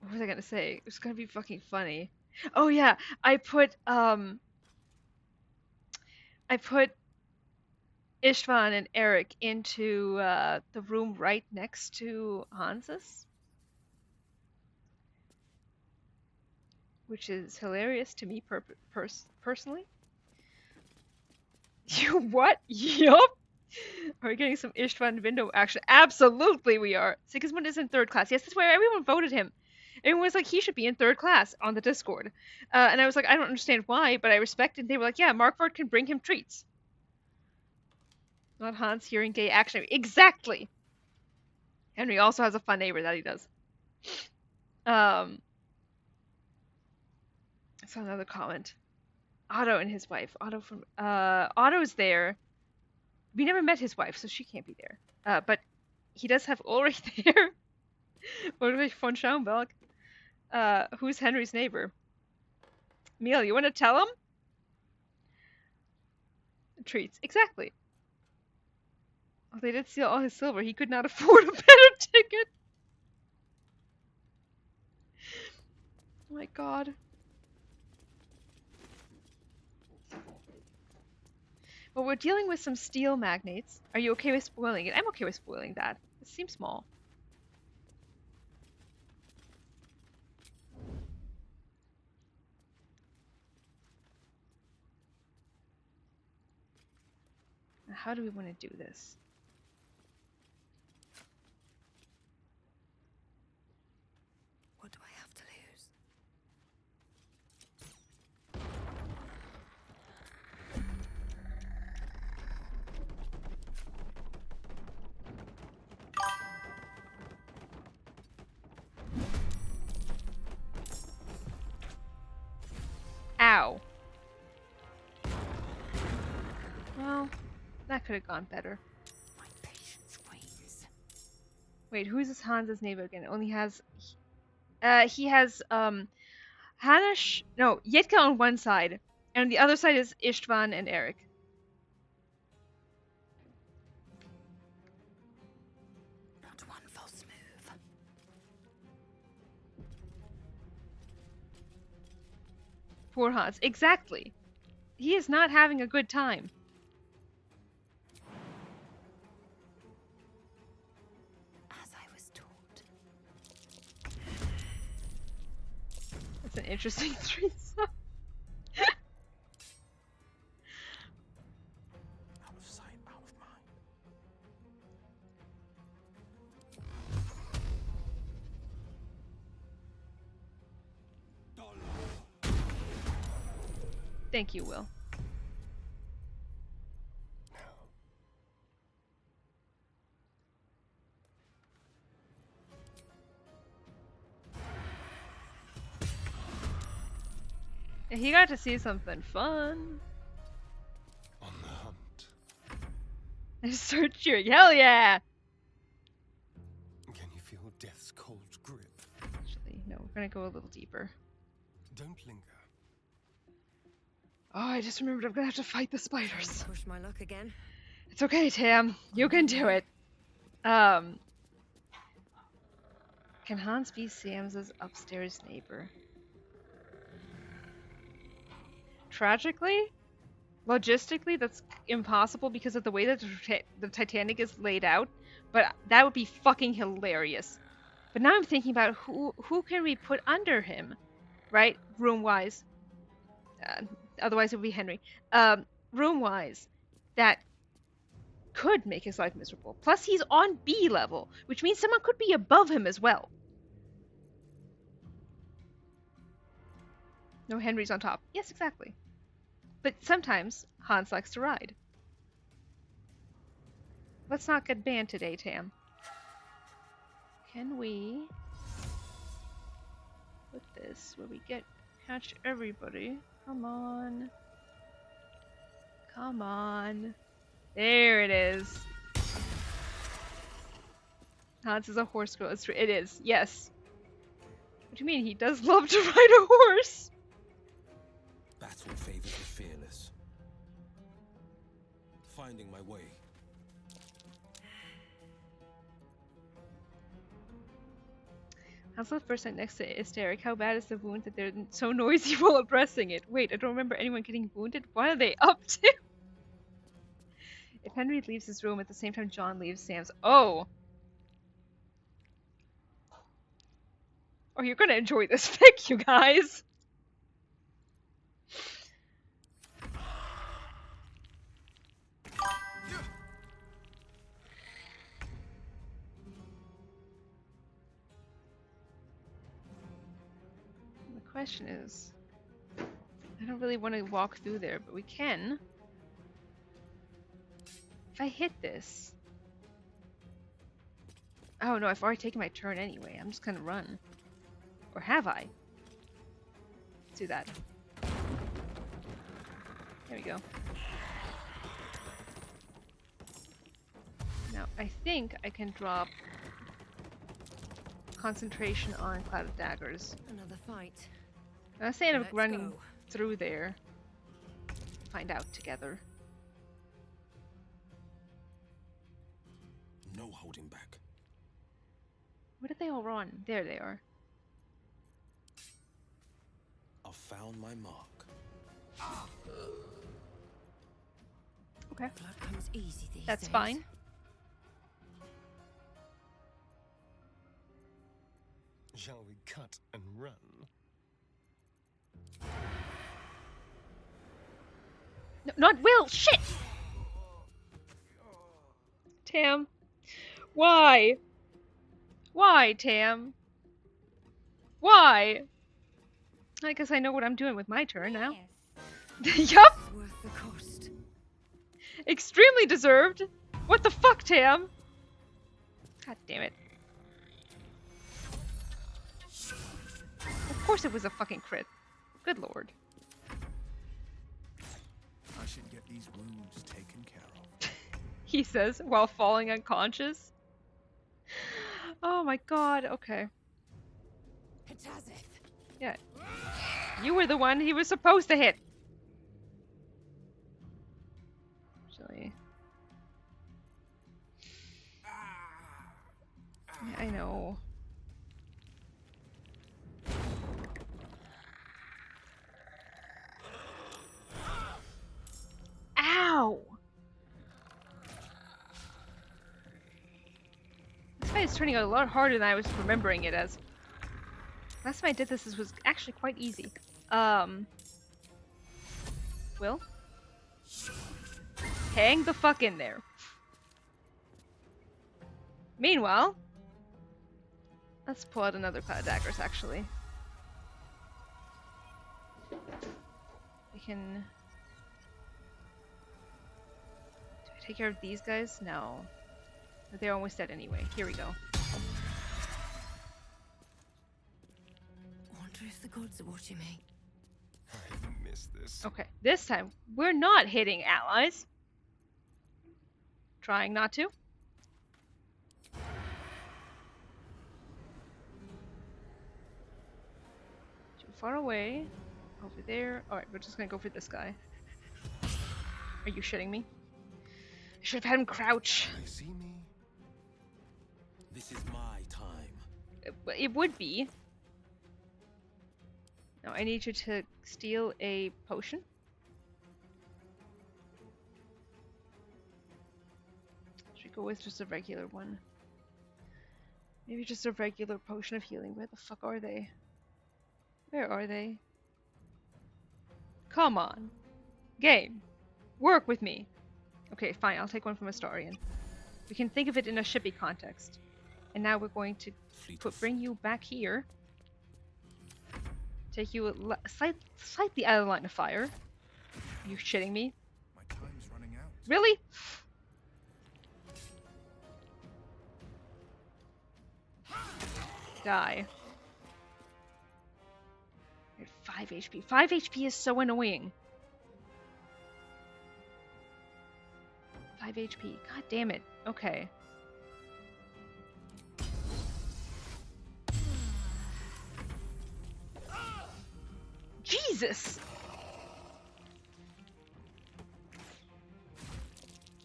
What was I gonna say? It was gonna be fucking funny. Oh yeah, I put Istvan and Eric into the room right next to Hans's, which is hilarious to me personally. You what? Yup. Are we getting some Istvan window action? Absolutely we are. Sigismund is in 3rd class. Yes, that's why everyone voted him. Everyone was like, he should be in 3rd class on the Discord. And I was like, I don't understand why, but I respect it. They were like, yeah, Markvart can bring him treats. Not Hans hearing gay action. Exactly! Henry also has a fun neighbor that he does. I saw another comment. Otto and his wife. Otto's there. We never met his wife, so she can't be there. But he does have Ulrich there. Ulrich von Schaumburg. Who's Henry's neighbor? Emil, you want to tell him? Treats. Exactly. Oh, they did steal all his silver. He could not afford a better ticket. Oh my god. Well, we're dealing with some steel magnates. Are you okay with spoiling it? I'm okay with spoiling that. It seems small. Now, how do we want to do this? What do I have to lose? Ow. Well, that could have gone better. My patience wanes. Wait, who's this Hans's neighbor again? Only has he has Hanash, no, Yitka on one side, and on the other side is Istvan and Eric. Poor Hans. Exactly. He is not having a good time. As I was taught. That's an interesting street song. Out of sight, out of mind. Thank you, Will. Yeah, he got to see something fun. On the hunt. I start cheering. Hell yeah! Can you feel death's cold grip? Actually, no, we're gonna go a little deeper. Don't linger. Oh, I just remembered I'm gonna have to fight the spiders. Push my luck again. It's okay, Tam. You can do it. Can Hans be Sam's upstairs neighbor? Tragically, logistically, that's impossible because of the way that the Titanic is laid out. But that would be fucking hilarious. But now I'm thinking about who can we put under him, right? Room-wise. Otherwise, it would be Henry. Room-wise, that could make his life miserable. Plus, he's on B level, which means someone could be above him as well. No, Henry's on top. Yes, exactly. But sometimes Hans likes to ride. Let's not get banned today, Tam. Can we put this where we catch everybody? Come on. Come on. There it is. Hans is a horse girl. It is, yes. What do you mean? He does love to ride a horse. Battle favors the fearless. Finding my way. Hans left first night next to Hysteric. How bad is the wound that they're so noisy while addressing it? Wait, I don't remember anyone getting wounded. What are they up to? If Henry leaves his room at the same time John leaves Sam's. Oh! Oh, you're gonna enjoy this fic, you guys! The question is, I don't really want to walk through there, but we can. If I hit this... Oh no, I've already taken my turn anyway. I'm just gonna run. Or have I? Let's do that. There we go. Now, I think I can drop concentration on Cloud of Daggers. Another fight. I'm saying I'm Let's running go. through there. Find out together. No holding back. Where did they all run? There they are. I've found my mark. Okay. Blood comes easy these That's days. fine. Shall we cut and run? No, not Will! Shit! Tam. Why? Why, Tam? Why? I guess I know what I'm doing with my turn now. Yup! Worth the cost. Extremely deserved! What the fuck, Tam? God damn it. Of course it was a fucking crit. Good lord. I should get these wounds taken care of. He says while falling unconscious. Oh my god, okay. Yeah. You were the one he was supposed to hit. Actually. Yeah, I know. turning out a lot harder than I was remembering it as. Last time I did this was actually quite easy. Will? Hang the fuck in there. Meanwhile, let's pull out another cloud of daggers, actually. We can... Do I take care of these guys? No. They're almost dead anyway. Here we go. I wonder if the gods are watching me. I missed this. Okay, this time we're not hitting allies. Trying not to. Too far away. Over there. Alright, we're just gonna go for this guy. Are you shitting me? I should have had him crouch. They see me. This is my time. It would be. Now I need you to steal a potion. Should we go with just a regular one? Maybe just a regular potion of healing. Where the fuck are they? Where are they? Come on. Game. Work with me. Okay, fine. I'll take one from Astarion. We can think of it in a shippy context. And now we're going to bring you back here. Take you slightly out of the line of fire. Are you shitting me? My time's running out. Really? Die. You're at 5 HP. 5 HP is so annoying. 5 HP. God damn it. Okay. Jesus!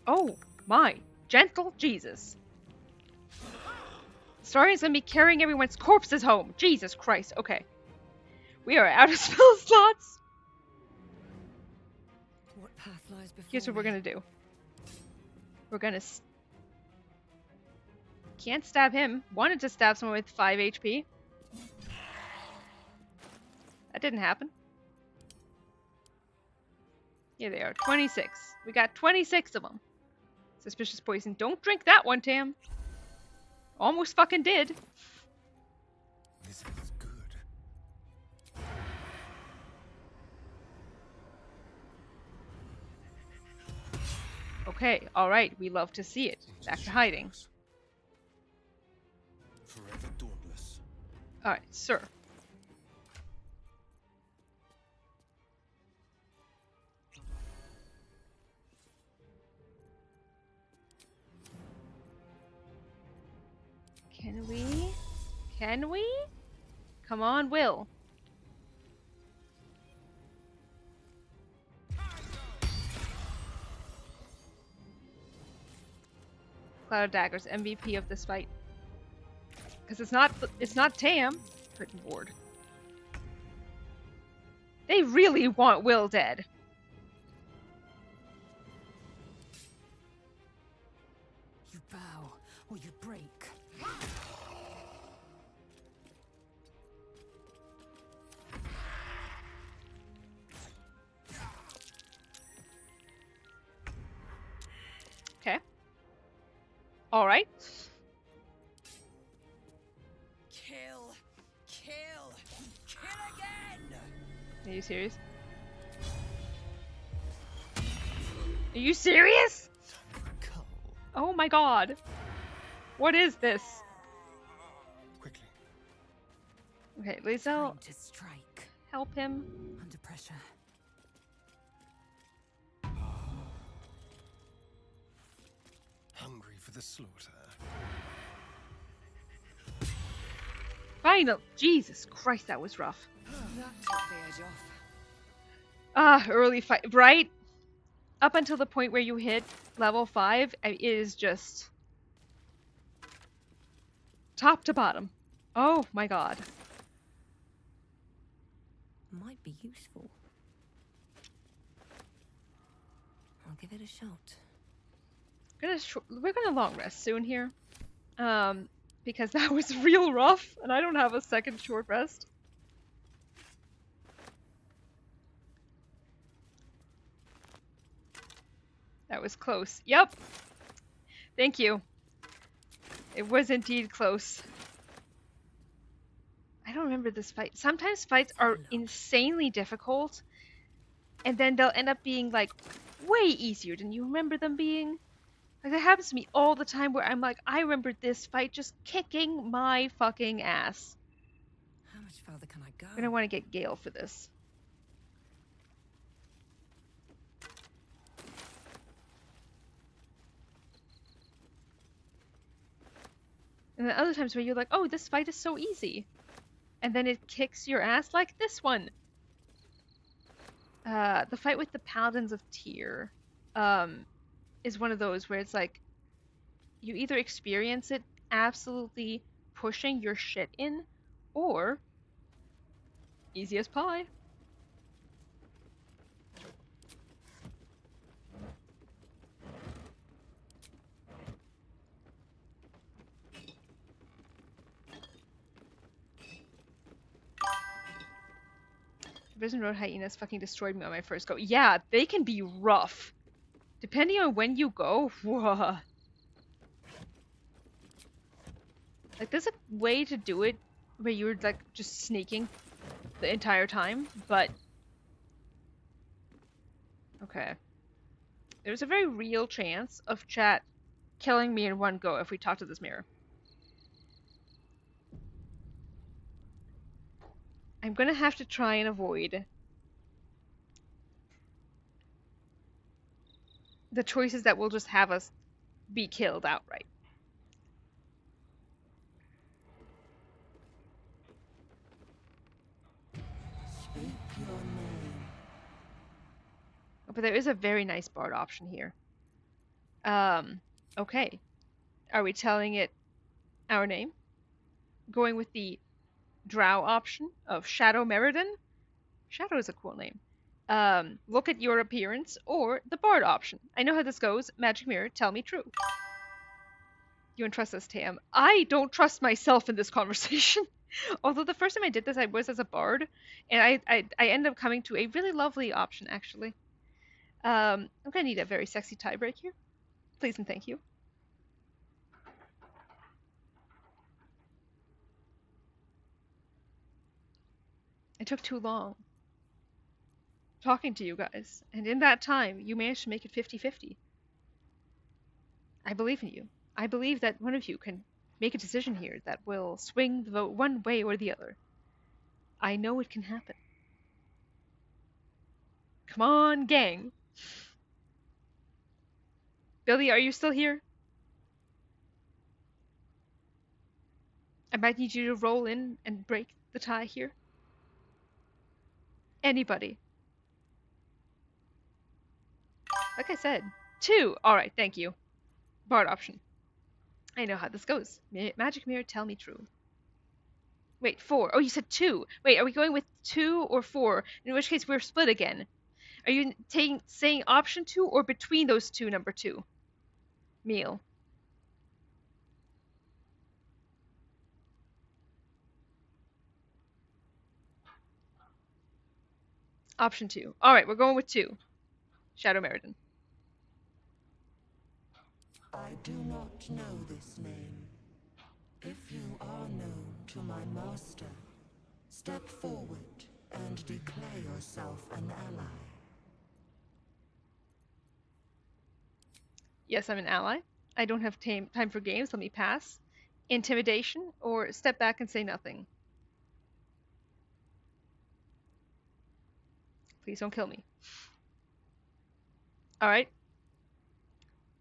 Oh my gentle Jesus. Starion's gonna be carrying everyone's corpses home. Jesus Christ. Okay. We are out of spell slots. What path lies before Here's what we're gonna do. We're gonna... Can't stab him. Wanted to stab someone with 5 HP. That didn't happen. Here they are. 26. We got 26 of them. Suspicious poison. Don't drink that one, Tam. Almost fucking did. This is good. Okay, alright. We love to see it. Back to hiding. Forever dauntless. Alright, sir. Can we? Can we? Come on, Will. Cloud of Daggers, MVP of this fight. Because it's not Tam. Curtain board. They really want Will dead. You bow or you break. Okay. All right. Kill again. Are you serious? Are you serious? Oh my god. What is this? Quickly. Okay, Lizelle, To strike help him. under pressure. Hungry for the slaughter. Final. Jesus Christ, that was rough. That took the edge off. Ah, early fight. Right? Up until the point where you hit level 5, it is just top to bottom. Oh my god. Might be useful. I'll give it a shot. We're gonna long rest soon here. because that was real rough, and I don't have a second short rest. That was close. Yep. Thank you. It was indeed close. I don't remember this fight. Sometimes fights are insanely difficult, and then they'll end up being like way easier than you remember them being. Like that happens to me all the time where I'm like, I remember this fight just kicking my fucking ass. How much farther can I go? I'm gonna want to get Gale for this. And then other times where you're like, oh, this fight is so easy. And then it kicks your ass like this one. The fight with the Paladins of Tyr is one of those where it's like, you either experience it absolutely pushing your shit in, or easy as pie. Prison Road Hyenas fucking destroyed me on my first go. Yeah, they can be rough. Depending on when you go, whoa. Like, there's a way to do it where you're, like, just sneaking the entire time, but... Okay. There's a very real chance of chat killing me in one go if we talk to this mirror. I'm gonna have to try and avoid the choices that will just have us be killed outright. Speak your name. But there is a very nice bard option here. Okay. Are we telling it our name? Going with the drow option of Shadow Meriden? Shadow is a cool name. Look at your appearance, or the bard option. I know how this goes. Magic mirror, tell me true. You don't trust us, Tam. I don't trust myself in this conversation. Although the first time I did this, I was as a bard, and I ended up coming to a really lovely option, actually. I'm gonna need a very sexy tie break here. Please and thank you. It took too long talking to you guys, and in that time, you managed to make it 50-50. I believe in you. I believe that one of you can make a decision here that will swing the vote one way or the other. I know it can happen. Come on, gang. Billy, are you still here? I might need you to roll in and break the tie here. Anybody. Like I said, 2. Alright, thank you. Bard option. I know how this goes. Magic mirror, tell me true. Wait, 4. Oh, you said 2. Wait, are we going with 2 or 4? In which case, we're split again. Are you saying option 2 or between those two, number 2? Meal. Option 2. Alright, we're going with 2. Shadow Meriden. I do not know this name. If you are known to my master, step forward and declare yourself an ally. Yes, I'm an ally. I don't have time for games, let me pass. Intimidation, or step back and say nothing. Please don't kill me. Alright.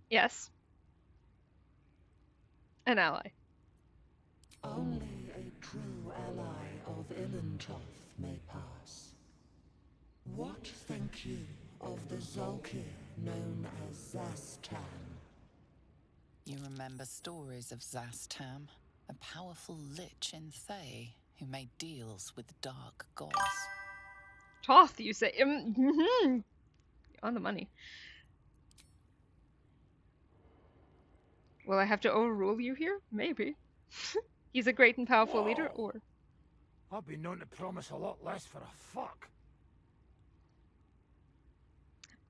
Yes. An ally. Only a true ally of Ilintoth may pass. What think you of the Zolkir known as Zastam? You remember stories of Zastam, a powerful lich in Thay who made deals with dark gods. Toth, you say? On the money. Will I have to overrule you here? Maybe. He's a great and powerful leader, or... I've been known to promise a lot less for a fuck.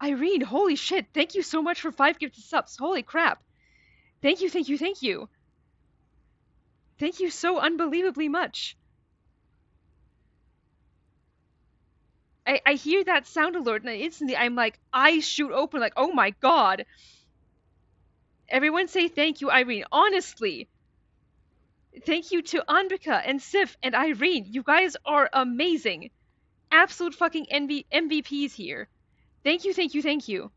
Irene, holy shit, thank you so much for 5 gifted subs. Holy crap. Thank you, thank you, thank you. Thank you so unbelievably much. I hear that sound alert and instantly I'm like, eyes shoot open like, oh my god. Everyone say thank you, Irene. Honestly. Thank you to Andrika and Sif and Irene. You guys are amazing. Absolute fucking MVPs here. Thank you, thank you, thank you.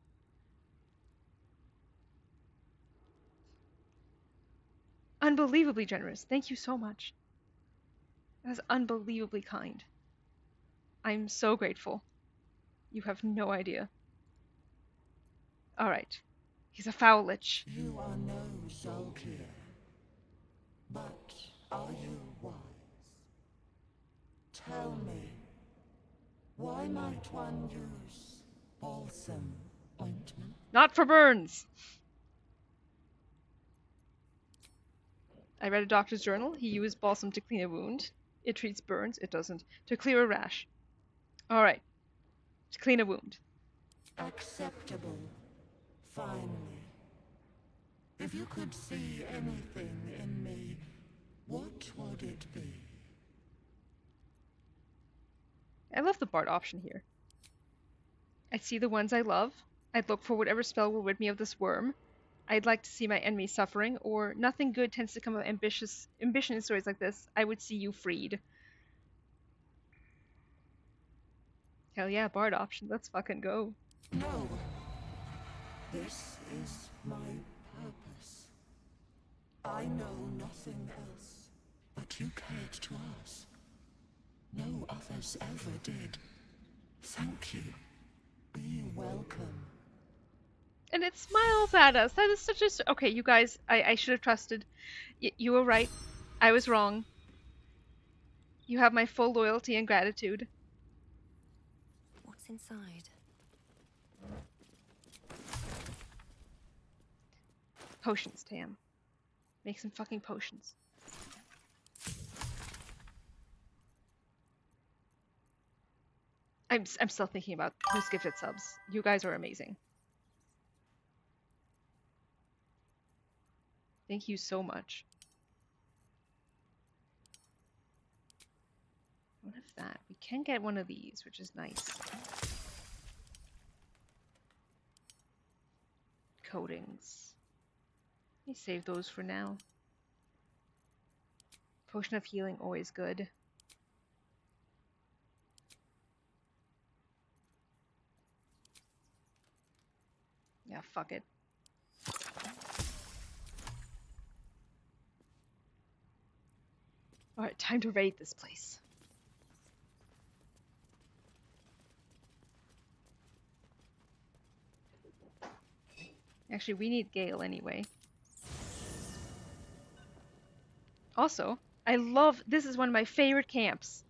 Unbelievably generous. Thank you so much. That's unbelievably kind. I'm so grateful. You have no idea. Alright. He's a foul lich. You are no Zolkir, but are you wise? Tell me, why might one use balsam ointment? Not for burns! I read a doctor's journal. He used balsam to clean a wound. It treats burns. It doesn't. To clear a rash. Alright. To clean a wound. Acceptable. Finally. If you could see anything in me, what would it be? I love the bard option here. I'd see the ones I love. I'd look for whatever spell will rid me of this worm. I'd like to see my enemy suffering, or nothing good tends to come of ambition in stories like this. I would see you freed. Hell yeah, bard option. Let's fucking go. No. This is my purpose. I know nothing else, but you cared to us. No others ever did. Thank you. Be welcome. And it smiles at us. That is such a... Okay, you guys, I should have trusted. You were right. I was wrong. You have my full loyalty and gratitude. What's inside? Potions, Tam. Make some fucking potions. I'm still thinking about who's gifted subs. You guys are amazing. Thank you so much. What is that? We can get one of these, which is nice. Coatings. Let me save those for now. Potion of healing, always good. Yeah, fuck it. Alright, time to raid this place. Actually, we need Gale anyway. Also, I love... This is one of my favorite camps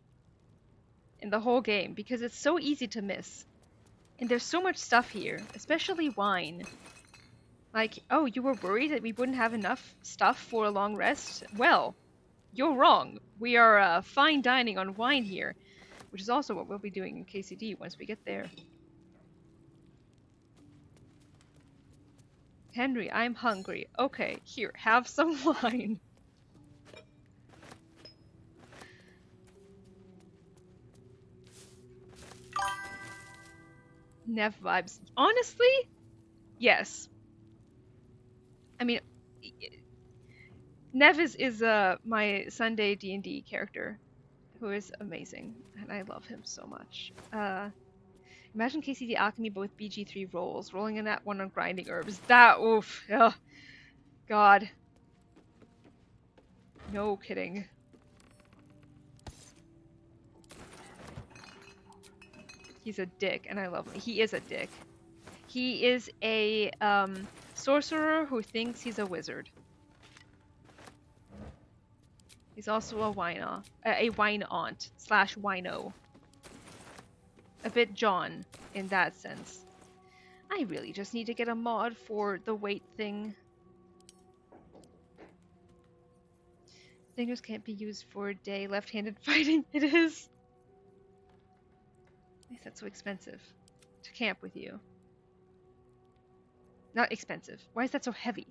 in the whole game because it's so easy to miss. And there's so much stuff here, especially wine. Like, oh, you were worried that we wouldn't have enough stuff for a long rest? Well, you're wrong. We are fine dining on wine here, which is also what we'll be doing in KCD once we get there. Henry, I'm hungry. Okay, here, have some wine. Nev vibes. Honestly? Yes. I mean, Nev is my Sunday D&D character, who is amazing, and I love him so much. Imagine KCD Alchemy but with BG3 rolls, rolling in that one on grinding herbs. That, oof, ugh, God. No kidding. He's a dick, and I love him. He is a dick. He is a sorcerer who thinks he's a wizard. He's also a wine-aunt / wino. A bit John in that sense. I really just need to get a mod for the weight thing. Fingers can't be used for day left-handed fighting. It is. Why is that so expensive to camp with you? Not expensive. Why is that so heavy?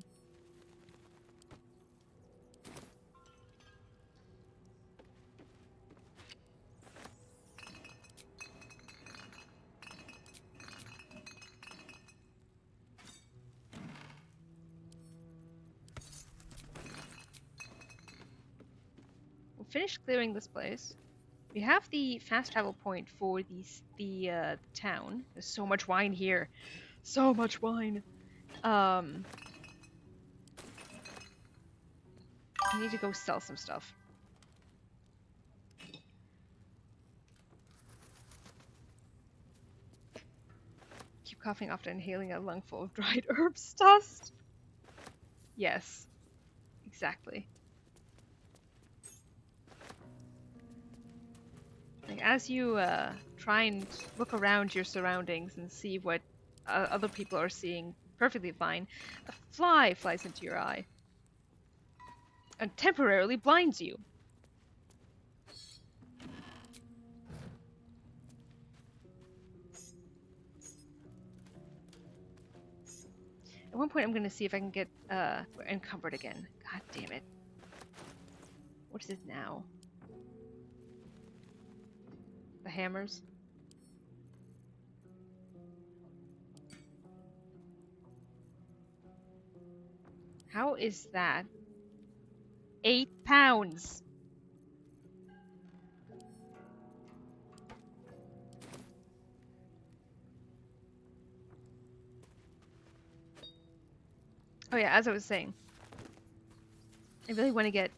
We'll finish clearing this place. We have the fast travel point for the town. There's so much wine here. So much wine. I need to go sell some stuff. Keep coughing after inhaling a lungful of dried herbs dust. Yes, exactly. Like, as you try and look around your surroundings and see what other people are seeing perfectly fine, a fly flies into your eye and temporarily blinds you. At one point I'm going to see if I can get encumbered again. God damn it. What is it now? The hammers? How is that? 8 pounds! Oh yeah, as I was saying, I really want to get,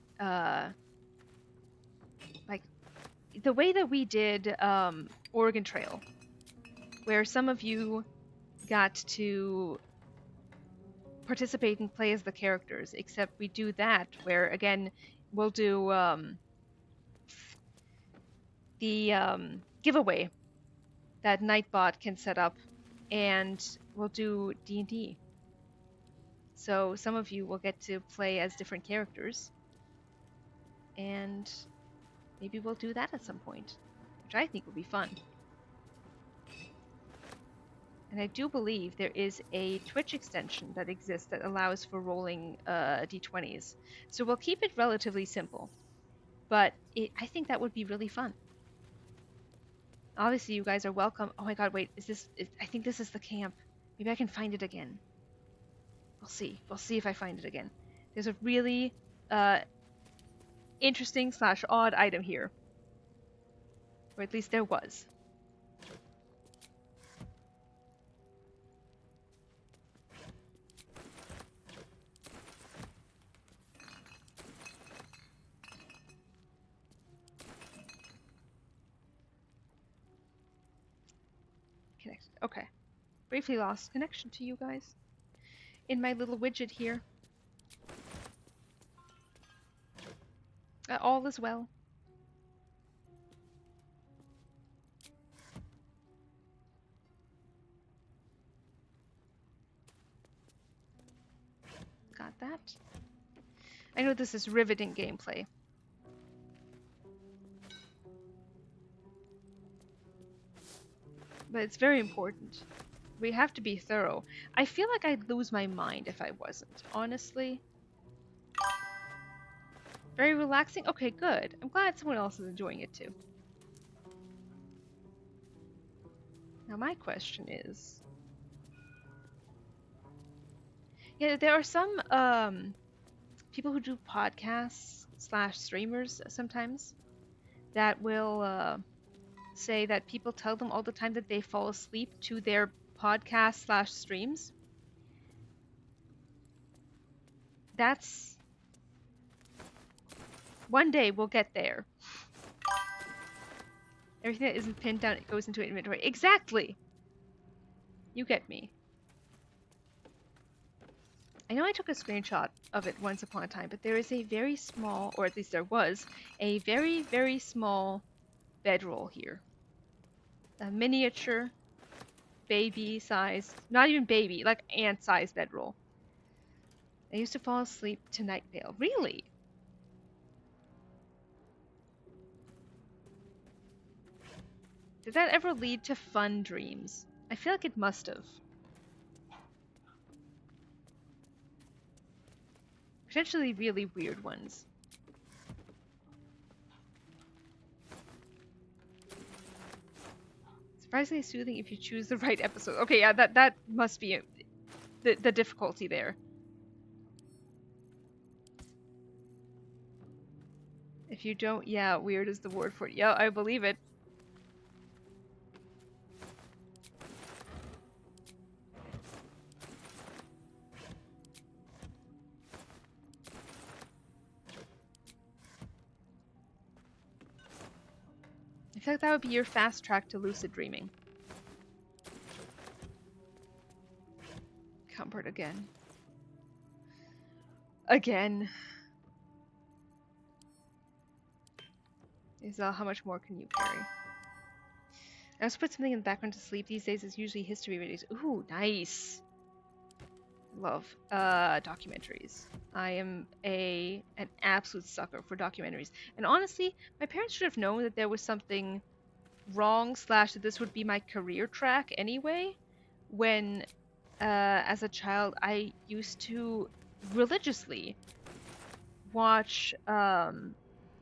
like, the way that we did Oregon Trail, where some of you got to participate and play as the characters, except we do that where, again, we'll do the giveaway that Nightbot can set up, and we'll do D&D. So some of you will get to play as different characters, and maybe we'll do that at some point, which I think would be fun. And I do believe there is a Twitch extension that exists that allows for rolling d20s. So we'll keep it relatively simple, but I think that would be really fun. Obviously, you guys are welcome. Oh my god, wait, I think this is the camp. Maybe I can find it again. We'll see. We'll see if I find it again. There's a really interesting / odd item here. Or at least there was. Connected. Okay. Briefly lost connection to you guys. In my little widget here. All is well. Got that. I know this is riveting gameplay. But it's very important. We have to be thorough. I feel like I'd lose my mind if I wasn't, honestly. Very relaxing? Okay, good. I'm glad someone else is enjoying it too. Now my question is... Yeah, there are some people who do podcasts / streamers sometimes that will say that people tell them all the time that they fall asleep to their podcasts / streams. That's... One day we'll get there. Everything that isn't pinned down, it goes into inventory. Exactly! You get me. I know I took a screenshot of it once upon a time, but there is a very small, or at least there was, a very, very small bedroll here. A miniature, baby-sized, not even baby, like ant-sized bedroll. I used to fall asleep to Night Vale. Really? Did that ever lead to fun dreams? I feel like it must have. Potentially really weird ones. Surprisingly soothing if you choose the right episode. Okay, yeah, that must be the difficulty there. If you don't, yeah, weird is the word for it. Yeah, I believe it. I feel like that would be your fast track to lucid dreaming. Comfort again. Again. Isabel, how much more can you carry? I also put something in the background to sleep. These days it's usually history videos. Ooh, nice. Love documentaries. I am an absolute sucker for documentaries. And honestly, my parents should have known that there was something wrong / that this would be my career track anyway. When, as a child, I used to religiously watch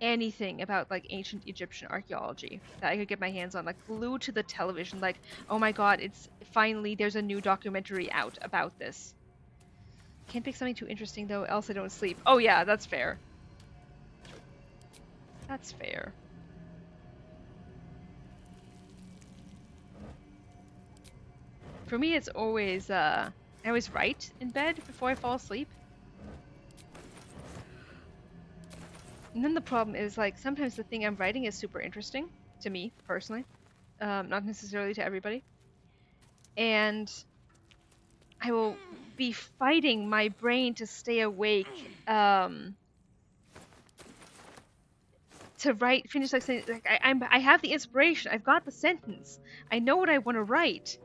anything about like ancient Egyptian archaeology that I could get my hands on, like glued to the television, like, oh my god, it's finally there's a new documentary out about this. Can't pick something too interesting though, else I don't sleep. Oh yeah, that's fair. That's fair. For me, it's always I always write in bed before I fall asleep. And then the problem is, like, sometimes the thing I'm writing is super interesting to me personally, not necessarily to everybody. And I will be fighting my brain to stay awake, to finish like saying, like I have the inspiration, I've got the sentence, I know what I want to write,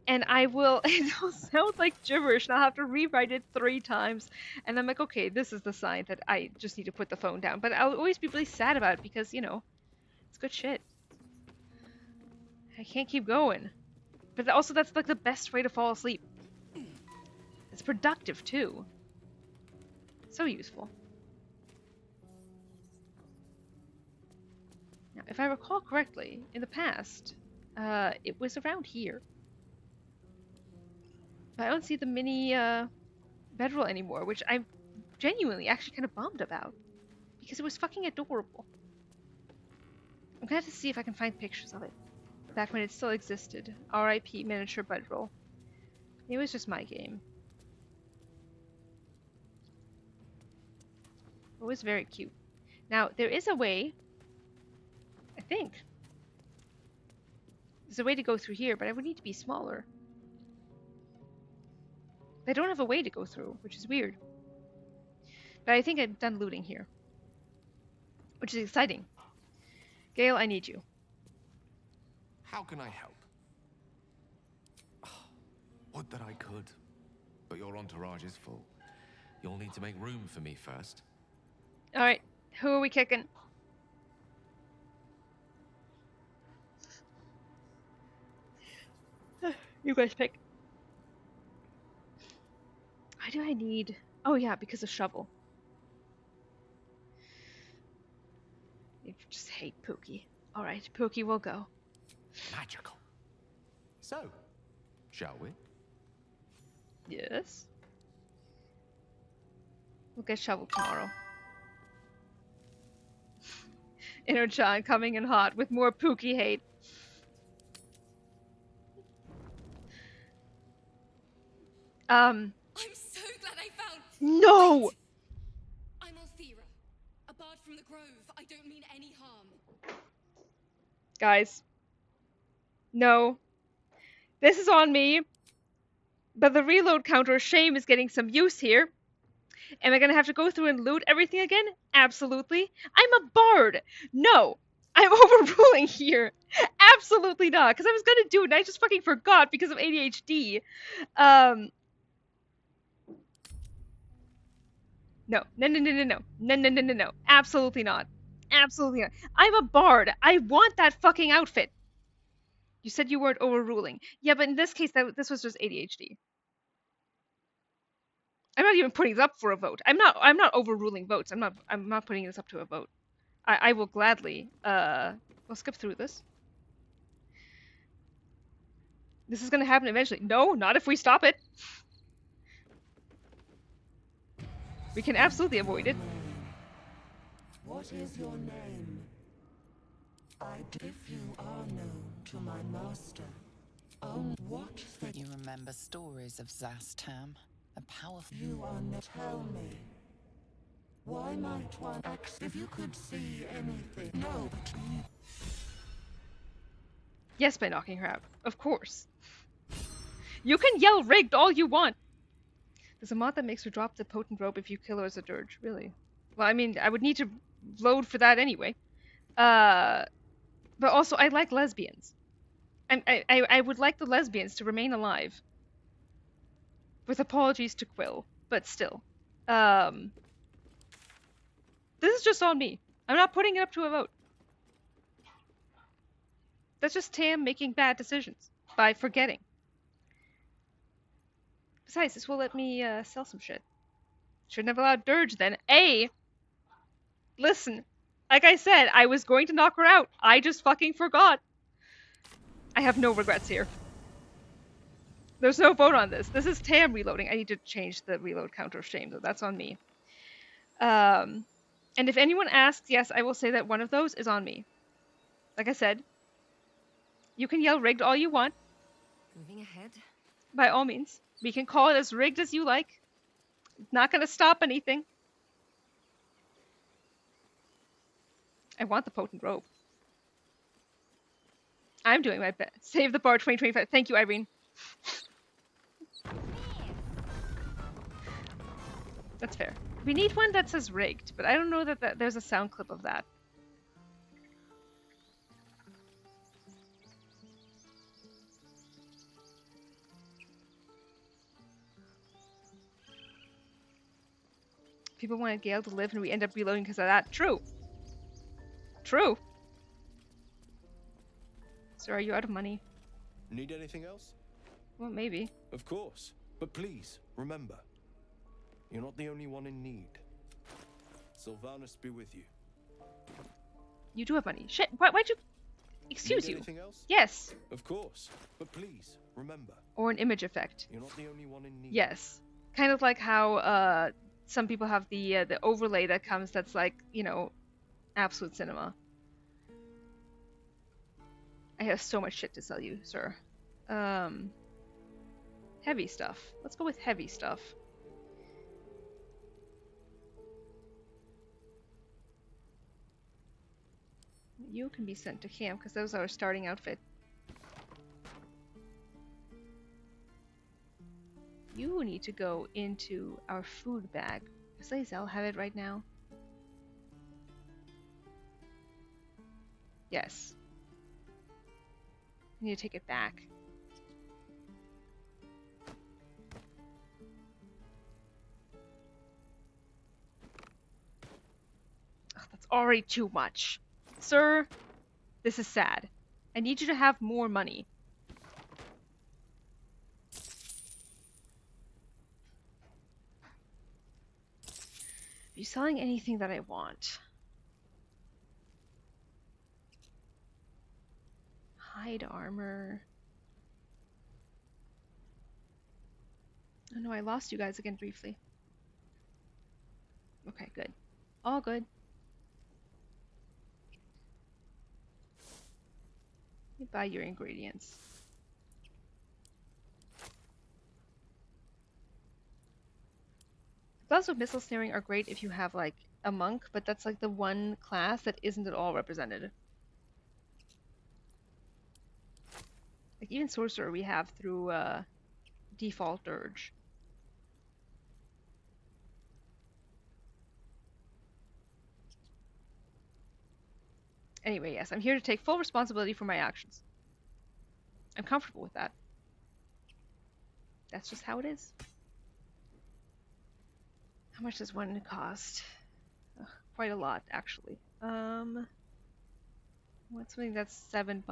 and it'll sound like gibberish, and I'll have to rewrite it 3 times, and I'm like, okay, this is the sign that I just need to put the phone down. But I'll always be really sad about it because, you know, it's good shit. I can't keep going. But also, that's like the best way to fall asleep. It's productive too. So useful. Now, if I recall correctly, in the past, it was around here. But I don't see the mini bedroll anymore, which I'm genuinely actually kind of bummed about, because it was fucking adorable. I'm gonna have to see if I can find pictures of it back when it still existed. R.I.P. miniature bedroll. It was just my game. It was very cute. Now, there is a way, I think. There's a way to go through here, but I would need to be smaller. I don't have a way to go through, which is weird. But I think I'm done looting here, which is exciting. Gale, I need you. How can I help? Would that I could, but your entourage is full. You'll need to make room for me first. Alright, who are we kicking? You guys pick. Why do I need... Oh yeah, because of shovel. You just hate Pookie. Alright, Pookie will go. Magical. So, shall we? Yes. We'll get shovel tomorrow. Inner John coming in hot with more Pookie hate. I'm so glad I found. No! Wait. I'm Althera, a bard from the Grove. I don't mean any harm. Guys. No. This is on me. But the reload counter, shame, is getting some use here. Am I gonna have to go through and loot everything again? Absolutely. I'm a bard. No. I'm overruling here. Absolutely not. Because I was gonna do it and I just fucking forgot because of ADHD. No. No. Absolutely not. Absolutely not. I'm a bard. I want that fucking outfit. You said you weren't overruling. Yeah, but in this case, this was just ADHD. I'm not even putting this up for a vote. I'm not overruling votes. I'm not putting this up to a vote. I will gladly we'll skip through this. This is gonna happen eventually. No, not if we stop it. We can absolutely avoid it. What is your name? If you are known to my master, what thing? You remember stories of Zastam, a powerful... You are not tell me. Why might one ask if you could see anything? No, but Yes, by knocking her out. Of course. You can yell rigged all you want. There's a mod that makes her drop the potent rope if you kill her as a dirge. Really? Well, I mean, I would need to load for that anyway. But also, I like lesbians. I would like the lesbians to remain alive. With apologies to Quill, but still. This is just on me. I'm not putting it up to a vote. That's just Tam making bad decisions by forgetting. Besides, this will let me sell some shit. Shouldn't have allowed Dirge then. Listen, like I said, I was going to knock her out. I just fucking forgot. I have no regrets here. There's no vote on this. This is Tam reloading. I need to change the reload counter of shame, though. That's on me. And if anyone asks, yes, I will say that one of those is on me. Like I said, you can yell rigged all you want. Moving ahead. By all means. We can call it as rigged as you like. It's not going to stop anything. I want the potent rope. I'm doing my best. Save the bar 2025. Thank you, Irene. That's fair. We need one that says rigged, but I don't know that there's a sound clip of that. People wanted Gale to live and we end up reloading because of that. True. True. So are you out of money? Need anything else? Well, maybe. Of course. But please, remember, you're not the only one in need. Sylvanus be with you. You do have money. Shit, why'd you... Excuse you. Anything else? Yes. Of course. But please, remember. Or an image effect. You're not the only one in need. Yes. Kind of like how some people have the overlay that comes that's like, you know, absolute cinema. I have so much shit to sell you, sir. Heavy stuff. Let's go with heavy stuff. You can be sent to camp because those are our starting outfit. You need to go into our food bag. Besides, I'll have it right now. Yes. I need to take it back. Ugh, that's already too much. Sir, this is sad. I need you to have more money. Are you selling anything that I want? Hide armor. Oh no, I lost you guys again briefly. Okay, good. All good. Let me buy your ingredients. Gloves of missile snaring are great if you have like a monk, but that's like the one class that isn't at all represented. Like even sorcerer we have through default dirge. Anyway, yes, I'm here to take full responsibility for my actions. I'm comfortable with that. That's just how it is. How much does one cost? Ugh, quite a lot, actually. What's something that's $7?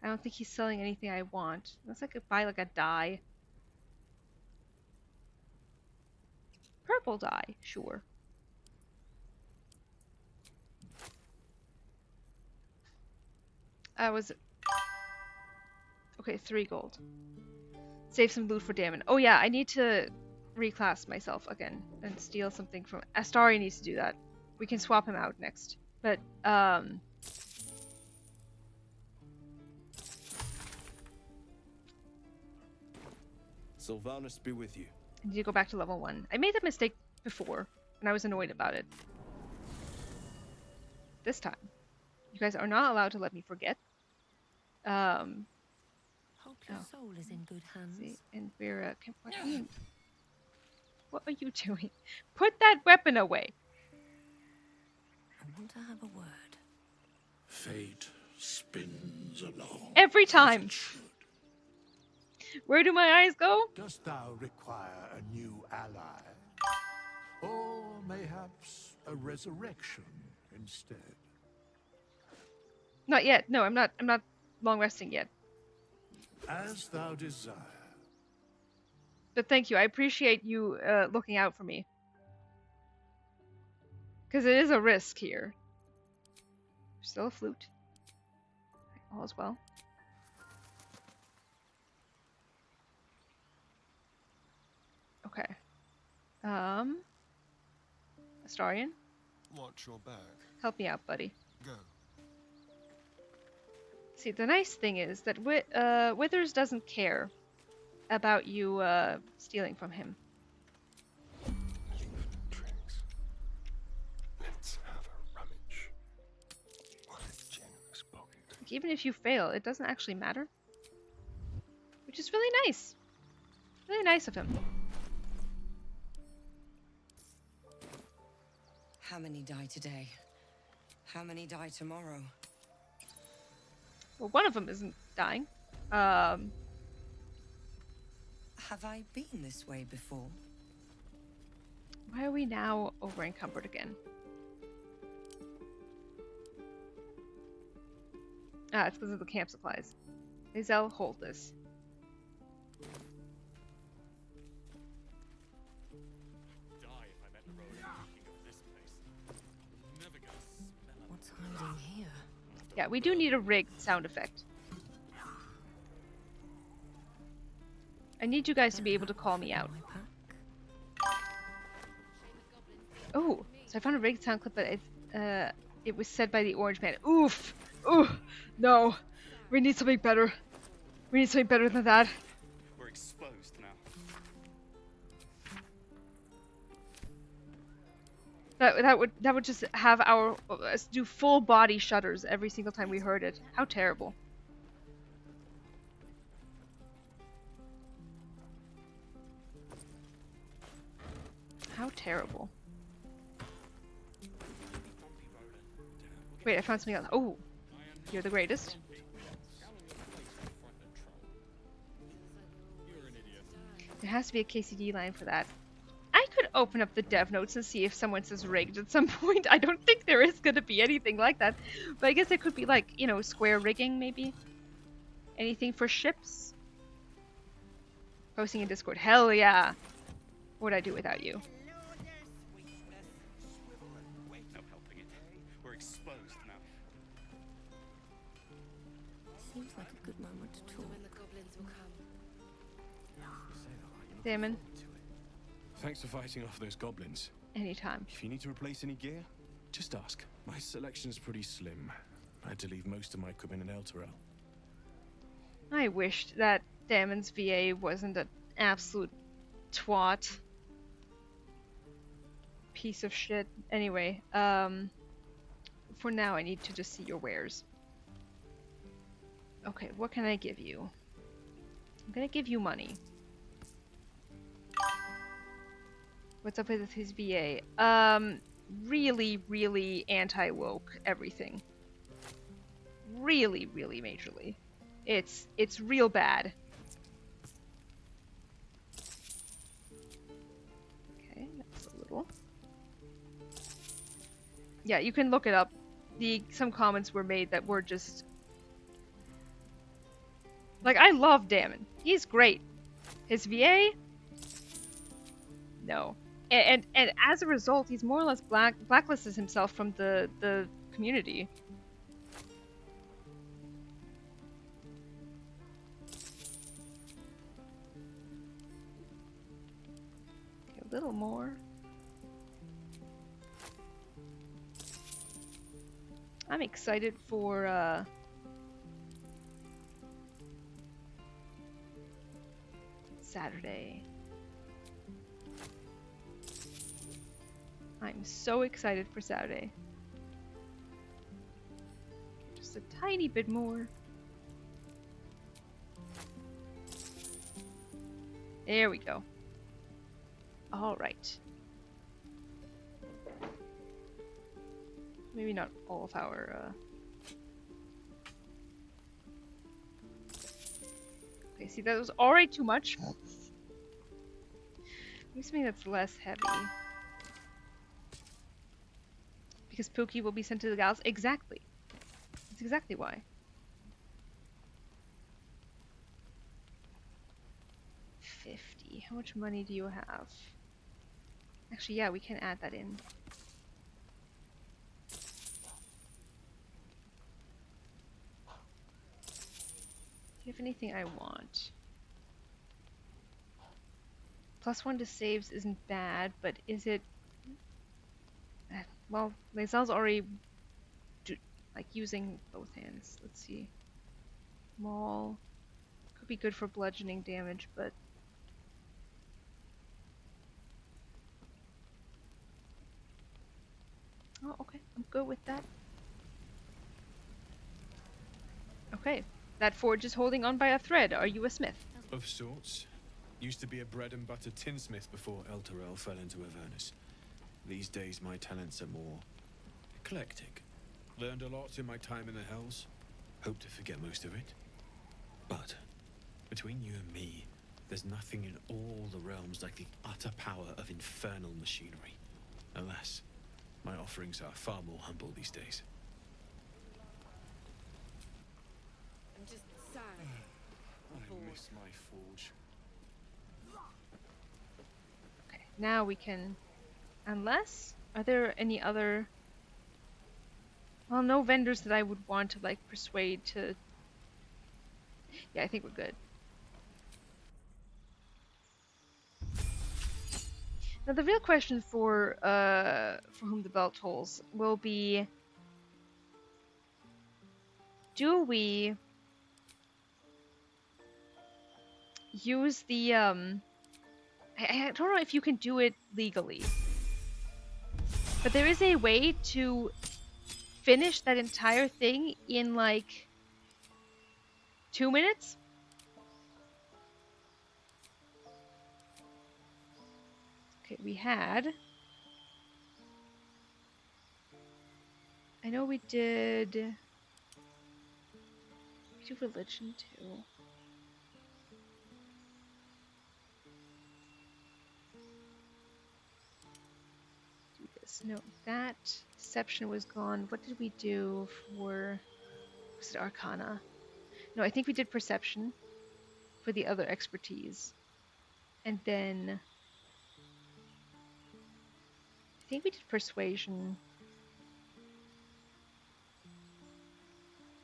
I don't think he's selling anything I want. Unless I could buy like a dye. Purple dye, sure. I was... Okay, 3 gold. Save some loot for Damon. Oh yeah, I need to reclass myself again and steal something from... Astari needs to do that. We can swap him out next. But, Sylvanus be with you. I need to go back to level 1. I made that mistake before, and I was annoyed about it. This time. You guys are not allowed to let me forget. Hope your soul is in good hands. See, and we're, what are you doing? Put that weapon away. I want to have a word. Fate spins along. Every time. Where do my eyes go? Dost thou require a new ally? Or mayhaps a resurrection instead? Not yet. No, I'm not long resting yet. As thou desire. But thank you. I appreciate you looking out for me. Because it is a risk here. Still a flute. All is well. Okay. Astarion? Watch your back. Help me out, buddy. Go. See, the nice thing is that Withers doesn't care about you stealing from him. Let's have a rummage. What a generous pocket. Like, even if you fail, it doesn't actually matter. Which is really nice. Really nice of him. How many die today? How many die tomorrow? Well, one of them isn't dying. Have I been this way before? Why are we now over encumbered again? Ah, it's because of the camp supplies. Hazel, hold this. What's hiding here? Yeah, we do need a rigged sound effect. I need you guys to be able to call me out. Oh, so I found a rigged sound clip, but it was said by the Orange Man. Oof! Ooh! No! We need something better. We need something better than that. We're exposed now. That would just have us do full body shudders every single time we heard it. How terrible. How terrible. Wait, I found something else. Oh, you're the greatest. There has to be a KCD line for that. I could open up the dev notes and see if someone says rigged at some point. I don't think there is going to be anything like that. But I guess it could be like, you know, square rigging maybe. Anything for ships? Posting in Discord. Hell yeah. What would I do without you? No helping it. We're exposed now. Seems like a good moment to talk. When the goblins will come. Damon. Thanks for fighting off those goblins. Anytime. If you need to replace any gear, just ask. My selection's pretty slim. I had to leave most of my equipment in Elturel. I wished that Damon's VA wasn't an absolute twat. Piece of shit. Anyway, for now I need to just see your wares. Okay, what can I give you? I'm gonna give you money. What's up with his VA? Really, really anti-woke everything. Really, really majorly. It's real bad. Okay, that's a little. Yeah, you can look it up. Some comments were made that were just Like, I love Damon. He's great. His VA? No. And as a result, he's more or less blacklisted himself from the community. Okay, a little more. I'm excited for Saturday. I'm so excited for Saturday. Just a tiny bit more. There we go. All right. Maybe not all of our. Okay, see, that was already too much. Maybe something that's less heavy. Because Pookie will be sent to the gals. Exactly. That's exactly why. 50. How much money do you have? Actually, yeah, we can add that in. Do you have anything I want? +1 to saves isn't bad, but is it... Well, Lae'zel's already like using both hands. Let's see. Maul could be good for bludgeoning damage, but oh, okay, I'm good with that. Okay, that forge is holding on by a thread. Are you a smith? Of sorts. Used to be a bread and butter tinsmith before Elturel fell into Avernus. These days my talents are more eclectic. Learned a lot in my time in the Hells. Hope to forget most of it. But between you and me, there's nothing in all the realms like the utter power of infernal machinery. Alas, my offerings are far more humble these days. I'm just sad. I miss my forge. Okay, now we can... Unless... Are there any other... Well, no vendors that I would want to, like, persuade to... Yeah, I think we're good. Now, the real question for whom the bell tolls will be... Do we... use the, I don't know if you can do it legally. But there is a way to finish that entire thing in, like, 2 minutes? Okay, we had... I know we did... We do religion, too. Do this. No, that deception was gone. What did we do for... Was it Arcana? No, I think we did perception for the other expertise. And then... I think we did persuasion.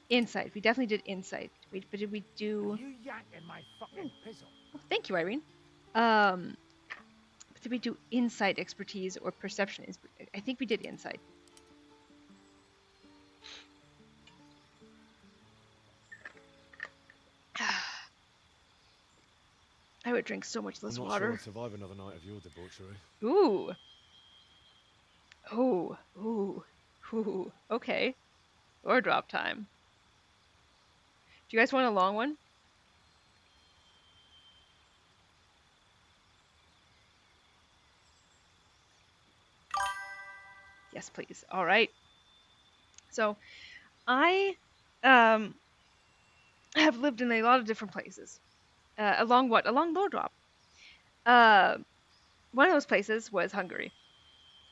Insight. We definitely did insight. Wait, but did we do... You yanking my fucking pizzle. Oh, thank you, Irene. But did we do insight expertise or perception? I think we did insight. I would drink so much less I'm not water. sure I'd survive another night of your debauchery. Ooh. Ooh. Ooh. Ooh. Okay. Or drop time. Do you guys want a long one? Yes, please. All right. So, I have lived in a lot of different places. Along what? Along Lordrop. One of those places was Hungary.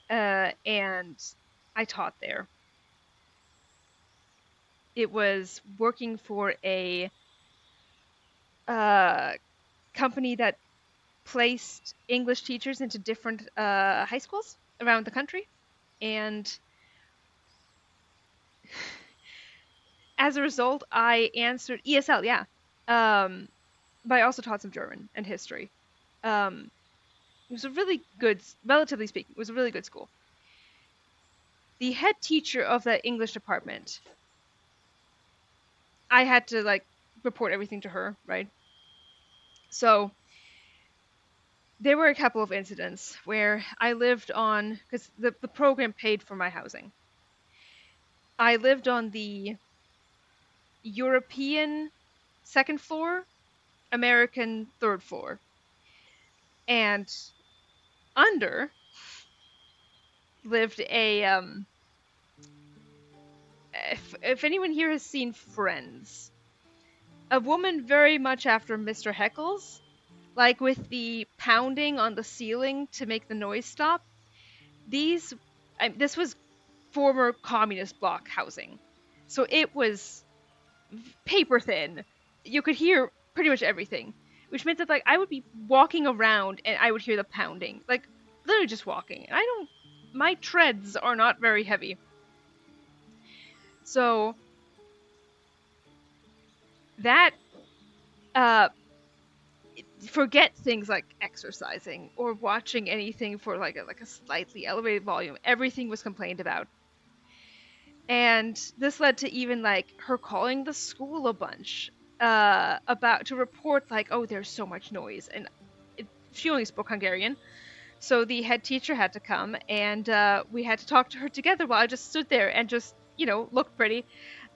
And I taught there. It was working for a company that placed English teachers into different high schools around the country, and as a result, I answered ESL. Yeah, but I also taught some German and history. It was a really good, relatively speaking, it was a really good school. The head teacher of the English department, I had to like report everything to her, right? So there were a couple of incidents where I lived on, because the program paid for my housing. I lived on the European second floor, American third floor. And under lived a if anyone here has seen Friends, a woman very much after Mr. Heckles, like with the pounding on the ceiling to make the noise stop. This was former communist bloc housing, so it was paper thin. You could hear pretty much everything, which meant that like I would be walking around and I would hear the pounding, like literally just walking. And my treads are not very heavy, so that forget things like exercising or watching anything for like a slightly elevated volume. Everything was complained about. And this led to even like her calling the school a bunch about to report like, oh, there's so much noise. And she only spoke Hungarian, so the head teacher had to come, and we had to talk to her together while I just stood there and just looked pretty,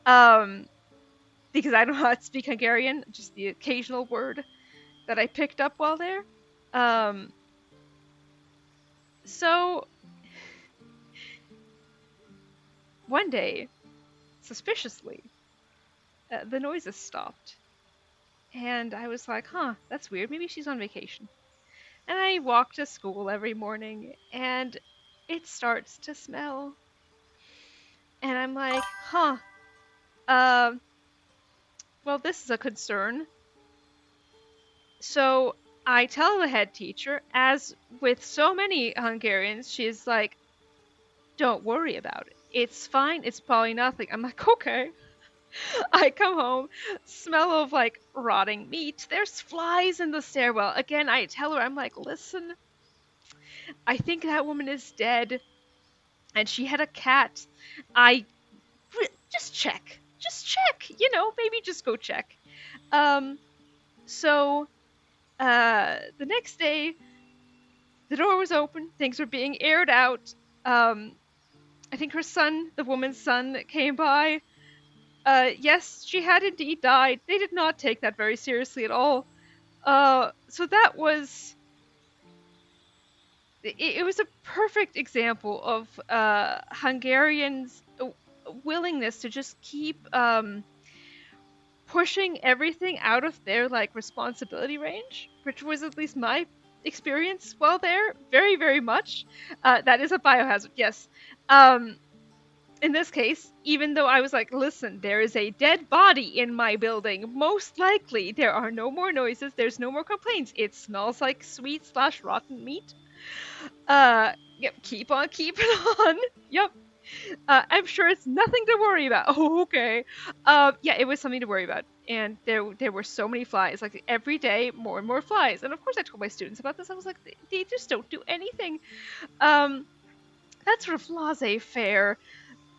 because I don't know how to speak Hungarian, just the occasional word that I picked up while there. So one day, suspiciously, the noises stopped. And I was like, huh, that's weird. Maybe she's on vacation. And I walk to school every morning, and it starts to smell. And I'm like, huh, well, this is a concern. So I tell the head teacher, as with so many Hungarians, she's like, don't worry about it. It's fine. It's probably nothing. I'm like, okay. I come home, smell of like rotting meat. There's flies in the stairwell. Again, I tell her, I'm like, listen, I think that woman is dead, and she had a cat. Just check. Just check. Maybe just go check. So the next day, the door was open. Things were being aired out. I think her son, the woman's son, came by. Yes, she had indeed died. They did not take that very seriously at all. So that was... It was a perfect example of Hungarians' willingness to just keep pushing everything out of their responsibility range, which was at least my experience while there, very, very much. That is a biohazard, yes. In this case, even though I was like, listen, there is a dead body in my building, most likely there are no more noises, there's no more complaints, it smells like sweet/rotten meat. Yep, keep on keeping on. Yep. I'm sure it's nothing to worry about. Oh, okay. Yeah, it was something to worry about. And there were so many flies. Like, every day, more and more flies. And of course I told my students about this. I was like, they just don't do anything. That sort of laissez-faire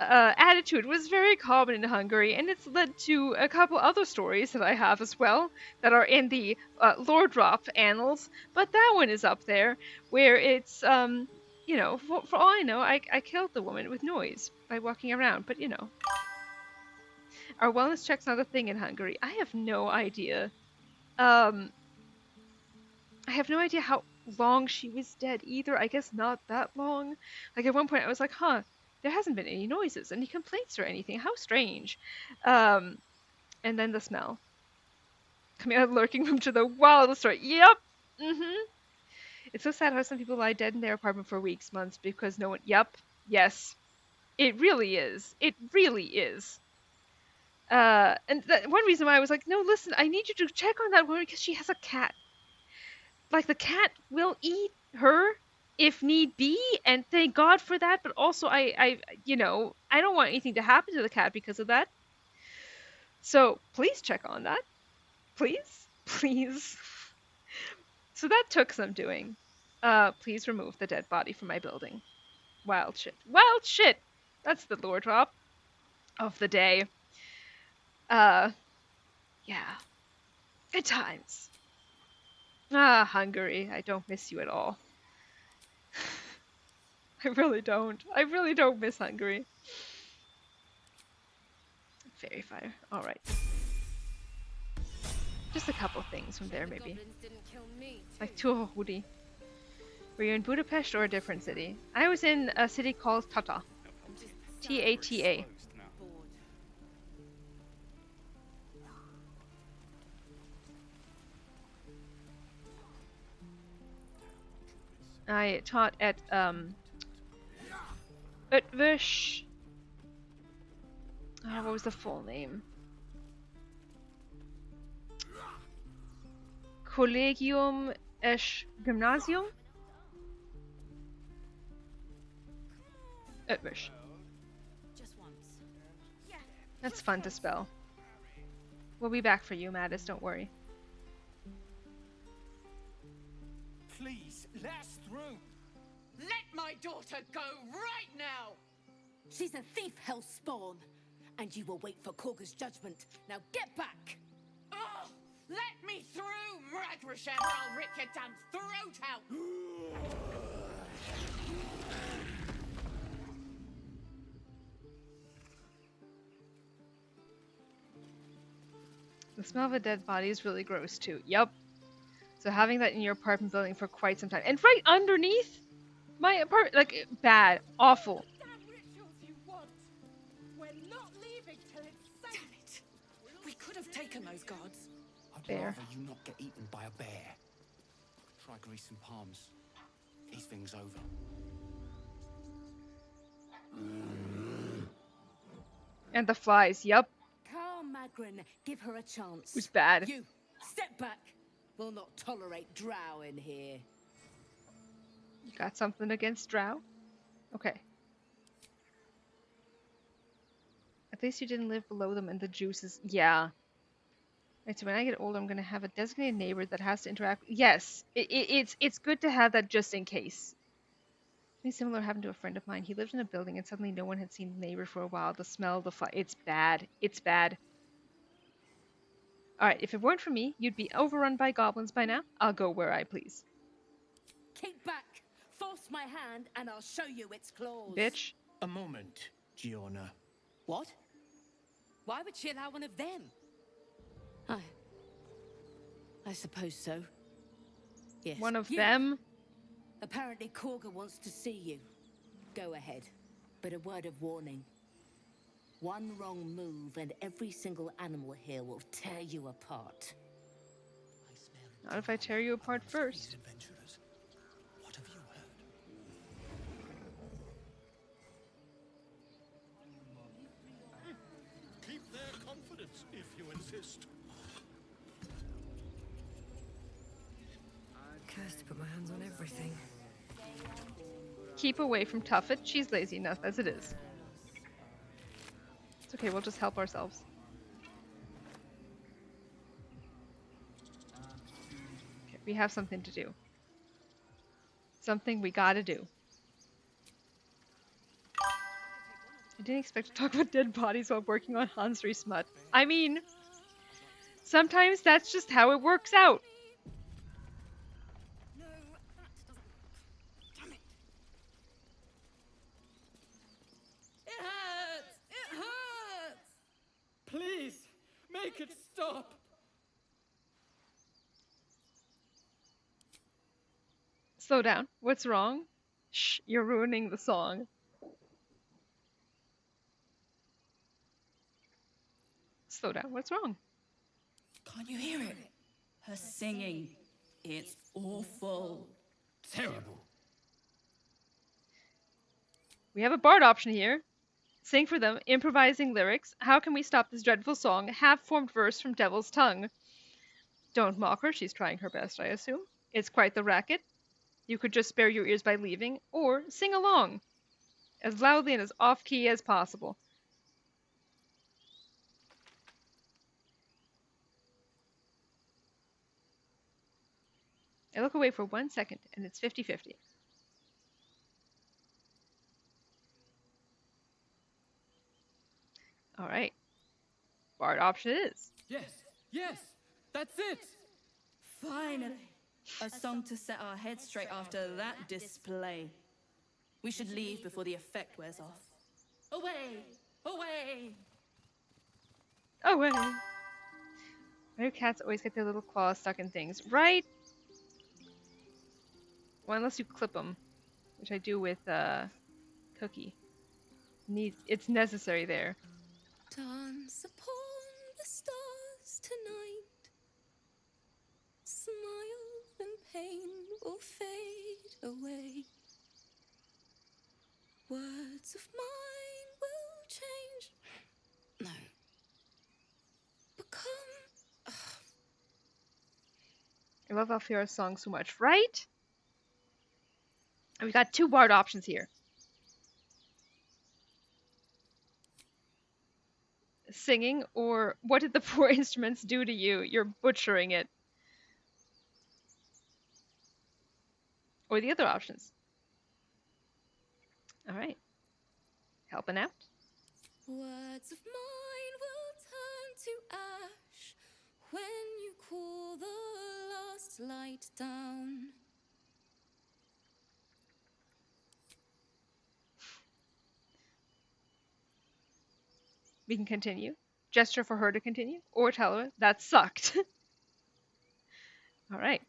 attitude was very common in Hungary, and it's led to a couple other stories that I have as well that are in the lore drop annals, but that one is up there, where it's, for all I know, I killed the woman with noise by walking around, but Are wellness checks not a thing in Hungary? I have no idea. I have no idea how long she was dead either. I guess not that long. Like, at one point I was like, huh, there hasn't been any noises, any complaints or anything. How strange. And then the smell. Coming out of the lurking room to the wildest story. Yep. Mm-hmm. It's so sad how some people lie dead in their apartment for weeks, months, because no one... Yep. Yes. It really is. It really is. And one reason why I was like, no, listen, I need you to check on that woman because she has a cat. Like, the cat will eat her if need be, and thank God for that. But also, I don't want anything to happen to the cat because of that. So please check on that, please, please. So that took some doing. Please remove the dead body from my building. Wild shit. Wild shit! That's the lore drop of the day. Yeah. Good times. Ah, Hungary. I don't miss you at all. I really don't. I really don't miss Hungary. Fairy fire. Alright. Just a couple things from there, maybe. Like Tuhahudi. Were you in Budapest or a different city? I was in a city called Tata. T-A-T-A. I taught at Utvish. Oh, what was the full name? Collegium Esch Gymnasium? Utvish. That's fun to spell. We'll be back for you, Mattis, don't worry. Please, let us through. Let my daughter go right now! She's a thief, hellspawn, and you will wait for Korga's judgment. Now get back! Oh, let me through, Mragrasham, or I'll rip your damn throat out! The smell of a dead body is really gross too. Yup. So having that in your apartment building for quite some time. And right underneath my apartment, like, bad. Awful. We could have taken those guards. I'd Bear. rather you not get eaten by a bear. Try greasing palms. These things over. And the flies, yup. Carl Magrin, give her a chance. It was bad. You, step back. We'll not tolerate drow in here. You got something against drow? Okay. At least you didn't live below them and the juices. Yeah. Right, so when I get older, I'm going to have a designated neighbor that has to interact. Yes, it's good to have that just in case. Something similar happened to a friend of mine. He lived in a building and suddenly no one had seen the neighbor for a while. The smell, the fly. It's bad. It's bad. Alright, if it weren't for me, you'd be overrun by goblins by now. I'll go where I please. Keep back. Force my hand and I'll show you its claws. Bitch. A moment, Giorna. What? Why would she allow one of them? I suppose so. Yes. One of you. them? Apparently Korga wants to see you. Go ahead. But a word of warning. One wrong move and every single animal here will tear you apart. Not if I tear you apart first. What have you heard? Keep their confidence if you insist. Cursed to put my hands on everything. Keep away from Tuffet. She's lazy enough as it is. It's okay, we'll just help ourselves. Okay, we have something to do. Something we gotta do. I didn't expect to talk about dead bodies while working on Hansri Smut. I mean, sometimes that's just how it works out. Please, make it stop! Slow down. What's wrong? Shh, you're ruining the song. Slow down. What's wrong? Can't you hear it? Her singing. It's awful. Terrible. We have a bard option here. Sing for them, improvising lyrics. How can we stop this dreadful song? Half-formed verse from Devil's Tongue. Don't mock her, she's trying her best, I assume. It's quite the racket. You could just spare your ears by leaving, or sing along, as loudly and as off-key as possible. I look away for 1 second, and it's 50-50. All right. Bard option it is. Yes, yes, that's it! Finally! A song to set our heads straight after that display. We should leave before the effect wears off. Away! Away! Away! Why do cats always get their little claws stuck in things? Right? Well, unless you clip them, which I do with Cookie. It's necessary there. Dance upon the stars tonight. Smile and pain will fade away. Words of mine will change. No. Become. I love Alfira's song so much, right? And we got 2 bard options here. Singing, or what did the 4 instruments do to you? You're butchering it. Or the other options. All right. Helping out. Words of mine will turn to ash when you call the last light down. We can continue. Gesture for her to continue, or tell her that sucked. All right.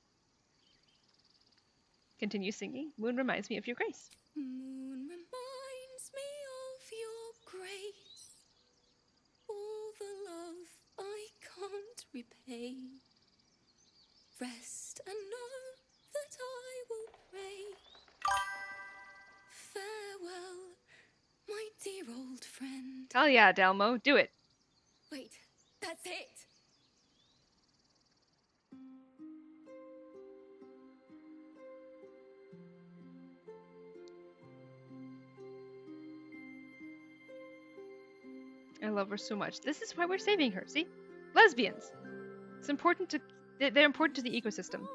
Continue singing. Moon reminds me of your grace. Moon reminds me of your grace. All the love I can't repay. Rest and know that I will pray. Farewell, my dear old friend. Hell yeah, Dalmo, do it. Wait, that's it. I love her so much. This is why we're saving her, see? Lesbians. It's important to... They're important to the ecosystem.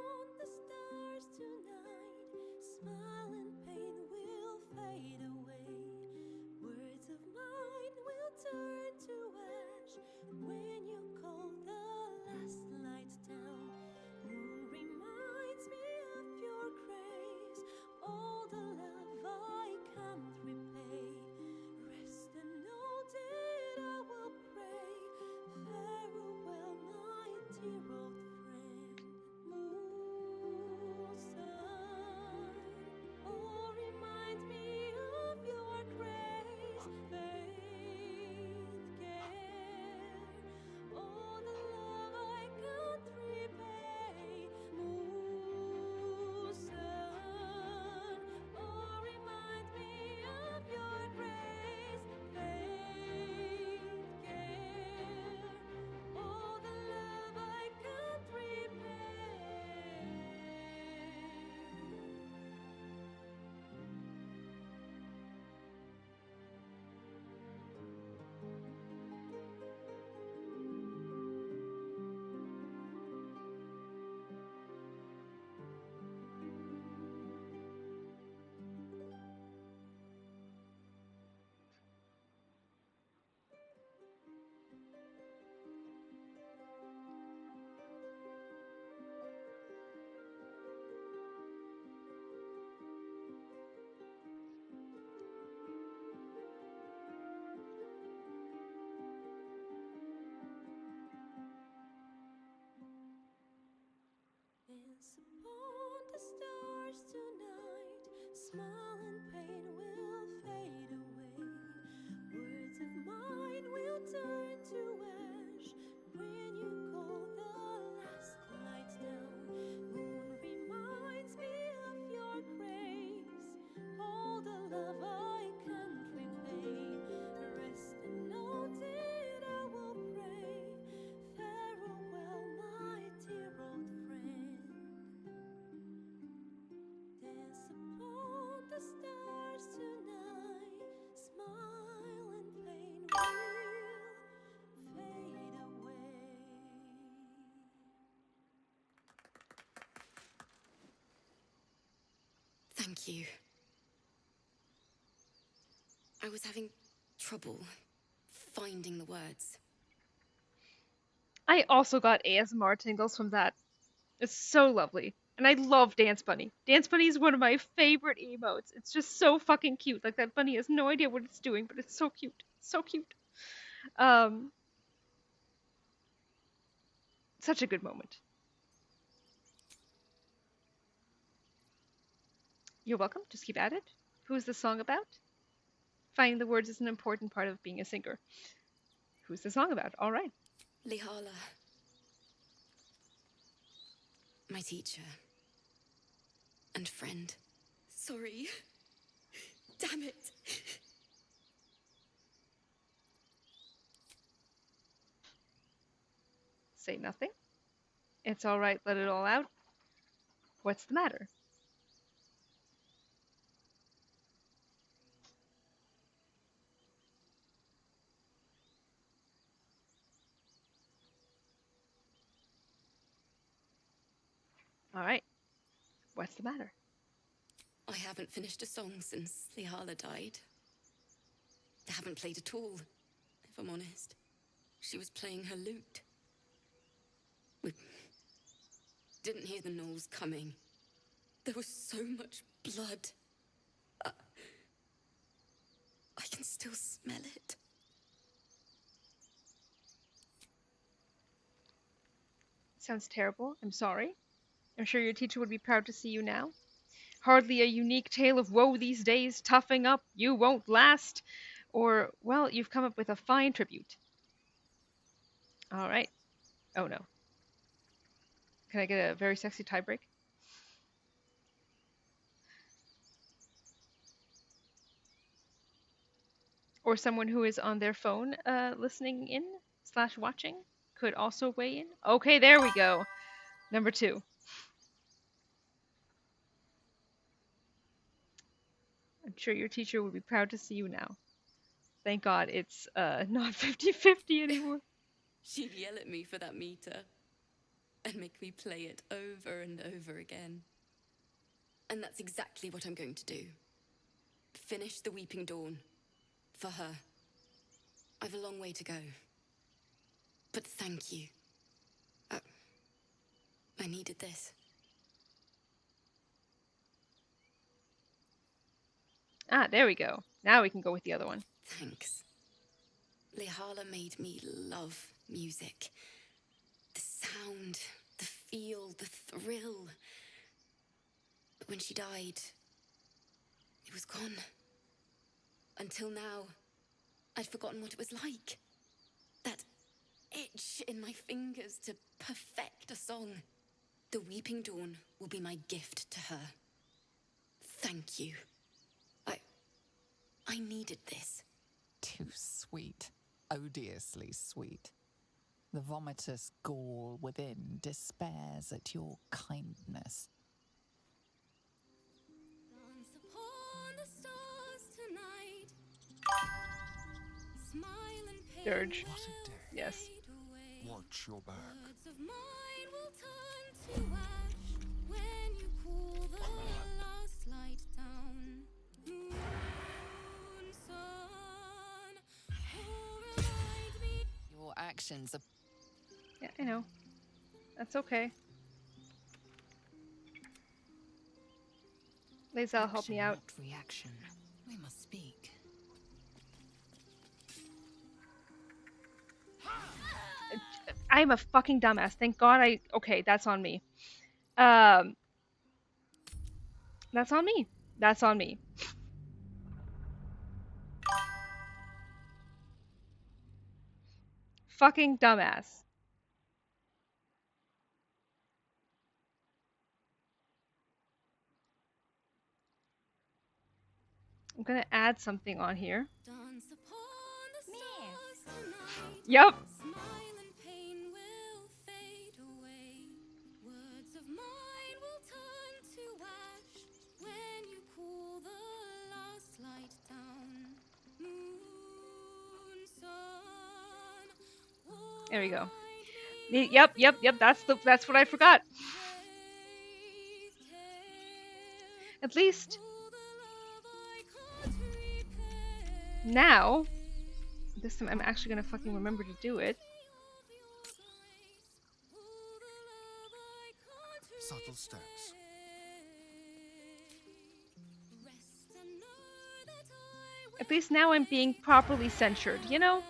Thank you. I was having trouble finding the words. I also got ASMR tingles from that. It's so lovely. And I love Dance Bunny. Dance Bunny is one of my favorite emotes. It's just so fucking cute. Like, that bunny has no idea what it's doing, but it's so cute. So cute. Such a good moment. You're welcome. Just keep at it. Who's the song about? Finding the words is an important part of being a singer. Who's the song about? All right. Lihala. My teacher. And friend. Sorry. Damn it. Say nothing. It's all right. Let it all out. What's the matter? All right. What's the matter? I haven't finished a song since Lihala died. I haven't played at all, if I'm honest. She was playing her lute. We didn't hear the gnolls coming. There was so much blood. I can still smell it. Sounds terrible. I'm sorry. I'm sure your teacher would be proud to see you now. Hardly a unique tale of woe these days, toughing up, you won't last. Or, well, you've come up with a fine tribute. All right. Oh no. Can I get a very sexy tie break? Or someone who is on their phone listening in / watching could also weigh in. Okay, there we go. Number 2. I'm sure your teacher would be proud to see you now. Thank God it's not 50-50 anymore. She'd yell at me for that meter and make me play it over and over again. And that's exactly what I'm going to do. Finish the Weeping Dawn. For her. I've a long way to go. But thank you. I needed this. Ah, there we go. Now we can go with the other one. Thanks. Lihala made me love music. The sound, the feel, the thrill. But when she died, it was gone. Until now, I'd forgotten what it was like. That itch in my fingers to perfect a song. The Weeping Dawn will be my gift to her. Thank you. I needed this. Too sweet. Odiously sweet. The vomitous gall within despairs at your kindness. Dance upon the stars tonight. Smile and pain Dirge. will Yes. fade away. Watch your back. Words of mine will turn to ash when you cool the last light down. Moon, sun, oh, remind me. Your actions are... Yeah, I know. That's okay. Lae'zel, help me out. Not reaction. We must speak. I'm a fucking dumbass. Thank God okay, that's on me. That's on me. That's on me. Fucking dumbass. I'm gonna add something on here. Dance upon the stars tonight. Yep. Smile and pain will fade away. Words of mine will turn to ash when you cool the last light down. Moon, sun. There we go. Yep. That's what I forgot. At least now, this time I'm actually gonna fucking remember to do it. Subtle steps. At least now I'm being properly censured, you know?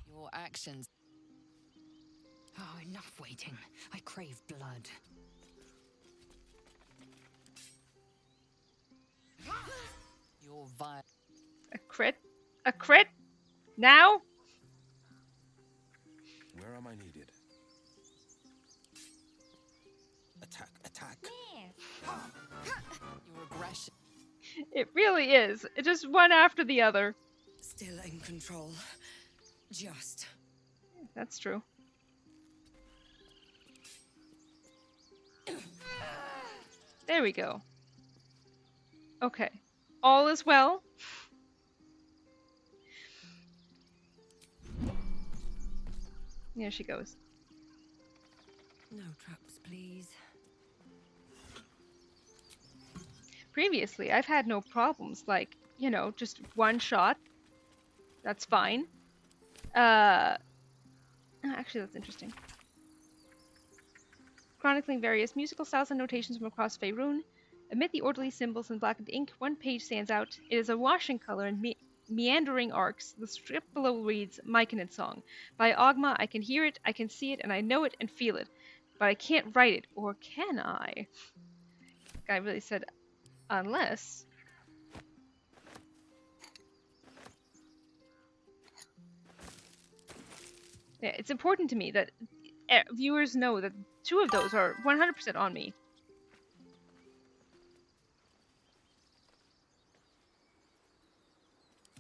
Your actions. Oh, enough waiting. I crave blood. Your vile. A crit? A crit? Now? Where am I needed? Attack, attack. Your aggression. It really is. It's just one after the other. Still in control. Just. That's true. There we go. Okay. All is well. Here she goes. No traps, please. Previously, I've had no problems. Like, you know, just one shot. That's fine. Actually, that's interesting. Chronicling various musical styles and notations from across Faerun. Amid the orderly symbols and blackened ink, one page stands out. It is a washing color in meandering arcs. The script below reads, Myconid Song. By Ogma, I can hear it, I can see it, and I know it and feel it. But I can't write it, or can I? The guy really said, unless... Yeah, it's important to me that viewers know that 2 of those are 100% on me.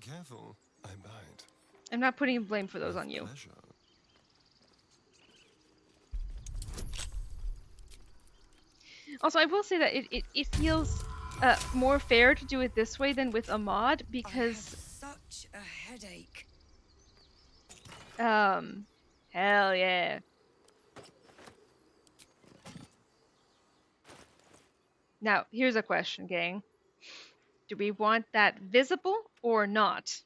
Careful, I bite. I'm not putting blame for those on you. Pleasure. Also, I will say that it feels more fair to do it this way than with a mod because Such a headache. hell yeah. Now, here's a question, gang. Do we want that visible or not?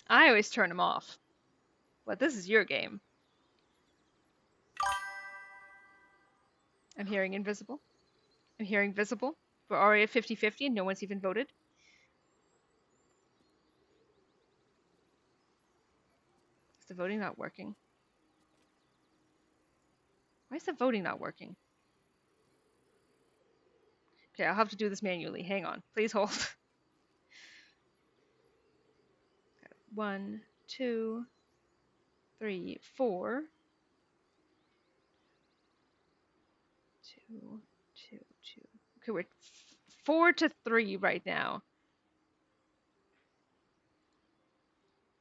I always turn them off. But this is your game. I'm hearing invisible. I'm hearing visible. We're already at 50-50 and no one's even voted. Is the voting not working? Why is the voting not working? Okay, I'll have to do this manually. Hang on. Please hold. 1, 2, 3, 4. 2, 2, 2. Okay, we're 4-3 right now.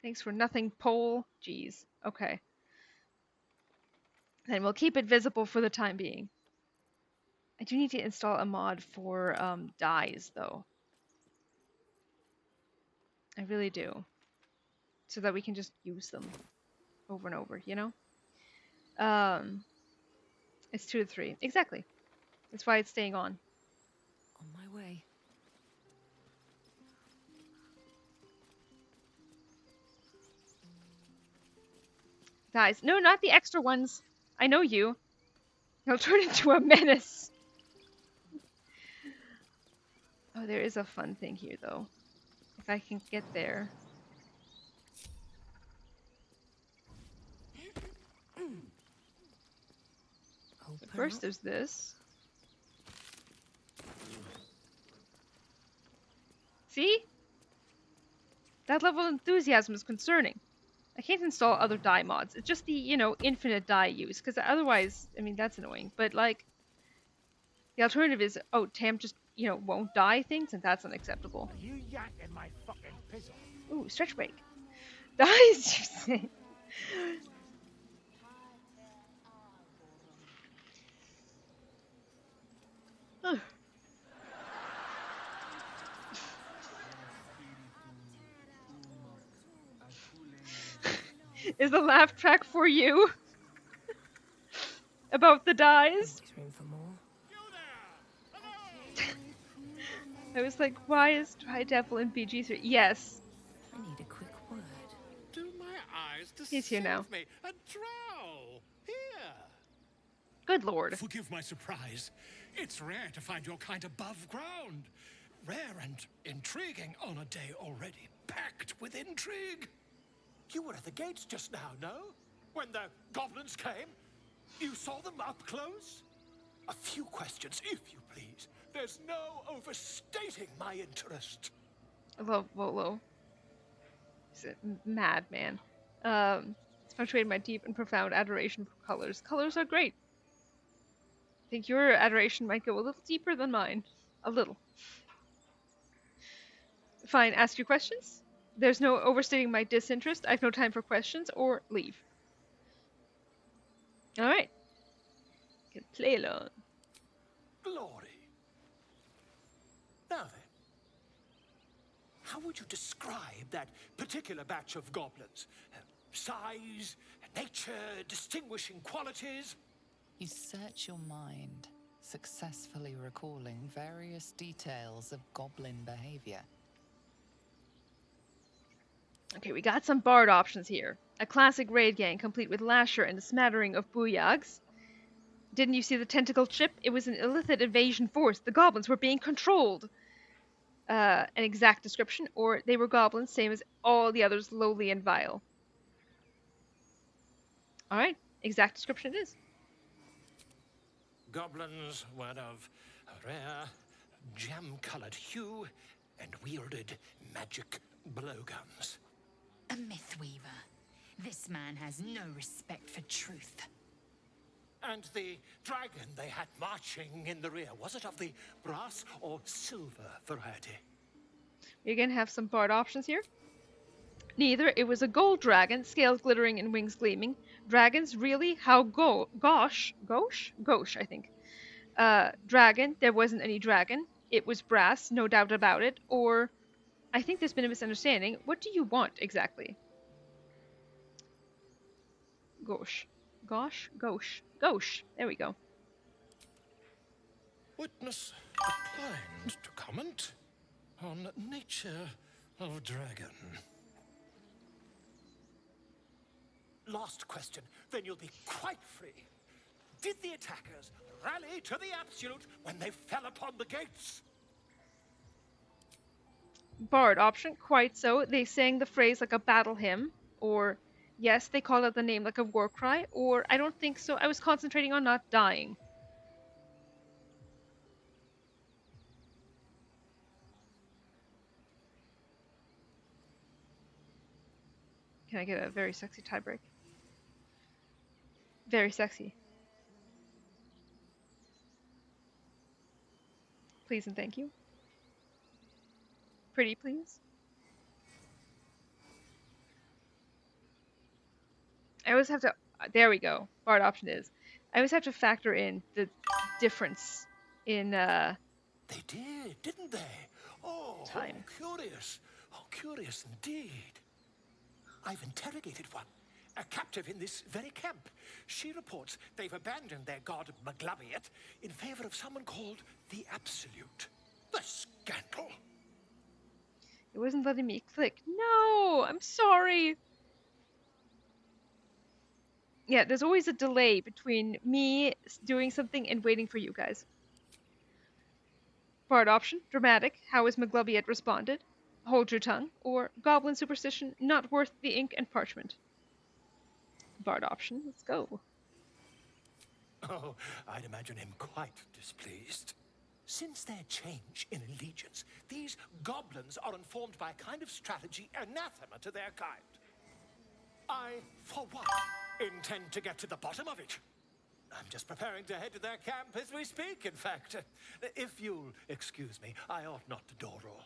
Thanks for nothing, poll. Jeez. Okay. Then we'll keep it visible for the time being. I do need to install a mod for dyes, though. I really do. So that we can just use them over and over, you know? It's 2-3. Exactly. That's why it's staying on. On my way. Guys, no, not the extra ones. I know you. He'll turn into a menace. Oh, there is a fun thing here, though. If I can get there. But first, there's this. See? That level of enthusiasm is concerning. I can't install other dye mods. It's just the, you know, infinite dye use. Because otherwise, I mean, that's annoying. But, like, the alternative is, oh, Tam just, you know, won't dye things, and that's unacceptable. You yanking my fucking pizzle. Ooh, stretch break. Dyes, you say? Is the laugh track for you? About the dies? Always room for more. I was like, why is Dry Devil in BG3? Yes. I need a quick word. Do my eyes He's here now. me? A drow! Here! Good lord. Forgive my surprise. It's rare to find your kind above ground. Rare and intriguing on a day already packed with intrigue. You were at the gates just now, no? When the goblins came? You saw them up close? A few questions, if you please. There's no overstating my interest. I love Volo. He's a madman. It's punctuated my deep and profound adoration for colors. Colors are great. I think your adoration might go a little deeper than mine. A little. Fine, ask your questions. There's no overstating my disinterest. I have no time for questions, or leave. Alright. Can play along. Glory. Now then, how would you describe that particular batch of goblins? Size, nature, distinguishing qualities? You search your mind, successfully recalling various details of goblin behavior. Okay, we got some bard options here. A classic raid gang complete with lasher and a smattering of booyags. Didn't you see the tentacle chip? It was an illicit invasion force. The goblins were being controlled. An exact description, or they were goblins, same as all the others, lowly and vile. Alright, exact description it is. Goblins were of a rare, jam-colored hue and wielded magic blowguns. A mythweaver. This man has no respect for truth. And the dragon they had marching in the rear, was it of the brass or silver variety? You're gonna have some bard options here. Neither. It was a gold dragon, scales glittering and wings gleaming. Dragons, really? How gosh, I think. Dragon, there wasn't any dragon. It was brass, no doubt about it. Or, I think there's been a misunderstanding. What do you want, exactly? Gosh. There we go. Witness declined to comment on nature of dragon. Last question, then you'll be quite free. Did the attackers rally to the absolute when they fell upon the gates? Bard option, quite so. They sang the phrase like a battle hymn, or yes, they called out the name like a war cry, or I don't think so. I was concentrating on not dying. Can I get a very sexy tiebreak? Very sexy. Please and thank you. Pretty, please. I always have to... There we go. Bard option is. I always have to factor in the difference in... They did, didn't they? Oh, time. Curious. Oh, curious indeed. I've interrogated one, a captive in this very camp. She reports they've abandoned their god Maglabiet in favor of someone called the Absolute. The scandal! It wasn't letting me click. No! I'm sorry! Yeah, there's always a delay between me doing something and waiting for you guys. Bard option, dramatic, how has Maglabiet responded? Hold your tongue, or goblin superstition, not worth the ink and parchment. Bard option, let's go. Oh, I'd imagine him quite displeased. Since their change in allegiance, these goblins are informed by a kind of strategy anathema to their kind. I, for one, intend to get to the bottom of it. I'm just preparing to head to their camp as we speak, in fact. If you'll excuse me, I ought not to door roll.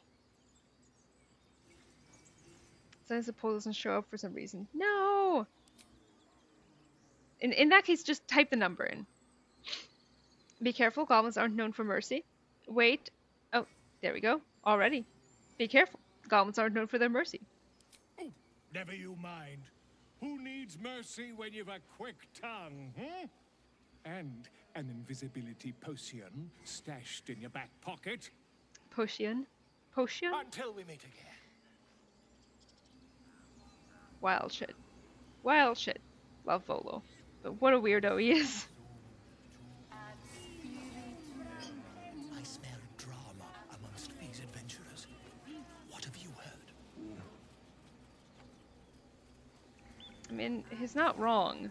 Sometimes the poll doesn't show up for some reason. No! In that case, just type the number in. Be careful, goblins aren't known for mercy. Wait. Oh, there we go. Already. Be careful, goblins aren't known for their mercy. Oh, never you mind. Who needs mercy when you've a quick tongue, hmm? And an invisibility potion stashed in your back pocket. Potion? Potion? Until we meet again. Wild shit. Wild shit. Love Volo. But what a weirdo he is. I smell drama amongst these adventurers. What have you heard? I mean, he's not wrong.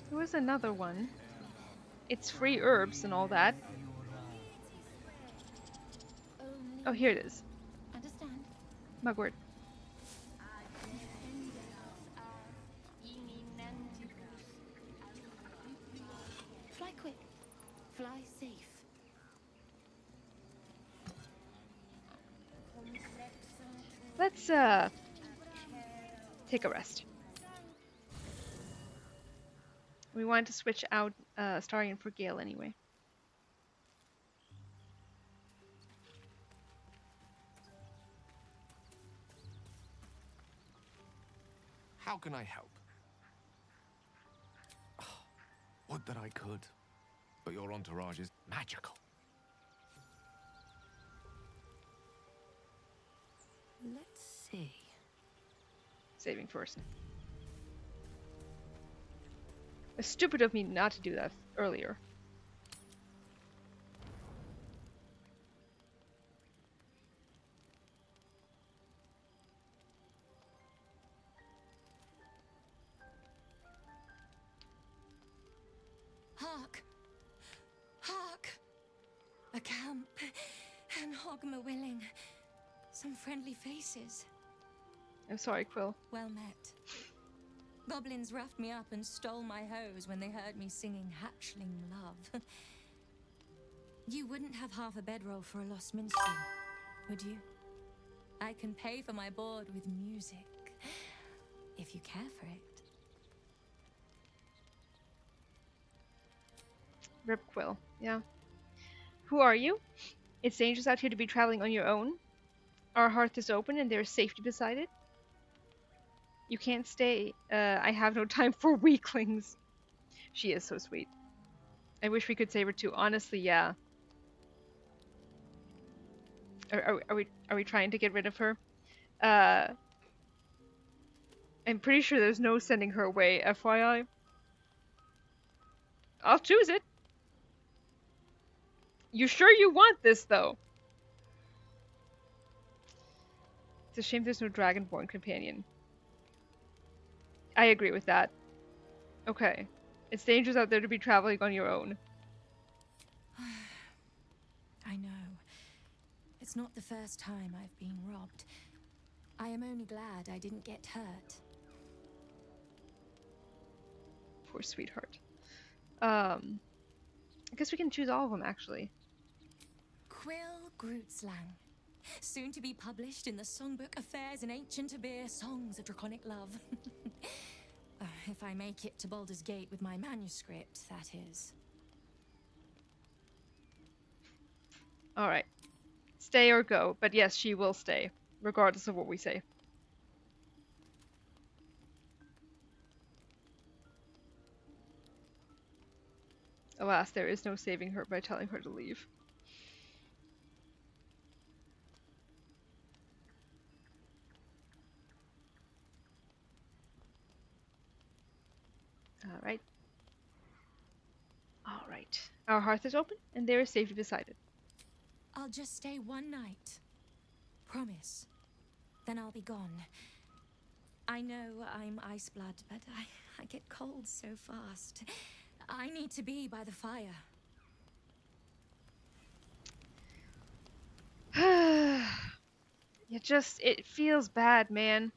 There was another one. It's free herbs and all that. Oh, here it is. Understand? Mugwort. Fly quick. Fly safe. Let's, take a rest. We wanted to switch out, Starion for Gale anyway. How can I help? Oh, would that I could, but your entourage is magical. Let's see. Saving first. It's stupid of me not to do that earlier. Hark! Hark! A camp, and Hogma willing. Some friendly faces. I'm sorry, Quill. Well met. Goblins roughed me up and stole my hose when they heard me singing Hatchling Love. You wouldn't have half a bedroll for a lost minstrel, would you? I can pay for my board with music, if you care for it. Rip Quill, yeah. Who are you? It's dangerous out here to be traveling on your own. Our hearth is open and there's safety beside it. You can't stay. I have no time for weaklings. She is so sweet. I wish we could save her too. Honestly, yeah. Are we trying to get rid of her? I'm pretty sure there's no sending her away, FYI. I'll choose it. You sure you want this, though? It's a shame there's no Dragonborn companion. I agree with that. Okay. It's dangerous out there to be traveling on your own. I know. It's not the first time I've been robbed. I am only glad I didn't get hurt. Poor sweetheart. I guess we can choose all of them, actually. Quill Grootslang. Soon to be published in the songbook Affairs in Ancient Abir Songs of Draconic Love. If I make it to Baldur's Gate with my manuscript, that is. Alright. Stay or go, but yes, she will stay, regardless of what we say. Alas, there is no saving her by telling her to leave. Alright. Alright. Our hearth is open, and there is safety beside it. I'll just stay one night. Promise. Then I'll be gone. I know I'm ice blood, but I get cold so fast. I need to be by the fire. It feels bad, man.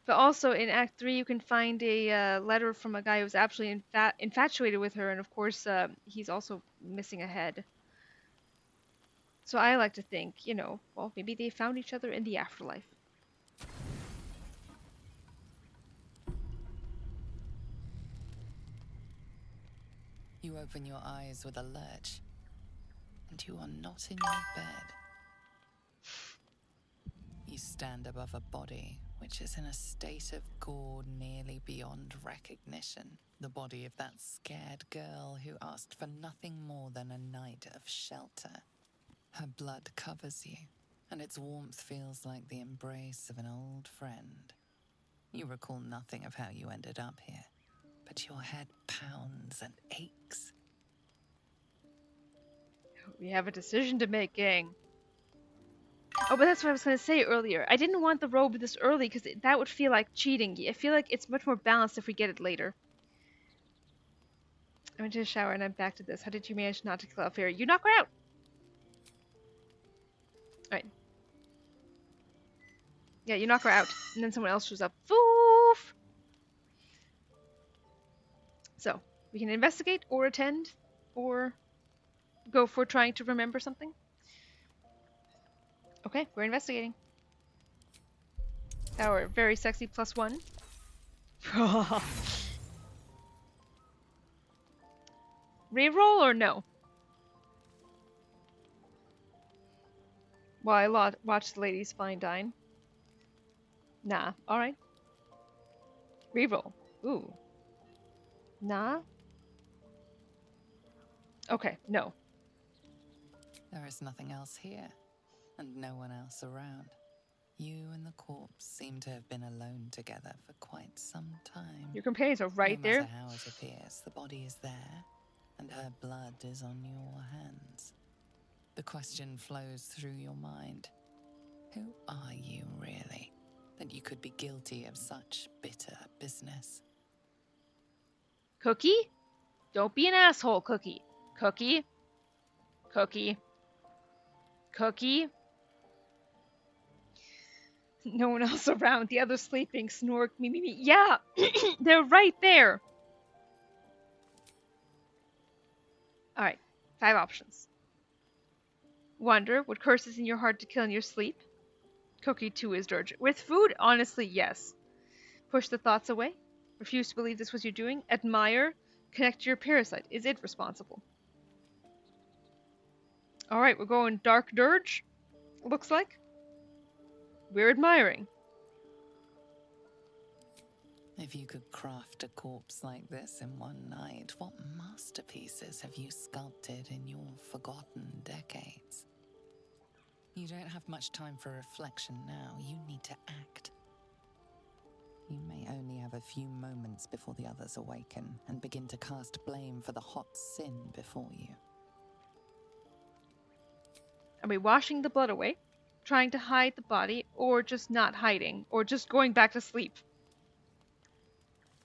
But also in Act 3 you can find a letter from a guy who's absolutely infatuated with her, and of course he's also missing a head. So I like to think, you know, well, maybe they found each other in the afterlife. You open your eyes with a lurch, and you are not in your bed. You stand above a body which is in a state of gore nearly beyond recognition. The body of that scared girl who asked for nothing more than a night of shelter. Her blood covers you, and its warmth feels like the embrace of an old friend. You recall nothing of how you ended up here, but your head pounds and aches. We have a decision to make, gang. Oh, but that's what I was going to say earlier. I didn't want the robe this early because that would feel like cheating. I feel like it's much more balanced if we get it later. I went to the shower and I'm back to this. How did you manage not to kill Alfira? You knock her out! Alright. Yeah, you knock her out. And then someone else shows up. Foof! So, we can investigate or attend or go for trying to remember something. Okay, we're investigating. Our very sexy +1. Reroll or no? While I watch the ladies fine dine. Nah, alright. Reroll. Ooh. Nah? Okay, no. There is nothing else here, and no one else around. You and the corpse seem to have been alone together for quite some time. Your companions are right there. No matter how it appears, the body is there, and her blood is on your hands. The question flows through your mind. Who are you, really, that you could be guilty of such bitter business? Cookie? Don't be an asshole, Cookie. Cookie? Cookie? Cookie? No one else around. The others sleeping. Snork. Me. Yeah! They're right there! Alright. 5 options. Wonder what curses in your heart to kill in your sleep. Cookie 2 is dirge. With food? Honestly, yes. Push the thoughts away. Refuse to believe this was you doing. Admire. Connect to your parasite. Is it responsible? Alright, we're going dark dirge. Looks like. We're admiring. If you could craft a corpse like this in one night, what masterpieces have you sculpted in your forgotten decades? You don't have much time for reflection now. You need to act. You may only have a few moments before the others awaken and begin to cast blame for the hot sin before you. Are we washing the blood away? Trying to hide the body? Or just not hiding? Or just going back to sleep?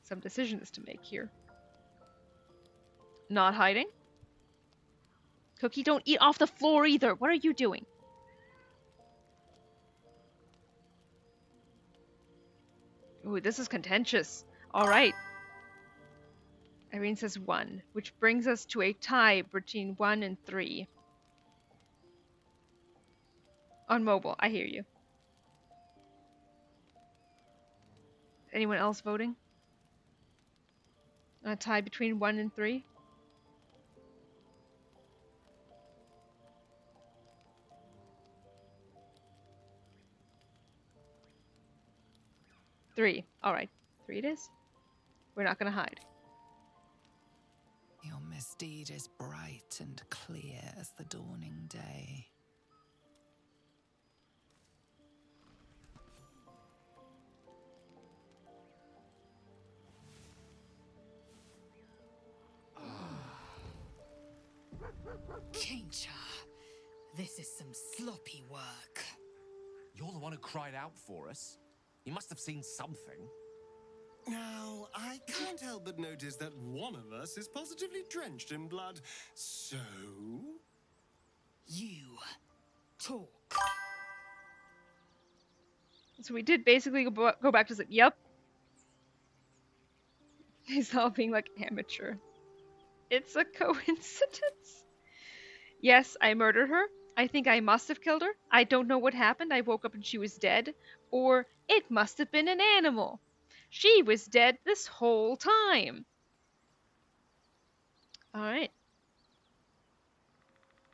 Some decisions to make here. Not hiding? Cookie, don't eat off the floor either. What are you doing? Ooh, this is contentious. Alright. Irene says 1, which brings us to a tie between 1 and 3. On mobile, I hear you. Anyone else voting? A tie between 1 and 3? Three. Alright. 3 it is. We're not gonna hide. Your misdeed is bright and clear as the dawning day. Kincha, this is some sloppy work. You're the one who cried out for us. You must have seen something. Now, I can't help but notice that one of us is positively drenched in blood. So? You talk. So we did basically go back to sleep. Yep. He's all being like amateur. It's a coincidence. Yes, I murdered her. I think I must have killed her. I don't know what happened. I woke up and she was dead. Or it must have been an animal. She was dead this whole time. Alright.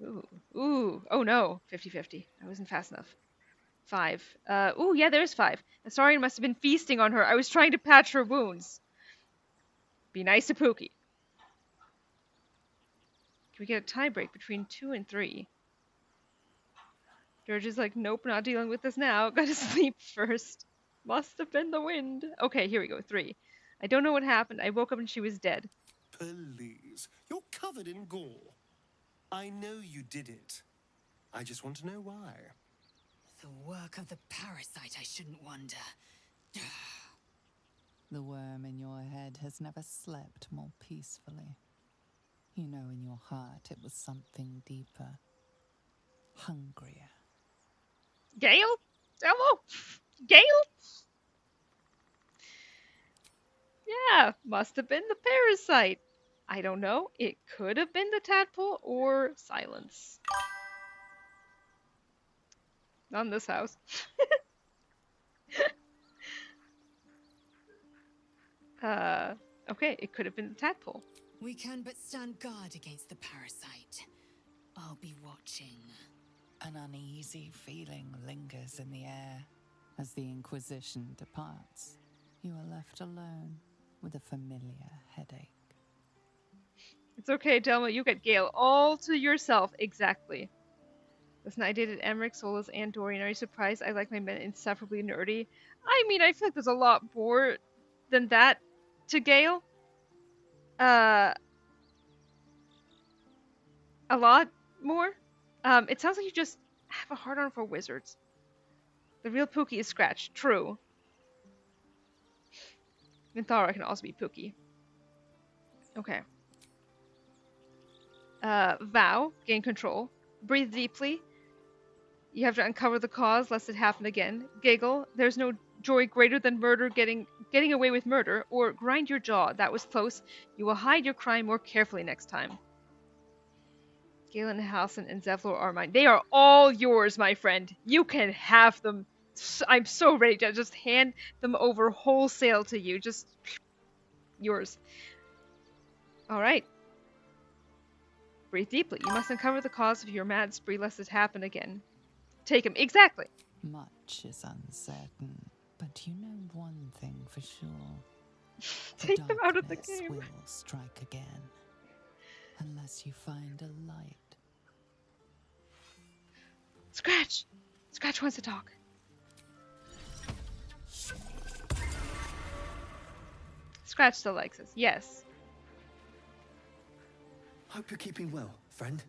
Ooh. Ooh. Oh no. 50-50. I wasn't fast enough. 5. Ooh, yeah, there's 5. Astarion must have been feasting on her. I was trying to patch her wounds. Be nice to Pookie. Can we get a tie break between 2 and 3? George is like, nope, not dealing with this now. Gotta sleep first. Must have been the wind. Okay, here we go. 3. I don't know what happened. I woke up and she was dead. Please. You're covered in gore. I know you did it. I just want to know why. The work of the parasite, I shouldn't wonder. The worm in your head has never slept more peacefully. You know in your heart it was something deeper. Hungrier. Gale? Hello? Gale? Yeah, must have been the parasite. I don't know. It could have been the tadpole or silence. Not in this house. Okay, it could have been the tadpole. We can but stand guard against the parasite. I'll be watching. An uneasy feeling lingers in the air. As the Inquisition departs, you are left alone with a familiar headache. It's okay, Delma, you get Gale all to yourself. Exactly. Listen, I dated Emmerich, Solas, and Dorian. Are you surprised I like my men insufferably nerdy? I mean, I feel like there's a lot more than that to Gale. A lot more. It sounds like you just have a hard-on for wizards. The real Pookie is Scratch. True. Minthara can also be Pookie. Okay. Vow. Gain control. Breathe deeply. You have to uncover the cause lest it happen again. Giggle. There's no joy greater than murder getting away with murder. Or grind your jaw. That was close. You will hide your crime more carefully next time. Galen, Halson, and Zevlor are mine. They are all yours, my friend. You can have them. I'm so ready to just hand them over wholesale to you. Just yours. Alright. Breathe deeply. You must uncover the cause of your mad spree lest it happen again. Take him. Exactly. Much is uncertain, but you know one thing for sure. Take them out of the game. Will strike again. Unless you find a light. Scratch! Scratch wants to talk. Scratch still likes us. Yes. Hope you're keeping well, friend.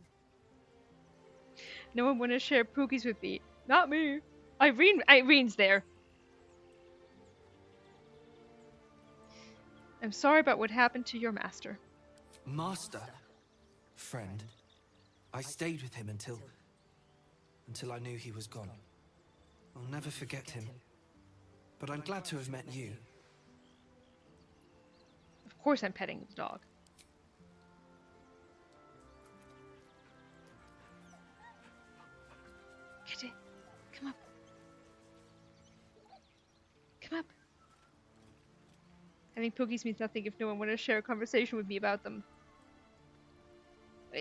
No one want to share Pookies with me. Not me. Irene's there. I'm sorry about what happened to your master. Master? Friend? I stayed with him until I knew he was gone. I'll never forget him. But I'm glad to have met you. Of course I'm petting the dog. Kitty, come up. Come up. Having Pookies means nothing if no one wanted to share a conversation with me about them.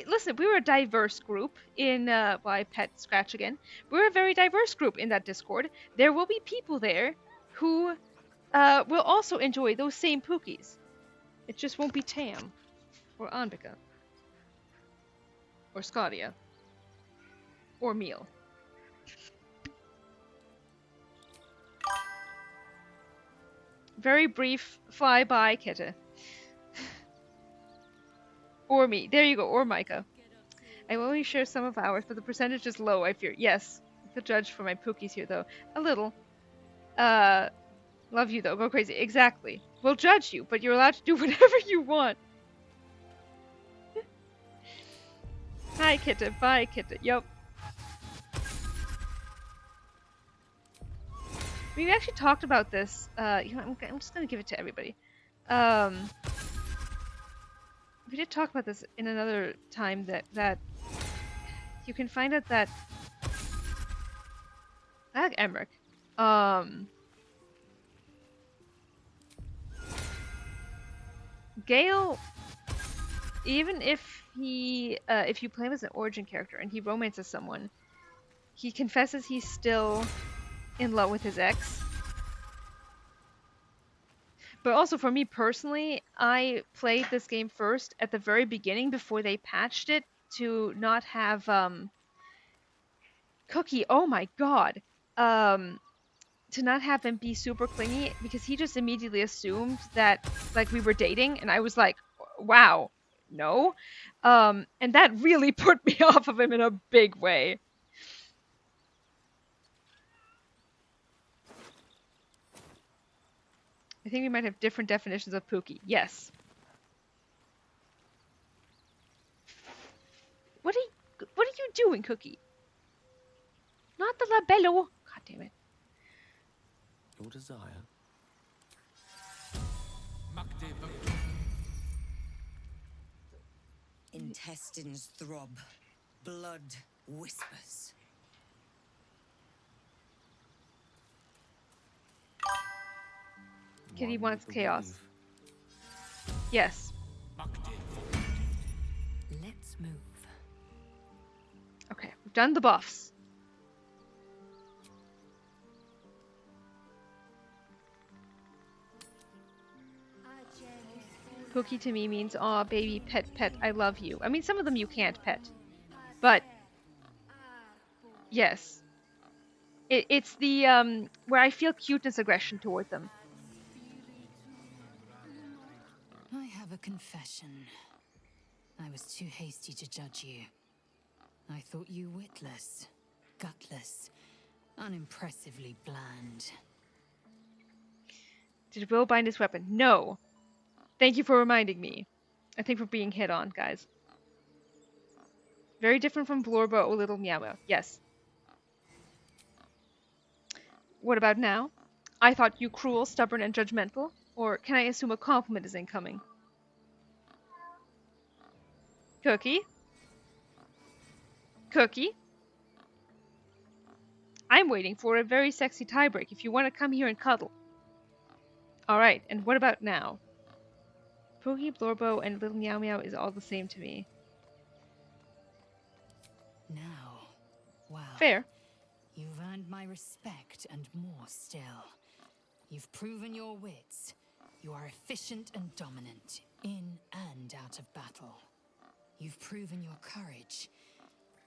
Listen, we were a diverse group in, well, I pet Scratch again. We're a very diverse group in that Discord. There will be people there who will also enjoy those same Pookies. It just won't be Tam, or Anbika, or Scotia, or Meal. Very brief flyby, Keta. Or me. There you go. Or Micah. I will only share some of ours, but the percentage is low, I fear. Yes. The judge for my Pookies here, though. A little. Love you, though. Go crazy. Exactly. We'll judge you, but you're allowed to do whatever you want. Hi, Kitta. Bye, Kitta. Yup. We actually talked about this. You know, I'm just gonna give it to everybody. We did talk about this in another time that you can find out that I like Emmerich. Gale even if if you play him as an origin character and he romances someone, he confesses he's still in love with his ex. But also for me personally, I played this game first at the very beginning before they patched it to not have Cookie. Oh my god. To not have him be super clingy because he just immediately assumed that like we were dating and I was like, wow, no. And that really put me off of him in a big way. I think we might have different definitions of Pookie. Yes. What are you doing, Cookie? Not the labello. God damn it. Your desire. Intestines throb. Blood whispers. Kitty wants chaos. Yes. Let's move. Okay, we've done the buffs. Pookie to me means, aw, baby, pet, I love you. I mean, some of them you can't pet. But, yes. It's the, where I feel cuteness aggression toward them. I have a confession. I was too hasty to judge you. I thought you witless, gutless, unimpressively bland. Did Will bind his weapon? No. Thank you for reminding me. I think we're being hit on, guys. Very different from Blorbo or Little Meow Meow. Yes. What about now? I thought you cruel, stubborn, and judgmental. Or can I assume a compliment is incoming? Cookie? Cookie? I'm waiting for a very sexy tiebreak if you want to come here and cuddle. Alright, and what about now? Pookie, Blorbo, and Little Meow Meow is all the same to me. Now, wow. Fair. You've earned my respect and more still. You've proven your wits. You are efficient and dominant, in and out of battle. You've proven your courage.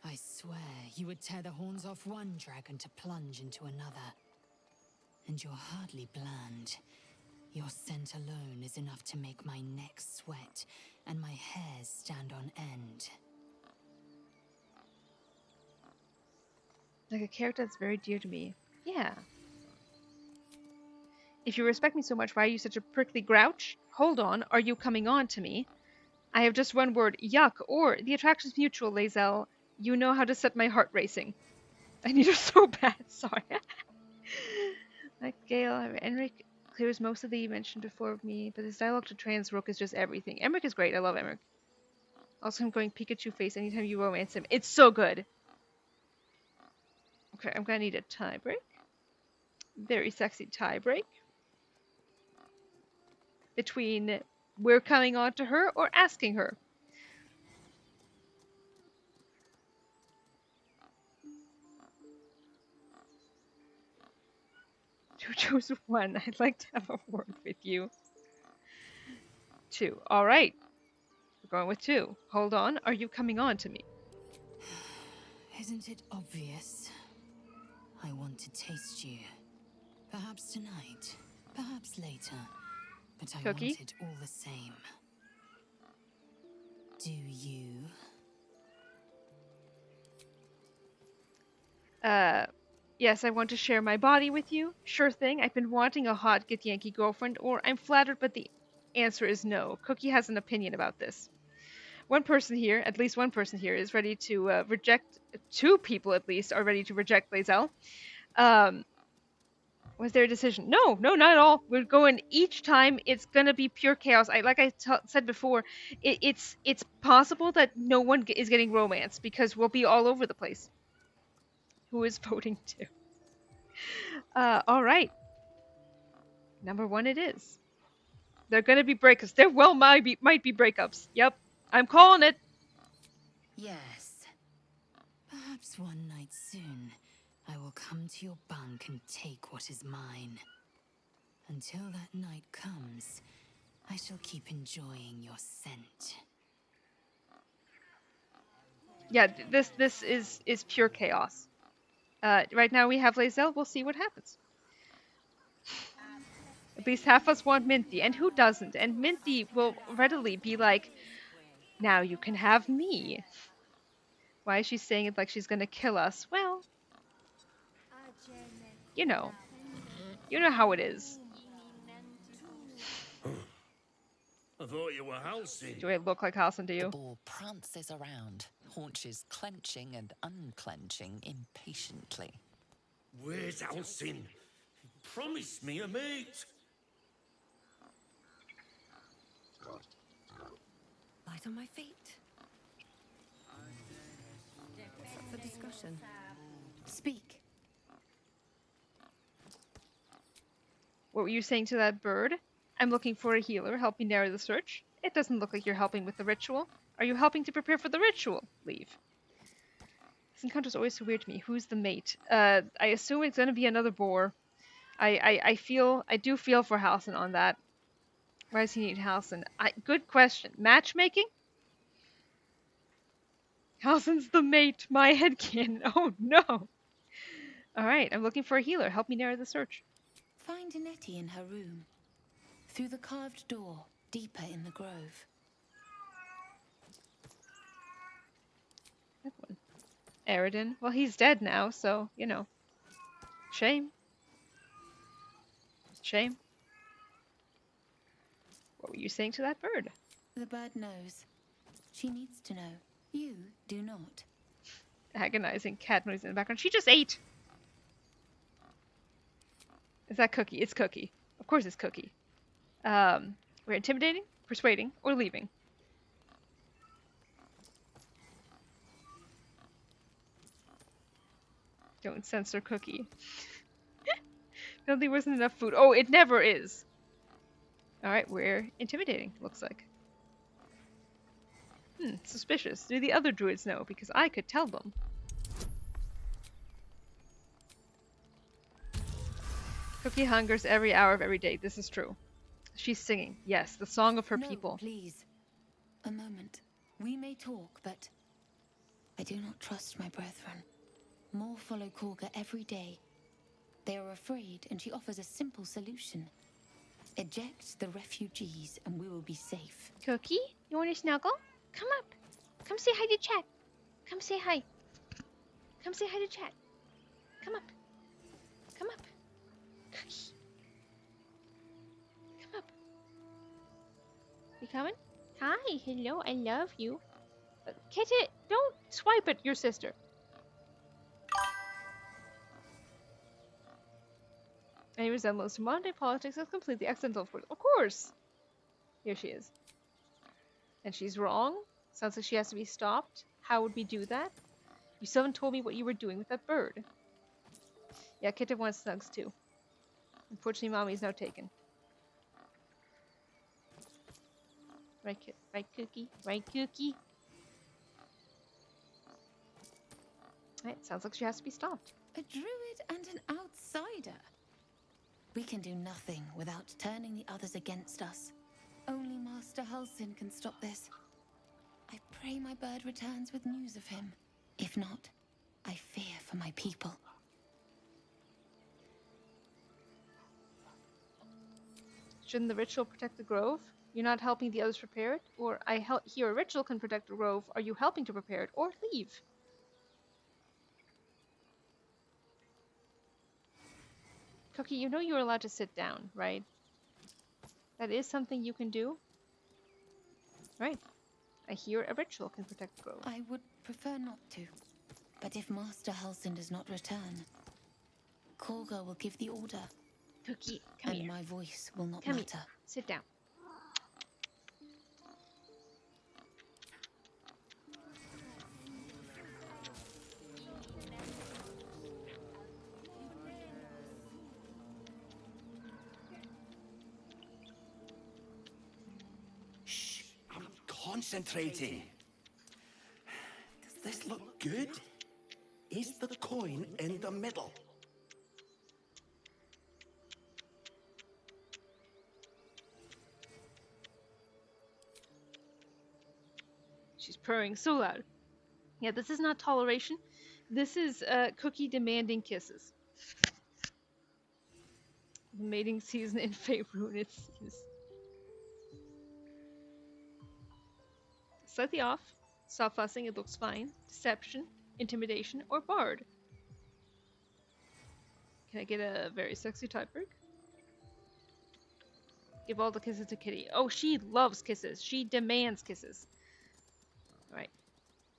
I swear you would tear the horns off one dragon to plunge into another. And you're hardly bland. Your scent alone is enough to make my neck sweat and my hairs stand on end. Like a character that's very dear to me. Yeah. If you respect me so much, why are you such a prickly grouch? Hold on, are you coming on to me? I have just one word, yuck, or the attraction's mutual, Lae'zel. You know how to set my heart racing. I need her so bad, sorry. Like Gale, Enric clears most of the mentioned before of me, but his dialogue to Trans Rook is just everything. Emmerich is great, I love Emmerich. Also him going Pikachu face anytime you romance him. It's so good. Okay, I'm gonna need a tie break. Very sexy tie break. Between we're coming on to her or asking her. You chose one. I'd like to have a word with you. 2. Alright. We're going with 2. Hold on. Are you coming on to me? Isn't it obvious? I want to taste you. Perhaps tonight, perhaps later. But I Cookie? want it all the same. Do you? Yes, I want to share my body with you. Sure thing. I've been wanting a hot Get Yankee girlfriend, or I'm flattered, but the answer is no. Cookie has an opinion about this. One person here, at least one person here, is ready to reject. 2 people at least are ready to reject Lae'zel. Was there a decision? No, not at all. We're going each time. It's gonna be pure chaos. Like I said before, it's possible that no one is getting romance because we'll be all over the place. Who is voting to? All right. Number 1 it is. There are gonna be breakups. There might be breakups. Yep. I'm calling it. Yes. Perhaps one night soon, I will come to your bunk and take what is mine. Until that night comes, I shall keep enjoying your scent. Yeah, this is pure chaos. Right now we have Lae'zel. We'll see what happens. At least half us want Minty, and who doesn't? And Minty will readily be like, now you can have me. Why is she saying it like she's gonna kill us? Well, you know. You know how it is. I thought you were Halcyon. Do I look like Halcyon to you? The boar prances around, haunches clenching and unclenching impatiently. Where's Halcyon? Promise me a mate. Light on my feet. What's up for discussion? Speak. What were you saying to that bird? I'm looking for a healer. Help me narrow the search. It doesn't look like you're helping with the ritual. Are you helping to prepare for the ritual? Leave. This encounter's always so weird to me. Who's the mate? I assume it's gonna be another boar. I do feel for Halcyon on that. Why does he need Halcyon? Good question. Matchmaking? Halcyon's the mate. My headcanon. Oh no. Alright, I'm looking for a healer. Help me narrow the search. Find Nettie in her room. Through the carved door, deeper in the grove. That one. Aridin. Well, he's dead now, so, you know. Shame. Shame. What were you saying to that bird? The bird knows. She needs to know. You do not. Agonizing cat noise in the background. She just ate! Is that Cookie? It's Cookie. Of course it's Cookie. We're intimidating, persuading, or leaving. Don't censor Cookie. Don't think there wasn't enough food. Oh, it never is! Alright, we're intimidating, looks like. Suspicious. Do the other druids know? Because I could tell them. Cookie hungers every hour of every day. This is true. She's singing. Yes, the song of her people. Please. A moment. We may talk, but I do not trust my brethren. More follow Korga every day. They are afraid, and she offers a simple solution. Eject the refugees, and we will be safe. Cookie, you want to snuggle? Come up. Come say hi to chat. Come say hi. Come say hi to chat. Come up. Come up. Cookie. Come up. You coming? Hi, hello, I love you. Kitty, don't swipe at your sister. Any resemblance to modern day politics is completely accidental for of course. Here she is. And she's wrong. Sounds like she has to be stopped. How would we do that? You still haven't told me what you were doing with that bird. Yeah, Kitty wants snugs too. Unfortunately, Mommy's now taken. Right, right, Cookie? Right, Cookie? Right, sounds like she has to be stopped. A druid and an outsider. We can do nothing without turning the others against us. Only Master Halcyon can stop this. I pray my bird returns with news of him. If not, I fear for my people. Shouldn't the ritual protect the grove? You're not helping the others prepare it? Or I hear a ritual can protect the grove. Are you helping to prepare it? Or leave? Cookie, you know you're allowed to sit down, right? That is something you can do. Right. I hear a ritual can protect the grove. I would prefer not to. But if Master Halcyon does not return, Korga will give the order. Cookie, come here. And my voice will not Come matter. Here. Sit down. concentrating. Does this look good? Is the coin in the middle? She's purring so loud. Yeah, this is not toleration. This is Cookie demanding kisses. The mating season in Faerun, it seems. Slightly off. Stop fussing, it looks fine. Deception, intimidation, or bard. Can I get a very sexy typewriter? Give all the kisses to Kitty. Oh, she loves kisses. She demands kisses. Alright.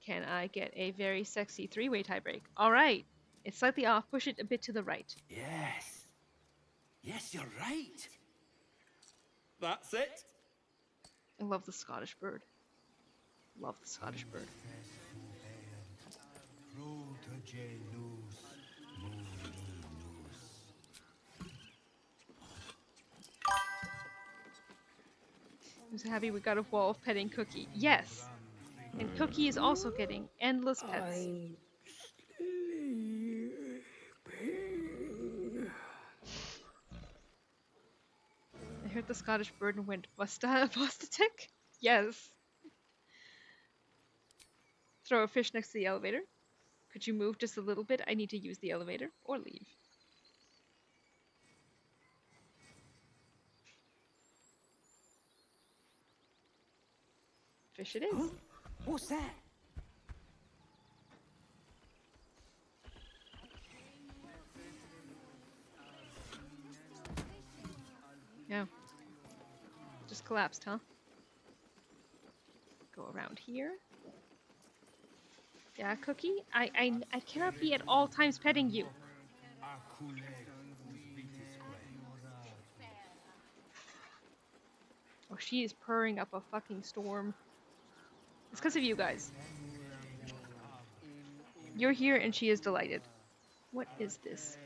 Can I get a very sexy three-way tiebreak? Alright. It's slightly off. Push it a bit to the right. Yes. Yes, you're right. That's it. I love the Scottish bird. Love the Scottish bird. I'm so happy we got a wall of petting Cookie. Yes! And Cookie is also getting endless pets. I heard the Scottish bird and went, Vostatek? Yes. Throw a fish next to the elevator. Could you move just a little bit? I need to use the elevator. Or leave. Fish it is. Huh? What's that? Yeah. Just collapsed, huh? Go around here. Yeah, Cookie? I cannot be at all times petting you. Oh, she is purring up a fucking storm. It's because of you guys. You're here and she is delighted. What is this?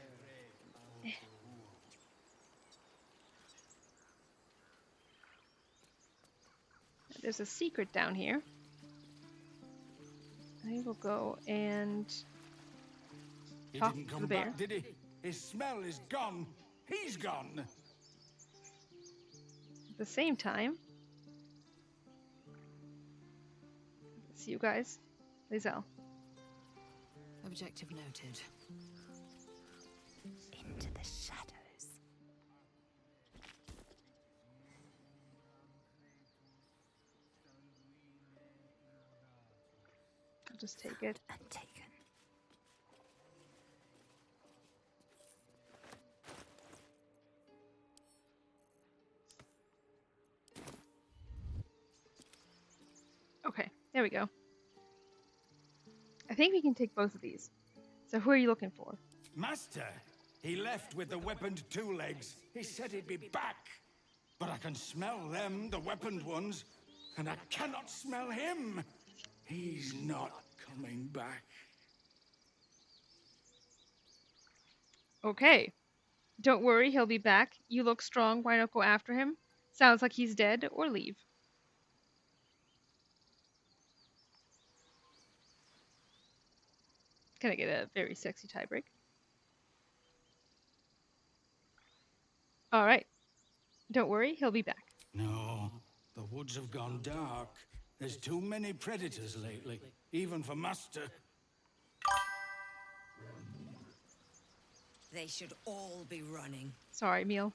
There's a secret down here. I will go and talk He didn't to come the bear. back, did he? His smell is gone. He's gone. At the same time, see you guys. Lizelle. Objective noted. Into the shadows. I'll just take it. And taken. Okay, there we go. I think we can take both of these. So who are you looking for? Master, he left with the weaponed two legs. He said he'd be back. But I can smell them, the weaponed ones, and I cannot smell him. He's not coming back. Okay. Don't worry, he'll be back. You look strong, why not go after him? Sounds like he's dead, or leave. Can I get a very sexy tiebreak? Alright. Don't worry, he'll be back. No, the woods have gone dark. There's too many predators lately, even for Master. They should all be running. Sorry, Meal.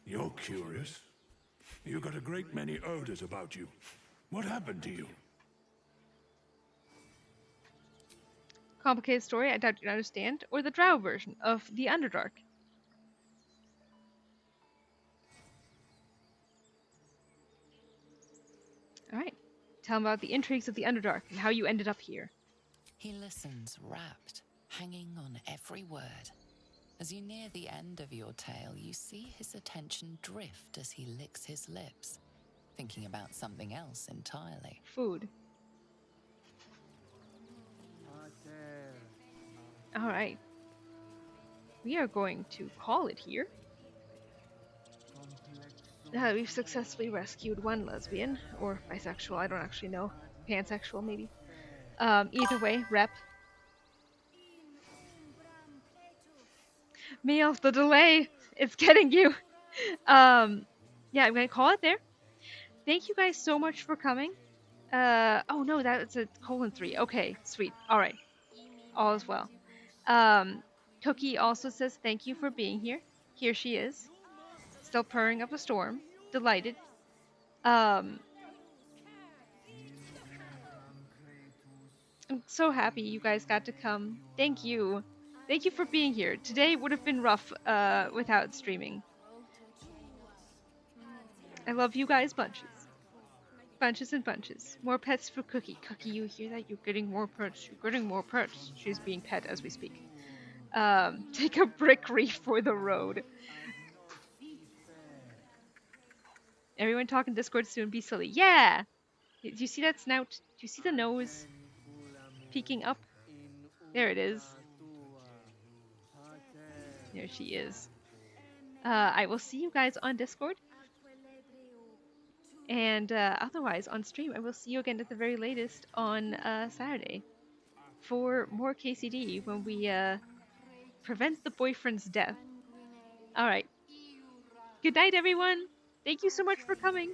You're curious. You got a great many odors about you. What happened to you? Complicated story I doubt you understand, or the drow version of the Underdark. Alright. Tell him about the intrigues of the Underdark and how you ended up here. He listens, rapt, hanging on every word. As you near the end of your tale, you see his attention drift as he licks his lips, thinking about something else entirely. Food. Alright. We are going to call it here. We've successfully rescued one lesbian, or bisexual, I don't actually know. Pansexual, maybe. Either way, rep. Meal, the delay! It's getting you! Yeah, I'm gonna call it there. Thank you guys so much for coming. Oh no, that's a :3. Okay, sweet. Alright. All is well. Cookie also says thank you for being here. Here she is. Still purring up a storm. Delighted. I'm so happy you guys got to come. Thank you. Thank you for being here. Today would have been rough without streaming. I love you guys bunches. Bunches and bunches. More pets for Cookie. Cookie, you hear that? You're getting more pets. You're getting more pets. She's being pet as we speak. Take a brick reef for the road. Everyone talk in Discord soon. Be silly. Yeah! Do you see that snout? Do you see the nose peeking up? There it is. There she is. I will see you guys on Discord. And otherwise, on stream, I will see you again at the very latest on Saturday for more KCD when we prevent the boyfriend's death. Alright. Good night, everyone. Thank you so much for coming.